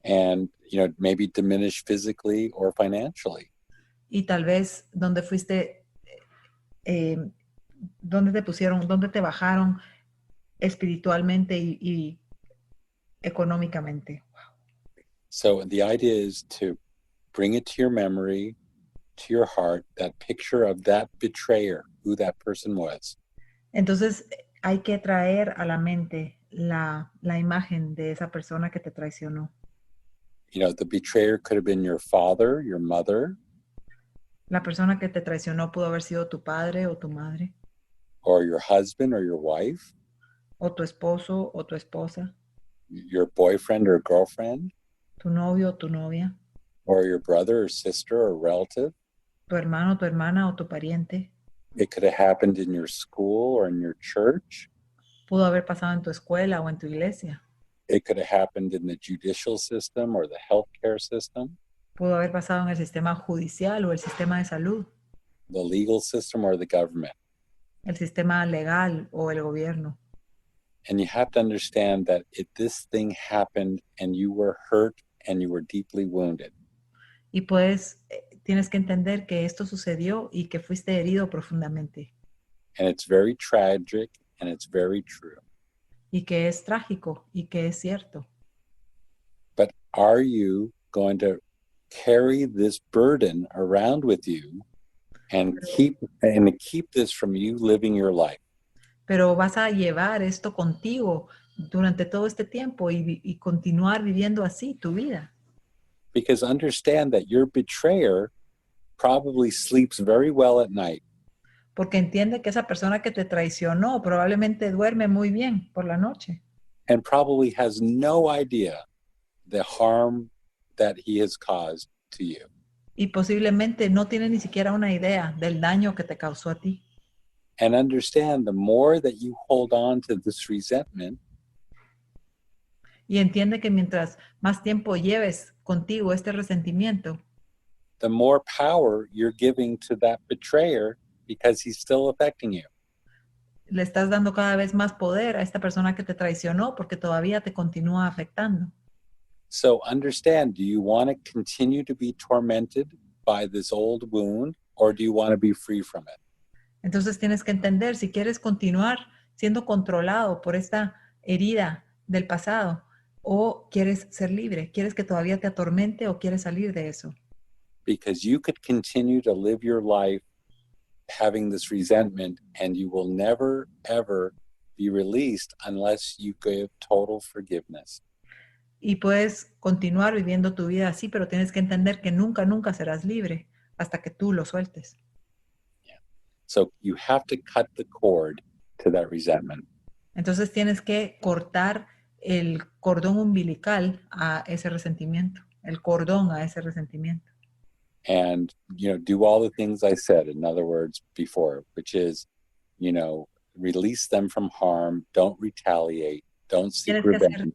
And, maybe diminished physically or financially. Y tal vez donde fuiste, donde te bajaron espiritualmente y económicamente. So the idea is to bring it to your memory, to your heart, that picture of that betrayer, who that person was. Entonces hay que traer a la mente la imagen de esa persona que te traicionó. The betrayer could have been your father, your mother, La persona que te traicionó pudo haber sido tu padre o tu madre, or your husband or your wife, o tu esposo o tu esposa, your boyfriend or girlfriend, tu novio o tu novia, or your brother or sister or relative. tu hermano, tu hermana o tu pariente. It could have happened in your school or in your church. Pudo haber pasado en tu escuela o en tu iglesia. It could have happened in the judicial system or the healthcare system, Pudo haber pasado en el sistema judicial o el sistema de salud, the legal system or the government. el sistema legal o el gobierno. And you have to understand that if this thing happened and you were hurt and you were deeply wounded, Y tienes que entender que esto sucedió y que fuiste herido profundamente. and it's very tragic and it's very true. Y que es trágico y que es cierto. But are you going to carry this burden around with you and keep this from you living your life? Pero vas a llevar esto contigo durante todo este tiempo y continuar viviendo así tu vida. Because understand that your betrayer probably sleeps very well at night. Porque entiende que esa persona que te traicionó probablemente duerme muy bien por la noche. And probably has no idea the harm that he has caused to you. Y posiblemente no tiene ni siquiera una idea del daño que te causó a ti. And understand, the more that you hold on to this resentment, Y entiende que mientras más tiempo lleves contigo este resentimiento, the more power you're giving to that betrayer because he's still affecting you. le estás dando cada vez más poder a esta persona que te traicionó porque todavía te continúa afectando. So understand, do you want to continue to be tormented by this old wound, or do you want to be free from it? Entonces tienes que entender si quieres continuar siendo controlado por esta herida del pasado o quieres ser libre, quieres que todavía te atormente o quieres salir de eso. Because you could continue to live your life having this resentment and you will never, ever be released unless you give total forgiveness. Y puedes continuar viviendo tu vida así, pero tienes que entender que nunca, nunca serás libre hasta que tú lo sueltes. So you have to cut the cord to that resentment. Entonces tienes que cortar el cordón umbilical a ese resentimiento, el cordón a ese resentimiento. And, do all the things I said, in other words, before, which is, release them from harm, don't retaliate, don't seek revenge.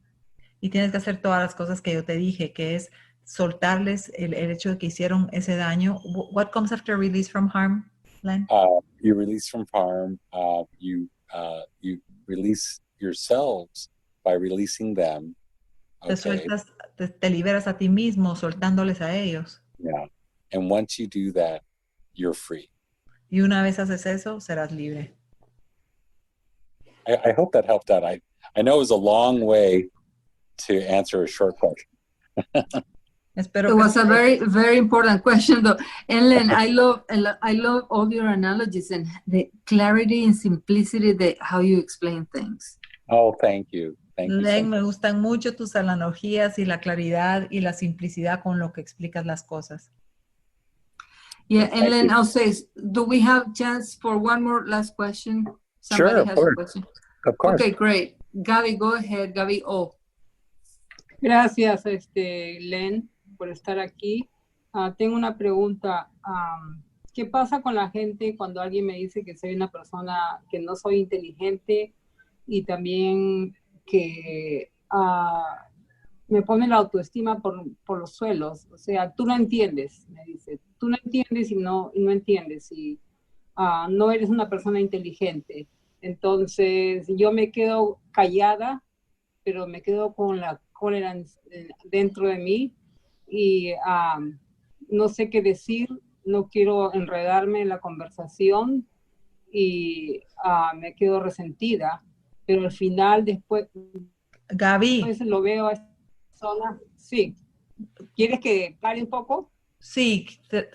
Y tienes que hacer todas las cosas que yo te dije, que es soltarles el hecho de que hicieron ese daño. What comes after release from harm, Len? You release from harm, you release yourselves by releasing them. Okay? Te liberas a ti mismo soltándoles a ellos. Yeah. And once you do that, you're free. Y una vez haces eso, serás libre. I hope that helped out. I know it was a long way to answer a short question. It was a very, very important question, though. And Len, I love all your analogies and the clarity and simplicity how you explain things. Oh, thank you. Thank you. Len, me gustan mucho tus analogías y la claridad y la simplicidad con lo que explicas las cosas. Yeah, and Len, I'll say, do we have chance for one more last question? Somebody has a question. Of course. Okay, great. Gaby, go ahead. Gaby O. Gracias, Len, por estar aquí. Tengo una pregunta. ¿Qué pasa con la gente cuando alguien me dice que soy una persona que no soy inteligente y también que me pone la autoestima por los suelos? O sea, tú no entiendes, me dice. Tú no entiendes y no entiendes y no eres una persona inteligente. Entonces, yo me quedo callada, pero me quedo con la cólera dentro de mí y no sé qué decir, no quiero enredarme en la conversación y me quedo resentida, pero al final después Gaby, lo veo a esta persona. Sí. ¿Quieres que pare un poco? Sí,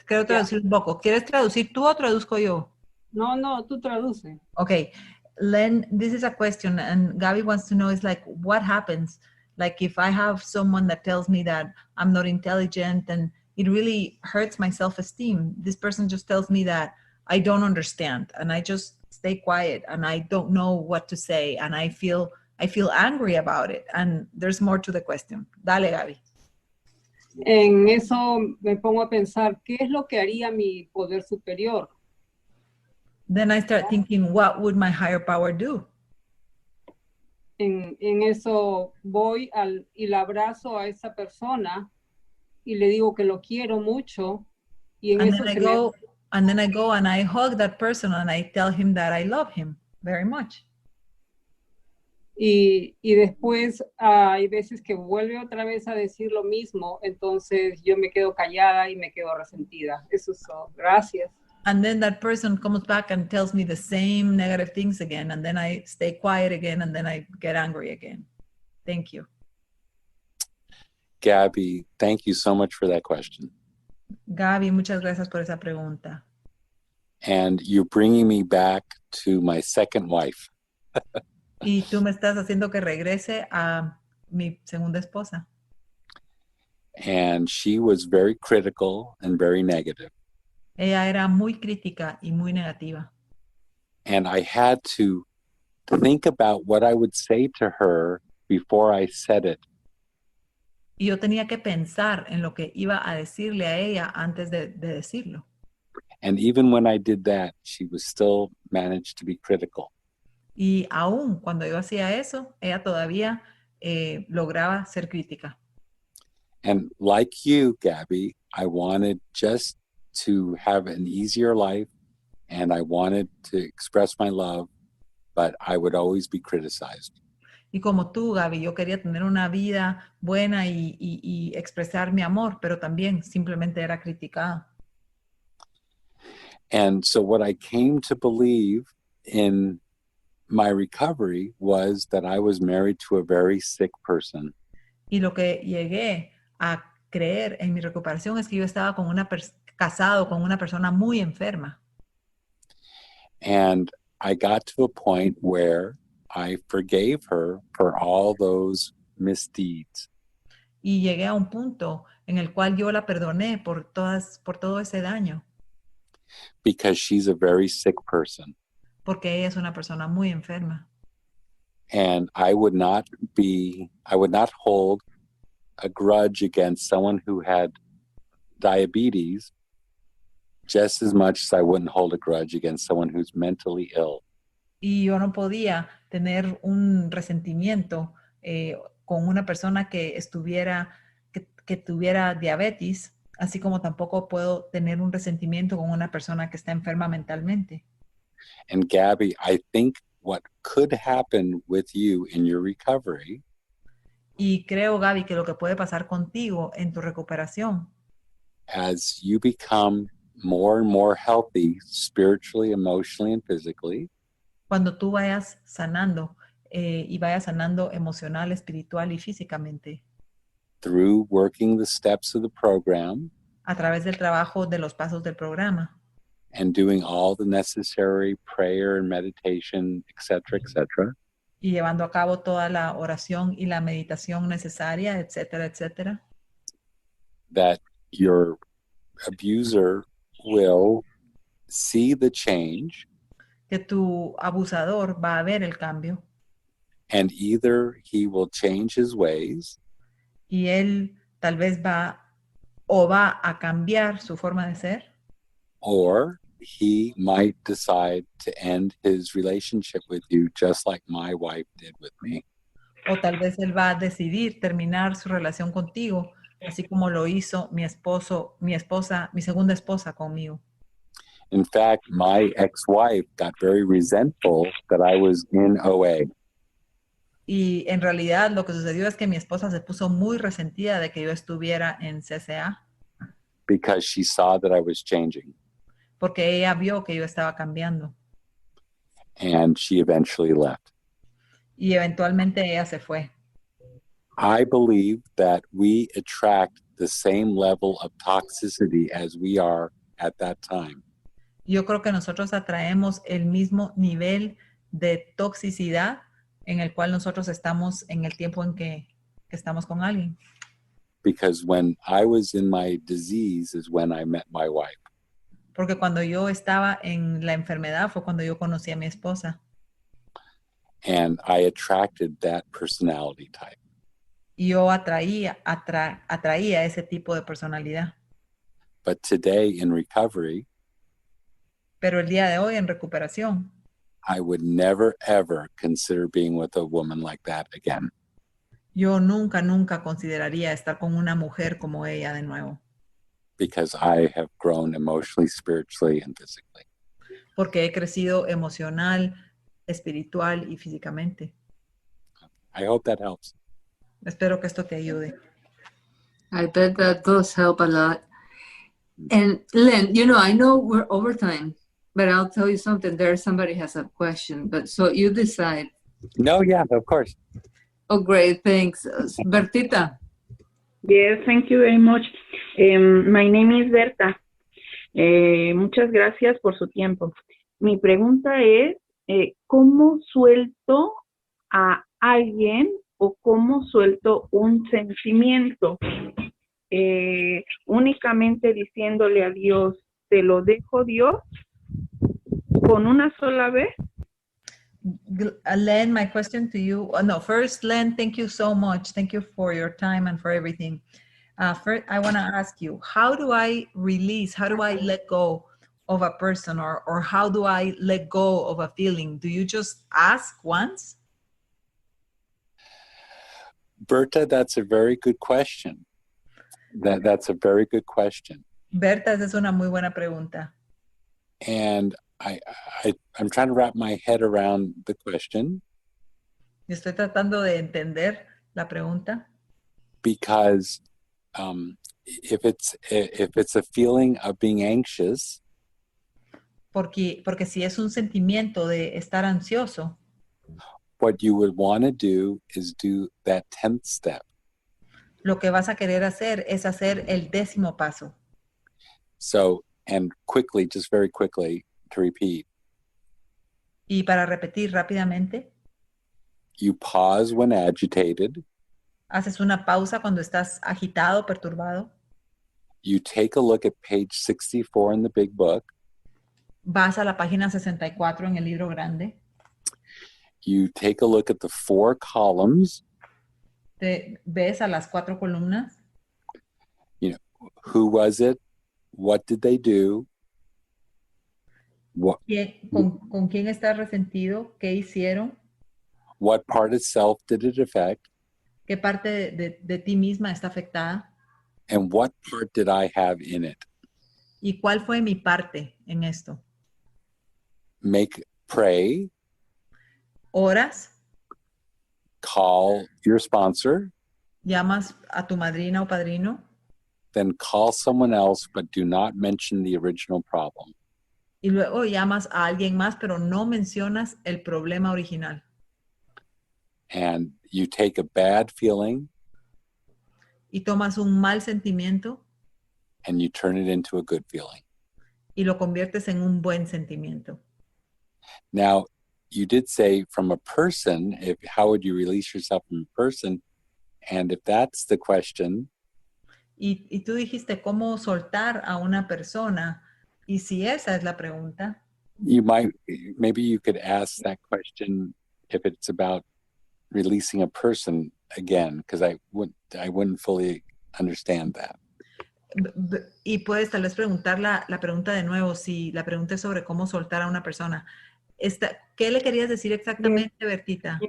quiero traducir un poco. ¿Quieres traducir tú o traduzco yo? No, tú traduce. Okay, Len, this is a question and Gaby wants to know is like, what happens Like if I have someone that tells me that I'm not intelligent and it really hurts my self-esteem, this person just tells me that I don't understand and I just stay quiet and I don't know what to say and I feel angry about it. And there's more to the question. Dale, Gaby. En eso me pongo a pensar, ¿qué es lo que haría mi poder superior? Then I start thinking, what would my higher power do? En eso voy y la abrazo a esa persona y le digo que lo quiero mucho y en And eso then I go and I hug that person and I tell him that I love him very much. Y después hay veces que vuelve otra vez a decir lo mismo, entonces yo me quedo callada y me quedo resentida. Eso es todo. Gracias. And then that person comes back and tells me the same negative things again. And then I stay quiet again. And then I get angry again. Thank you. Gabby, thank you so much for that question. Gaby, muchas gracias por esa pregunta. And you're bringing me back to my second wife. Y tú me estás haciendo que regrese a mi segunda esposa. And she was very critical and very negative. Ella era muy crítica y muy negativa. And I had to think about what I would say to her before I said it. Y yo tenía que pensar en lo que iba a decirle a ella antes de decirlo. And even when I did that, she was still managed to be critical. Y aún cuando yo hacía eso, ella todavía lograba ser crítica. And like you, Gabby, I wanted just to have an easier life and I wanted to express my love, but I would always be criticized. Y como tú, Gaby, yo quería tener una vida buena y expresar mi amor, pero también simplemente era criticada. And so what I came to believe in my recovery was that I was married to a very sick person. Y lo que llegué a creer en mi recuperación es que yo estaba con casado con una persona muy enferma. And I got to a point where I forgave her for all those misdeeds. Y llegué a un punto en el cual yo la perdoné por todo ese daño. Because she's a very sick person. Porque ella es una persona muy enferma. And I would not hold a grudge against someone who had diabetes just as much as I wouldn't hold a grudge against someone who's mentally ill. Y yo no podía tener un resentimiento con una persona que tuviera diabetes, así como tampoco puedo tener un resentimiento con una persona que está enferma mentalmente. And Gabby, I think what could happen with you in your recovery Y creo, Gaby, que lo que puede pasar contigo en tu recuperación, as you become more and more healthy spiritually, emotionally, and physically, cuando tú vayas sanando y vayas sanando emocional, espiritual y físicamente, through working the steps of the program, a través del trabajo de los pasos del programa, and doing all the necessary prayer and meditation, etc., y llevando a cabo toda la oración y la meditación necesaria, etcétera, etcétera, that your abuser will see the change que tu abusador va a ver el cambio and either he will change his ways y él tal vez va a cambiar su forma de ser, or he might decide to end his relationship with you just like my wife did with me. o tal vez él va a decidir terminar su relación contigo, así como lo hizo mi segunda esposa conmigo. In fact, my ex-wife got very resentful that I was in OA. Y en realidad lo que sucedió es que mi esposa se puso muy resentida de que yo estuviera en CCA. Because she saw that I was changing. Porque ella vio que yo estaba cambiando. And she eventually left. Y eventualmente ella se fue. I believe that we attract the same level of toxicity as we are at that time. Yo creo que nosotros atraemos el mismo nivel de toxicidad en el cual nosotros estamos en el tiempo en que que estamos con alguien. Because when I was in my disease is when I met my wife. Porque cuando yo estaba en la enfermedad fue cuando yo conocí a mi esposa. And I attracted that personality type. Y yo atraía ese tipo de personalidad. But today in recovery, Pero el día de hoy en recuperación, I would never, ever consider being with a woman like that again. yo nunca consideraría estar con una mujer como ella de nuevo. Because I have grown emotionally, spiritually, and physically. Porque he crecido emocional, espiritual y físicamente. I hope that helps. Espero que esto te ayude. I bet that does help a lot. And Len, I know we're over time, but I'll tell you something. Somebody has a question, but so you decide. No, yeah, of course. Oh, great, thanks. Bertita. Yes, thank you very much. My name is Berta. Muchas gracias por su tiempo. Mi pregunta es, ¿cómo suelto a alguien o cómo suelto un sentimiento? Únicamente diciéndole a Dios, te lo dejo Dios, con una sola vez. Len, my question to you. First, Len, thank you so much. Thank you for your time and for everything. First, I want to ask you, how do I release, how do I let go of a person or how do I let go of a feeling? Do you just ask once? Berta, that's a very good question. That's a very good question. Berta, esa es una muy buena pregunta. And I'm trying to wrap my head around the question. Estoy tratando de entender la pregunta. Because if it's a feeling of being anxious, porque si es un sentimiento de estar ansioso, what you would want to do is do that 10th step. Lo que vas a querer hacer es hacer el 10º paso. So, and quickly, just very quickly, to repeat. Y para repetir rápidamente. You pause when agitated. Haces una pausa cuando estás agitado, perturbado. You take a look at page 64 in the big book. Vas a la página 64 en el libro grande. You take a look at the 4 columns. Te ves a las 4 columnas. Who was it? What did they do? ¿Con quién estás resentido? ¿Qué hicieron? What part of self did it affect? ¿Qué parte de ti misma está afectada? And what part did I have in it? ¿Y cuál fue mi parte en esto? Pray. Oras. Call your sponsor. Llamas a tu madrina o padrino. Then call someone else, but do not mention the original problem. Y luego llamas a alguien más, pero no mencionas el problema original. And you take a bad feeling. Y tomas un mal sentimiento. And you turn it into a good feeling. Y lo conviertes en un buen sentimiento. Now, you did say from a person, how would you release yourself from a person? And if that's the question. Y tú dijiste cómo soltar a una persona. Y si esa es la pregunta. Maybe you could ask that question if it's about releasing a person again, because I wouldn't fully understand that. Y puedes tal vez preguntar la pregunta de nuevo, si la pregunta es sobre cómo soltar a una persona. ¿Qué le querías decir exactamente, Bertita?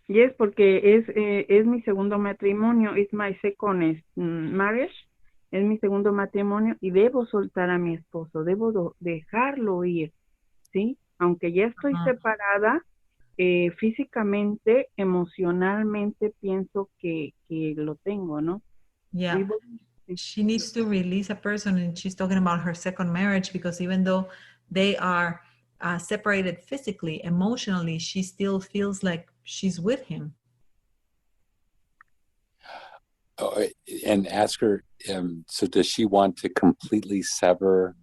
Yes, porque es mi segundo matrimonio, it's my second marriage, es mi segundo matrimonio y debo soltar a mi esposo, debo dejarlo ir, ¿sí? Aunque ya estoy separada, físicamente, emocionalmente pienso que lo tengo, ¿no? Yeah. She needs to release a person, and she's talking about her second marriage, because even though they are separated physically, emotionally, she still feels like she's with him. And ask her, so does she want to completely sever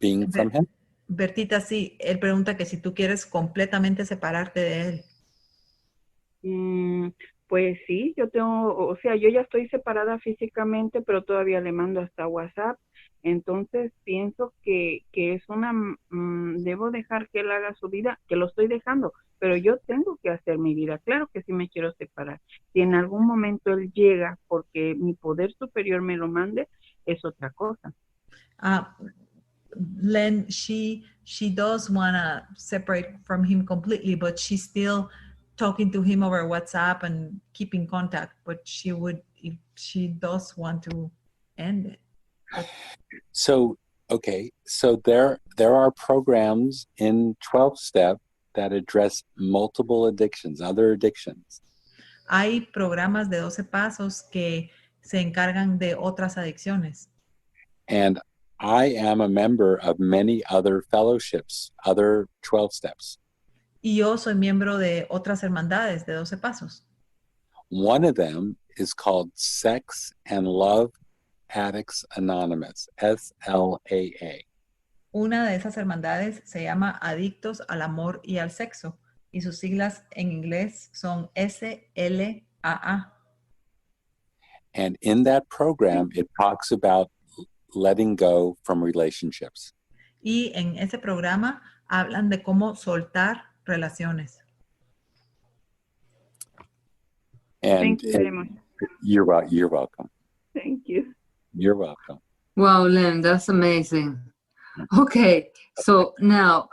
being from him? Bertita, sí, él pregunta que si tú quieres completamente separarte de él. Pues sí, yo tengo, o sea, yo ya estoy separada físicamente, pero todavía le mando hasta WhatsApp. Entonces pienso que es debo dejar que él haga su vida, que lo estoy dejando, pero yo tengo que hacer mi vida. Claro que sí me quiero separar. Si en algún momento él llega porque mi poder superior me lo mande, es otra cosa. Len, she does want to separate from him completely, but she's still talking to him over WhatsApp and keeping contact. But she would, if she does want to end it. But So, okay, so there are programs in 12-step that address multiple addictions, other addictions. hay programas de 12 pasos que se encargan de otras adicciones. And I am a member of many other fellowships, other 12 steps. Y yo soy miembro de otras hermandades de 12 pasos. One of them is called Sex and Love Addicts Anonymous, SLAA. Una de esas hermandades se llama Adictos al Amor y al Sexo, y sus siglas en inglés son SLAA. And in that program, it talks about letting go from relationships. Y en ese programa hablan de cómo soltar relaciones. And Thank you very much. You're welcome. Thank you. You're welcome. Wow, Len, that's amazing. Okay, so now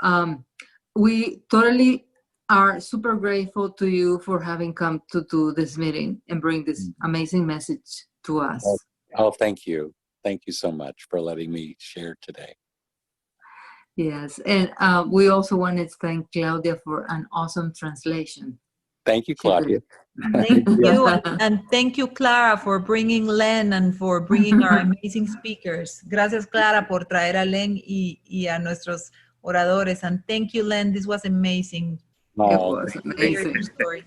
we totally are super grateful to you for having come to do this meeting and bring this amazing message to us. Oh, thank you. Thank you so much for letting me share today. Yes, and we also wanted to thank Claudia for an awesome translation. Thank you, Claudia. Thank you, and thank you, Clara, for bringing Len and for bringing our amazing speakers. Gracias, Clara, por traer a Len y a nuestros oradores. And thank you, Len. This was amazing. It was amazing. Your story.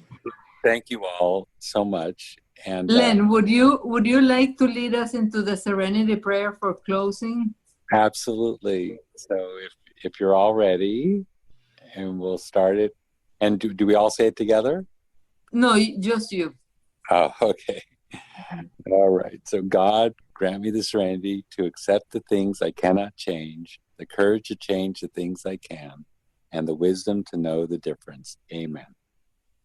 Thank you all so much. And Len, would you like to lead us into the Serenity Prayer for closing? Absolutely. So if you're all ready, and we'll start it. And do we all say it together? No, just you. Oh, okay. All right. So God, grant me the serenity to accept the things I cannot change, the courage to change the things I can, and the wisdom to know the difference. Amen.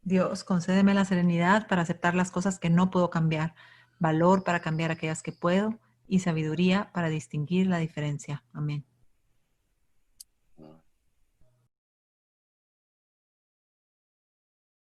Dios, concédeme la serenidad para aceptar las cosas que no puedo cambiar, valor para cambiar aquellas que puedo y sabiduría para distinguir la diferencia. Amén.